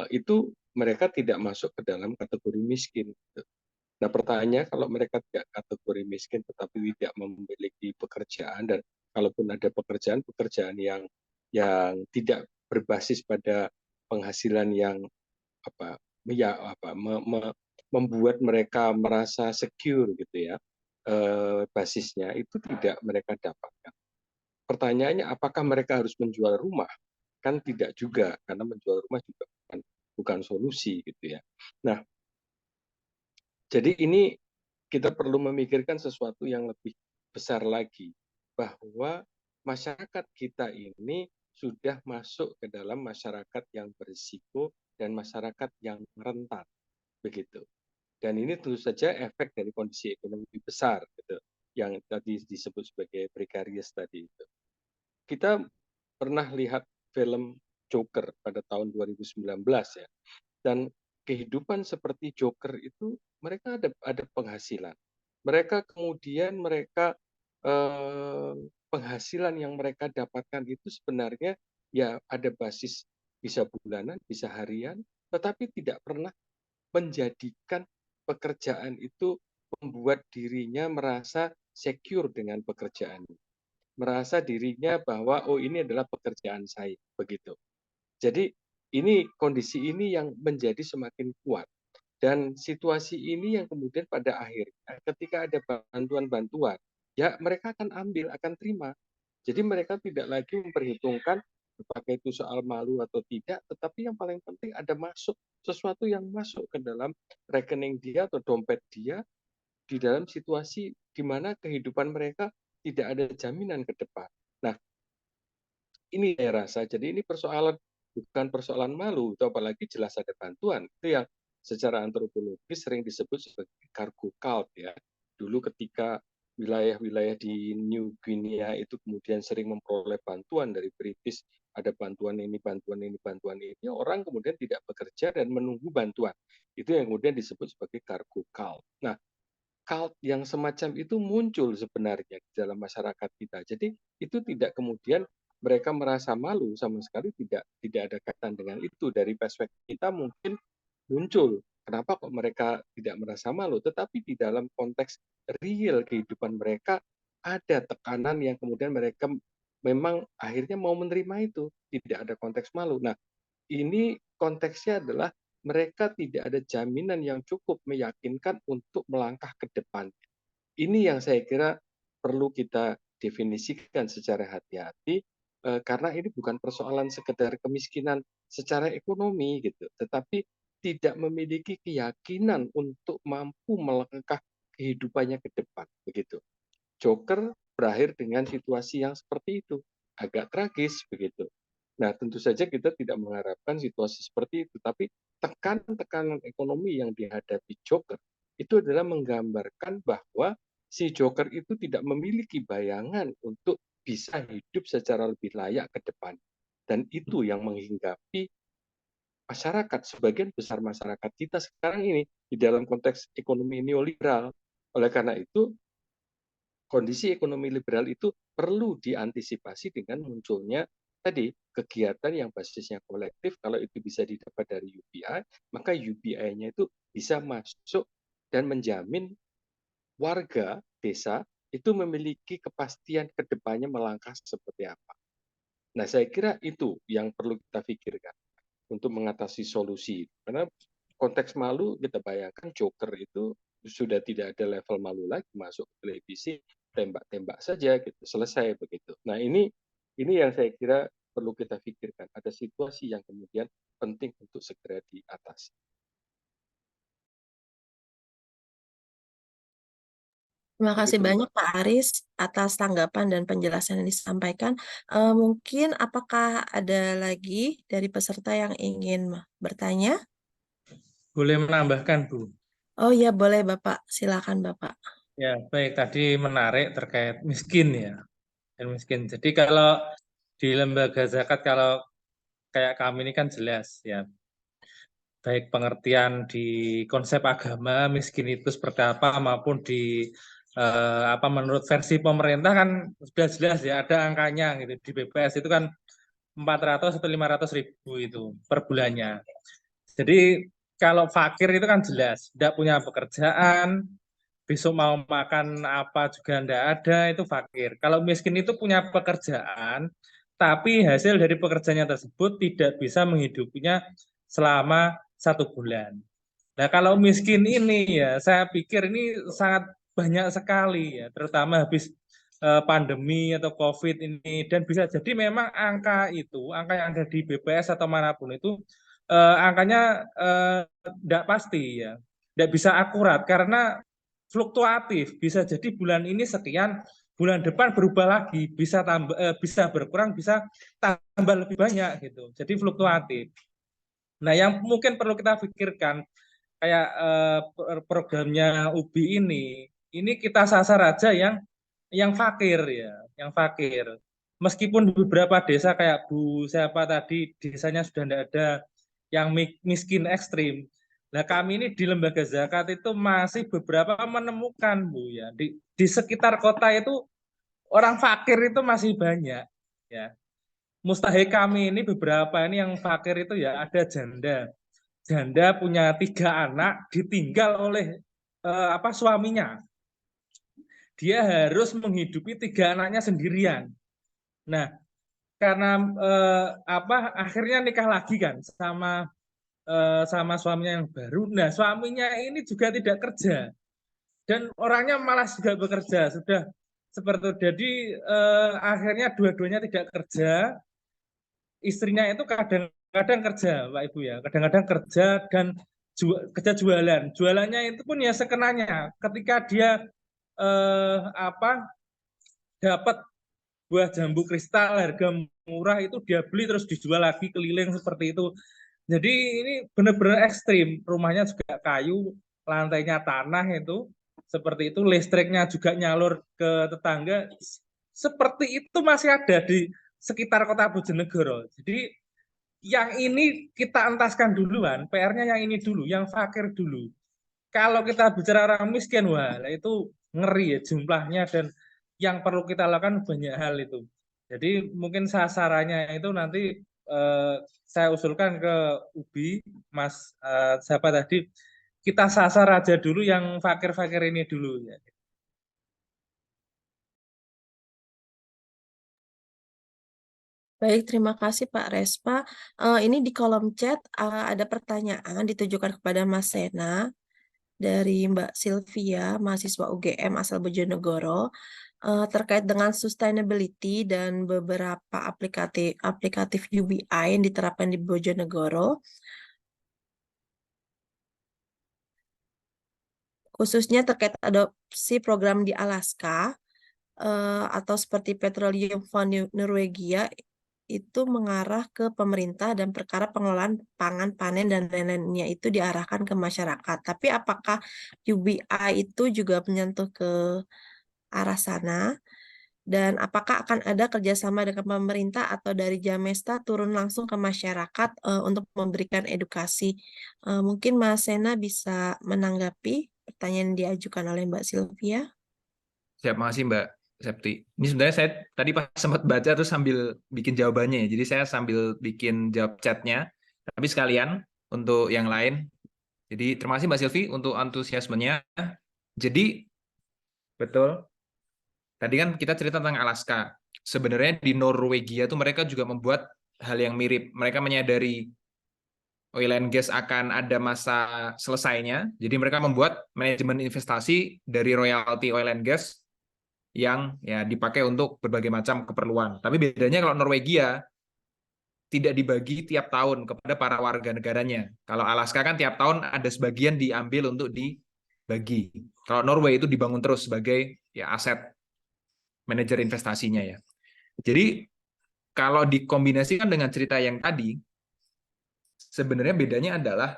Speaker 5: itu mereka tidak masuk ke dalam kategori miskin. Nah, pertanyaannya kalau mereka tidak kategori miskin tetapi tidak memiliki pekerjaan, dan kalaupun ada pekerjaan yang tidak berbasis pada penghasilan yang membuat mereka merasa secure gitu ya, basisnya itu tidak mereka dapatkan. Pertanyaannya, apakah mereka harus menjual rumah? Kan tidak juga, karena menjual rumah juga bukan solusi gitu ya. Nah, jadi ini kita perlu memikirkan sesuatu yang lebih besar lagi, bahwa masyarakat kita ini sudah masuk ke dalam masyarakat yang berisiko dan masyarakat yang rentan begitu. Dan ini tentu saja efek dari kondisi ekonomi besar gitu, yang tadi disebut sebagai precarious tadi itu. Kita pernah lihat film Joker pada tahun 2019 ya, dan kehidupan seperti Joker itu mereka ada penghasilan. Mereka penghasilan yang mereka dapatkan itu sebenarnya ya ada basis bisa bulanan, bisa harian, tetapi tidak pernah menjadikan pekerjaan itu membuat dirinya merasa secure dengan pekerjaan, merasa dirinya bahwa oh ini adalah pekerjaan saya begitu. Jadi kondisi ini yang menjadi semakin kuat, dan situasi ini yang kemudian pada akhirnya ketika ada bantuan-bantuan ya mereka akan ambil, akan terima. Jadi mereka tidak lagi memperhitungkan apakah itu soal malu atau tidak, tetapi yang paling penting ada sesuatu yang masuk ke dalam rekening dia atau dompet dia di dalam situasi di mana kehidupan mereka tidak ada jaminan ke depan. Nah, ini saya rasa, jadi ini bukan persoalan malu, itu apalagi jelas ada bantuan. Itu yang secara antropologis sering disebut sebagai cargo cult ya. Dulu ketika wilayah-wilayah di New Guinea itu kemudian sering memperoleh bantuan dari British, ada bantuan ini, bantuan ini, bantuan ini, orang kemudian tidak bekerja dan menunggu bantuan. Itu yang kemudian disebut sebagai cargo cult. Nah, cult yang semacam itu muncul sebenarnya di dalam masyarakat kita. Jadi itu tidak kemudian mereka merasa malu, sama sekali tidak ada kaitan dengan itu. Dari perspektif kita mungkin muncul, kenapa kok mereka tidak merasa malu, tetapi di dalam konteks real kehidupan mereka ada tekanan yang kemudian mereka memang akhirnya mau menerima itu, tidak ada konteks malu. Nah, ini konteksnya adalah mereka tidak ada jaminan yang cukup meyakinkan untuk melangkah ke depan. Ini yang saya kira perlu kita definisikan secara hati-hati, karena ini bukan persoalan sekedar kemiskinan secara ekonomi gitu, tetapi tidak memiliki keyakinan untuk mampu melangkah kehidupannya ke depan begitu. Joker berakhir dengan situasi yang seperti itu, agak tragis begitu. Nah, tentu saja kita tidak mengharapkan situasi seperti itu, tapi tekanan ekonomi yang dihadapi Joker itu adalah menggambarkan bahwa si Joker itu tidak memiliki bayangan untuk bisa hidup secara lebih layak ke depan. Dan itu yang menghinggapi masyarakat, sebagian besar masyarakat kita sekarang ini di dalam konteks ekonomi neoliberal. Oleh karena itu, kondisi ekonomi liberal itu perlu diantisipasi dengan munculnya tadi kegiatan yang basisnya kolektif. Kalau itu bisa didapat dari UBI, maka UBI-nya itu bisa masuk dan menjamin warga desa itu memiliki kepastian ke depannya melangkah seperti apa. Nah, saya kira itu yang perlu kita pikirkan untuk mengatasi solusi. Karena konteks malu, kita bayangkan Joker itu sudah tidak ada level malu lagi, masuk ke televisi, tembak-tembak saja, gitu, selesai begitu. Nah, ini yang saya kira perlu kita pikirkan. Ada situasi yang kemudian penting untuk segera diatasi.
Speaker 3: Terima kasih
Speaker 5: Begitu,
Speaker 3: banyak
Speaker 5: Mbak.
Speaker 3: Pak Aris atas tanggapan dan penjelasan yang disampaikan. Mungkin apakah ada lagi dari peserta yang ingin bertanya?
Speaker 8: Boleh menambahkan, Bu?
Speaker 3: Oh iya, boleh Bapak. Silakan Bapak.
Speaker 8: Ya, baik. Tadi menarik terkait miskin ya. Dan miskin. Jadi kalau di lembaga zakat, kalau kayak kami ini kan jelas ya, baik pengertian di konsep agama miskin itu seperti apa maupun di apa menurut versi pemerintah kan sudah jelas ya, ada angkanya gitu. Di BPS itu kan 400 atau 500 ribu itu per bulannya. Jadi kalau fakir itu kan jelas, tidak punya pekerjaan, besok mau makan apa juga tidak ada, itu fakir. Kalau miskin itu punya pekerjaan, tapi hasil dari pekerjaannya tersebut tidak bisa menghidupinya selama 1 bulan. Nah, kalau miskin ini ya, saya pikir ini sangat banyak sekali ya, terutama habis pandemi atau COVID ini, dan bisa jadi memang angka yang ada di BPS atau manapun itu angkanya tidak pasti ya, tidak bisa akurat karena fluktuatif. Bisa jadi bulan ini sekian, bulan depan berubah lagi, bisa bisa berkurang, bisa tambah lebih banyak gitu. Jadi fluktuatif. Nah, yang mungkin perlu kita pikirkan kayak programnya UBI ini kita sasar aja yang fakir ya, yang fakir. Meskipun di beberapa desa kayak Bu siapa tadi desanya sudah tidak ada yang miskin ekstrim. Nah, kami ini di lembaga zakat itu masih beberapa menemukan Bu ya di sekitar kota itu orang fakir itu masih banyak ya. Mustahil kami ini beberapa ini yang fakir itu ya ada janda punya 3 anak ditinggal oleh suaminya. Dia harus menghidupi 3 anaknya sendirian. Nah, karena akhirnya nikah lagi kan sama suaminya yang baru. Nah, suaminya ini juga tidak kerja dan orangnya malas juga bekerja. Sudah seperti itu. Jadi akhirnya dua-duanya tidak kerja. Istrinya itu kadang-kadang kerja, Pak Ibu ya. Kadang-kadang kerja dan kerja jualan. Jualannya itu pun ya sekenanya. Ketika dia dapat buah jambu kristal harga murah itu dia beli terus dijual lagi keliling seperti itu. Jadi ini benar-benar ekstrim. Rumahnya juga kayu, lantainya tanah itu seperti itu, listriknya juga nyalur ke tetangga. Seperti itu masih ada di sekitar kota Bojonegoro. Jadi yang ini kita entaskan duluan, PR-nya yang ini dulu, yang fakir dulu. Kalau kita bicara orang miskin, wah itu ngeri ya jumlahnya dan yang perlu kita lakukan banyak hal itu. Jadi mungkin sasarannya itu nanti saya usulkan ke UBI, Mas siapa tadi, kita sasar aja dulu yang fakir-fakir ini dulu ya.
Speaker 3: Baik, terima kasih Pak Respa. Ini di kolom chat ada pertanyaan ditujukan kepada Mas Sena dari Mbak Sylvia, mahasiswa UGM asal Bojonegoro, terkait dengan sustainability dan beberapa aplikatif UBI yang diterapkan di Bojonegoro, khususnya terkait adopsi program di Alaska, atau seperti Petroleum Fund Norwegia itu mengarah ke pemerintah dan perkara pengelolaan pangan, panen, dan lain-lainnya itu diarahkan ke masyarakat. Tapi apakah UBI itu juga menyentuh ke arah sana? Dan apakah akan ada kerjasama dengan pemerintah atau dari Jamesta turun langsung ke masyarakat untuk memberikan edukasi? Mungkin Mas Sena bisa menanggapi pertanyaan yang diajukan oleh Mbak Sylvia.
Speaker 4: Siap, makasih Mbak Septi. Ini sebenarnya saya tadi pas sempat baca terus sambil bikin jawabannya ya. Jadi saya sambil bikin jawab chatnya. Tapi sekalian untuk yang lain. Jadi terima kasih Mbak Silvi untuk antusiasmenya. Jadi betul. Tadi kan kita cerita tentang Alaska. Sebenarnya di Norwegia tuh mereka juga membuat hal yang mirip. Mereka menyadari oil and gas akan ada masa selesainya. Jadi mereka membuat manajemen investasi dari royalti oil and gas yang ya dipakai untuk berbagai macam keperluan. Tapi bedanya kalau Norwegia tidak dibagi tiap tahun kepada para warga negaranya. Kalau Alaska kan tiap tahun ada sebagian diambil untuk dibagi. Kalau Norway itu dibangun terus sebagai ya aset manajer investasinya ya. Jadi kalau dikombinasikan dengan cerita yang tadi, sebenarnya bedanya adalah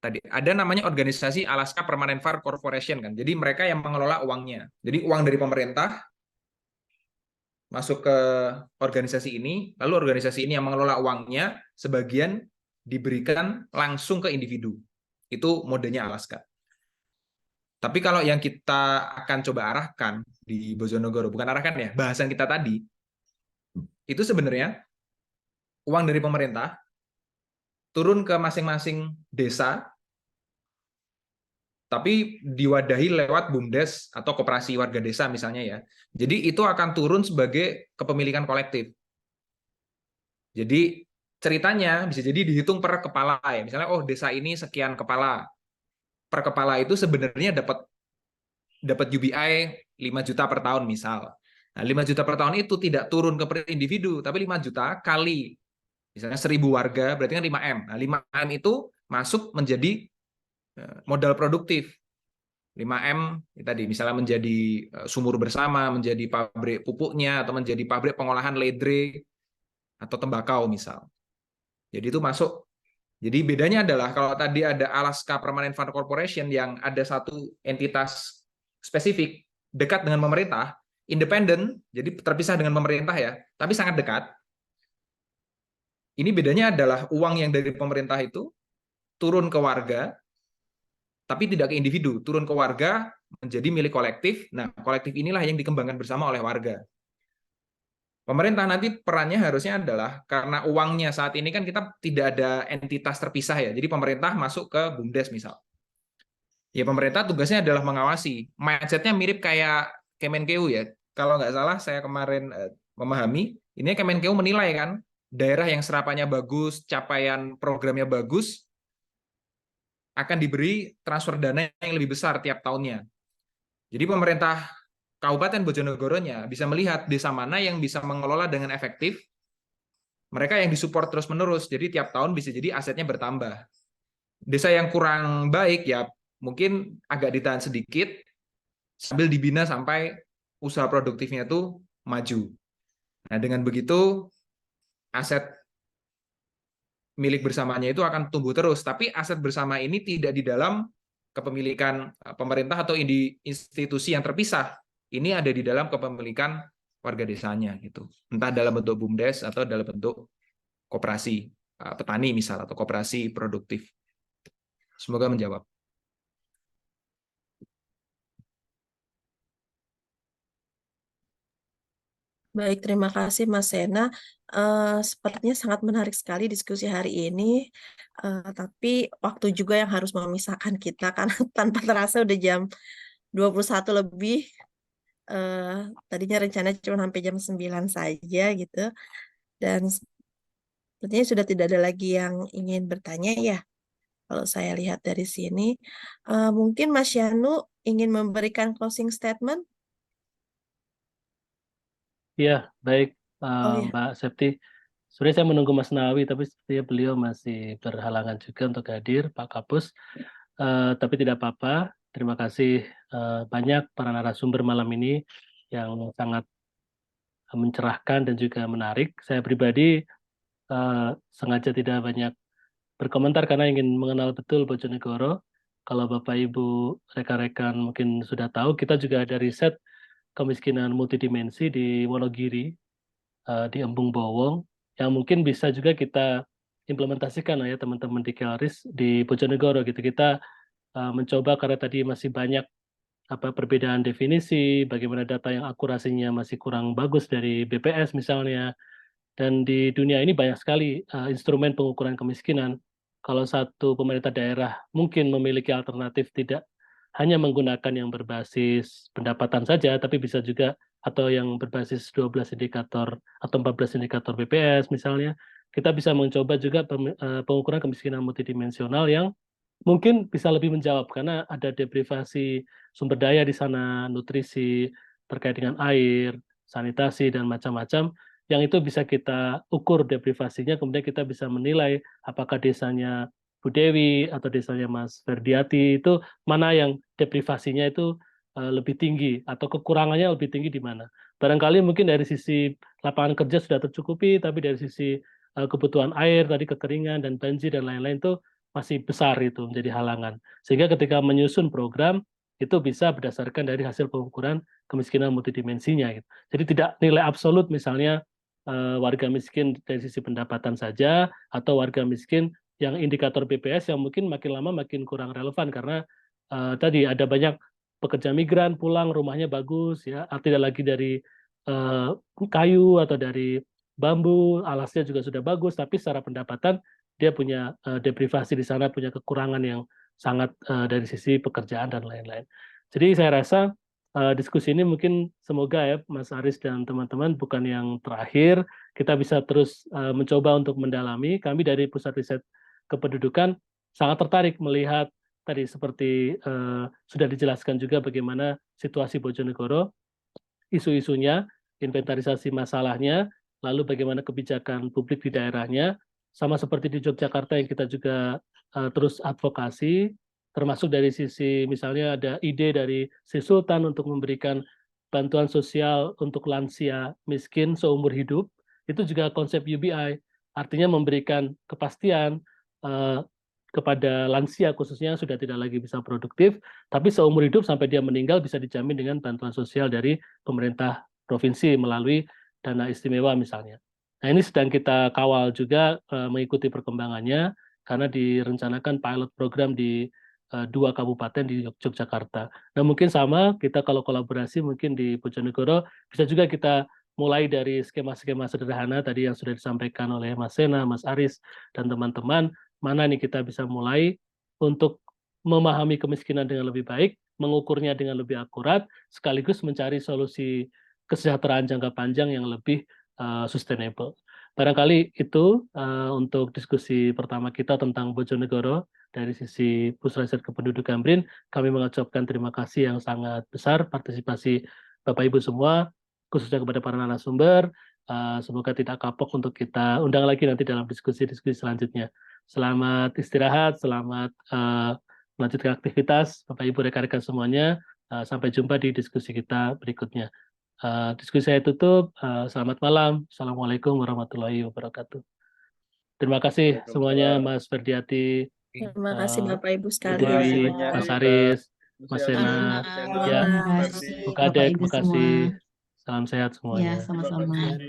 Speaker 4: tadi ada namanya organisasi Alaska Permanent Fund Corporation kan. Jadi mereka yang mengelola uangnya. Jadi uang dari pemerintah masuk ke organisasi ini, lalu organisasi ini yang mengelola uangnya, sebagian diberikan langsung ke individu. Itu modenya Alaska. Tapi kalau yang kita akan coba arahkan di Bojonegoro, bukan arahkan ya, bahasan kita tadi, itu sebenarnya uang dari pemerintah turun ke masing-masing desa, tapi diwadahi lewat BUMDes atau koperasi warga desa misalnya ya. Jadi itu akan turun sebagai kepemilikan kolektif. Jadi ceritanya bisa jadi dihitung per kepala ya. Misalnya oh desa ini sekian kepala. Per kepala itu sebenarnya dapat UBI 5 juta per tahun misal. Nah, 5 juta per tahun itu tidak turun ke per individu, tapi 5 juta kali misalnya 1.000 warga berarti kan 5M. Nah, 5M itu masuk menjadi modal produktif. 5M tadi misalnya menjadi sumur bersama, menjadi pabrik pupuknya atau menjadi pabrik pengolahan ledre atau tembakau misal. Jadi itu masuk. Jadi bedanya adalah kalau tadi ada Alaska Permanent Fund Corporation yang ada satu entitas spesifik dekat dengan pemerintah, independen, jadi terpisah dengan pemerintah ya, tapi sangat dekat. Ini bedanya adalah uang yang dari pemerintah itu turun ke warga, tapi tidak ke individu, turun ke warga menjadi milik kolektif. Nah, kolektif inilah yang dikembangkan bersama oleh warga. Pemerintah nanti perannya harusnya adalah karena uangnya saat ini kan kita tidak ada entitas terpisah ya. Jadi pemerintah masuk ke BUMDes misal. Ya pemerintah tugasnya adalah mengawasi. Mindsetnya mirip kayak Kemenkeu ya. Kalau nggak salah saya kemarin memahami, ini Kemenkeu menilai kan daerah yang serapannya bagus, capaian programnya bagus, akan diberi transfer dana yang lebih besar tiap tahunnya. Jadi pemerintah Kabupaten Bojonegoro-nya bisa melihat desa mana yang bisa mengelola dengan efektif, mereka yang disupport terus-menerus, jadi tiap tahun bisa jadi asetnya bertambah. Desa yang kurang baik ya mungkin agak ditahan sedikit, sambil dibina sampai usaha produktifnya itu maju. Nah dengan begitu aset milik bersamanya itu akan tumbuh terus, tapi aset bersama ini tidak di dalam kepemilikan pemerintah atau institusi yang terpisah. Ini ada di dalam kepemilikan warga desanya gitu. Entah dalam bentuk BUMDes atau dalam bentuk koperasi petani misal atau koperasi produktif. Semoga menjawab.
Speaker 3: Baik, terima kasih Mas Sena. Sepertinya sangat menarik sekali diskusi hari ini, tapi waktu juga yang harus memisahkan kita karena tanpa terasa udah jam 21 lebih. Tadinya rencana cuma sampai jam 9 saja gitu. Dan sepertinya sudah tidak ada lagi yang ingin bertanya ya. Kalau saya lihat dari sini, mungkin Mas Yanu ingin memberikan closing statement?
Speaker 2: Iya, baik
Speaker 3: Oh ya.
Speaker 2: Mbak Septi. Sebenarnya saya menunggu Mas Nawawi, tapi sepertinya beliau masih berhalangan juga untuk hadir, Pak Kapus. Tapi tidak apa-apa. Terima kasih banyak para narasumber malam ini yang sangat mencerahkan dan juga menarik. Saya pribadi sengaja tidak banyak berkomentar karena ingin mengenal betul Bojonegoro. Kalau Bapak Ibu rekan-rekan mungkin sudah tahu, kita juga ada riset kemiskinan multidimensi di Wonogiri, di Embung Bowong, yang mungkin bisa juga kita implementasikan ya teman-teman di Kelris di Bojonegoro gitu. Kita mencoba karena tadi masih banyak perbedaan definisi, bagaimana data yang akurasinya masih kurang bagus dari BPS misalnya. Dan di dunia ini banyak sekali instrumen pengukuran kemiskinan. Kalau satu pemerintah daerah mungkin memiliki alternatif tidak hanya menggunakan yang berbasis pendapatan saja, tapi bisa juga atau yang berbasis 12 indikator atau 14 indikator BPS misalnya, kita bisa mencoba juga pengukuran kemiskinan multidimensional yang mungkin bisa lebih menjawab karena ada deprivasi sumber daya di sana, nutrisi terkait dengan air, sanitasi dan macam-macam yang itu bisa kita ukur deprivasinya, kemudian kita bisa menilai apakah desanya Bu Dewi atau desanya Mas Ferdiati itu mana yang deprivasinya itu lebih tinggi atau kekurangannya lebih tinggi di mana. Barangkali mungkin dari sisi lapangan kerja sudah tercukupi, tapi dari sisi kebutuhan air, tadi kekeringan dan banjir dan lain-lain itu masih besar itu menjadi halangan. Sehingga ketika menyusun program, itu bisa berdasarkan dari hasil pengukuran kemiskinan multidimensinya. Gitu. Jadi tidak nilai absolut misalnya warga miskin dari sisi pendapatan saja, atau warga miskin yang indikator BPS yang mungkin makin lama makin kurang relevan karena tadi ada banyak pekerja migran pulang rumahnya bagus ya, tidak lagi dari kayu atau dari bambu, alasnya juga sudah bagus, tapi secara pendapatan dia punya deprivasi di sana, punya kekurangan yang sangat dari sisi pekerjaan dan lain-lain. Jadi saya rasa diskusi ini mungkin semoga ya Mas Aris dan teman-teman bukan yang terakhir, kita bisa terus mencoba untuk mendalami. Kami dari Pusat Riset Kependudukan sangat tertarik melihat tadi seperti sudah dijelaskan juga bagaimana situasi Bojonegoro, isu-isunya, inventarisasi masalahnya, lalu bagaimana kebijakan publik di daerahnya, sama seperti di Yogyakarta yang kita juga terus advokasi, termasuk dari sisi misalnya ada ide dari Sri Sultan untuk memberikan bantuan sosial untuk lansia miskin seumur hidup, itu juga konsep UBI, artinya memberikan kepastian kepada lansia khususnya yang sudah tidak lagi bisa produktif, tapi seumur hidup sampai dia meninggal bisa dijamin dengan bantuan sosial dari pemerintah provinsi melalui dana istimewa misalnya. Nah ini sedang kita kawal juga mengikuti perkembangannya karena direncanakan pilot program di 2 kabupaten di Yogyakarta. Nah mungkin sama kita kalau kolaborasi mungkin di Bojonegoro bisa juga kita mulai dari skema-skema sederhana tadi yang sudah disampaikan oleh Mas Sena, Mas Aris, dan teman-teman, mana nih kita bisa mulai untuk memahami kemiskinan dengan lebih baik, mengukurnya dengan lebih akurat, sekaligus mencari solusi kesejahteraan jangka panjang yang lebih sustainable. Barangkali itu untuk diskusi pertama kita tentang Bojonegoro dari sisi Pusat Riset Kependudukan BRIN. Kami mengucapkan terima kasih yang sangat besar partisipasi Bapak Ibu semua, khususnya kepada para narasumber. Semoga tidak kapok untuk kita undang lagi nanti dalam diskusi-diskusi selanjutnya. Selamat istirahat, selamat melanjutkan aktivitas Bapak Ibu rekan-rekan semuanya. Sampai jumpa di diskusi kita berikutnya. Diskusi saya tutup. Selamat malam. Assalamualaikum warahmatullahi wabarakatuh. Terima kasih semuanya, Mas Ferdiati.
Speaker 3: Terima kasih Bapak Ibu
Speaker 2: Bu
Speaker 3: sekalian.
Speaker 2: Dewi, Mas Aris, Mas Sena, ya, Bu Kadek, terima kasih. Salam sehat semuanya.
Speaker 9: Ya, sama-sama.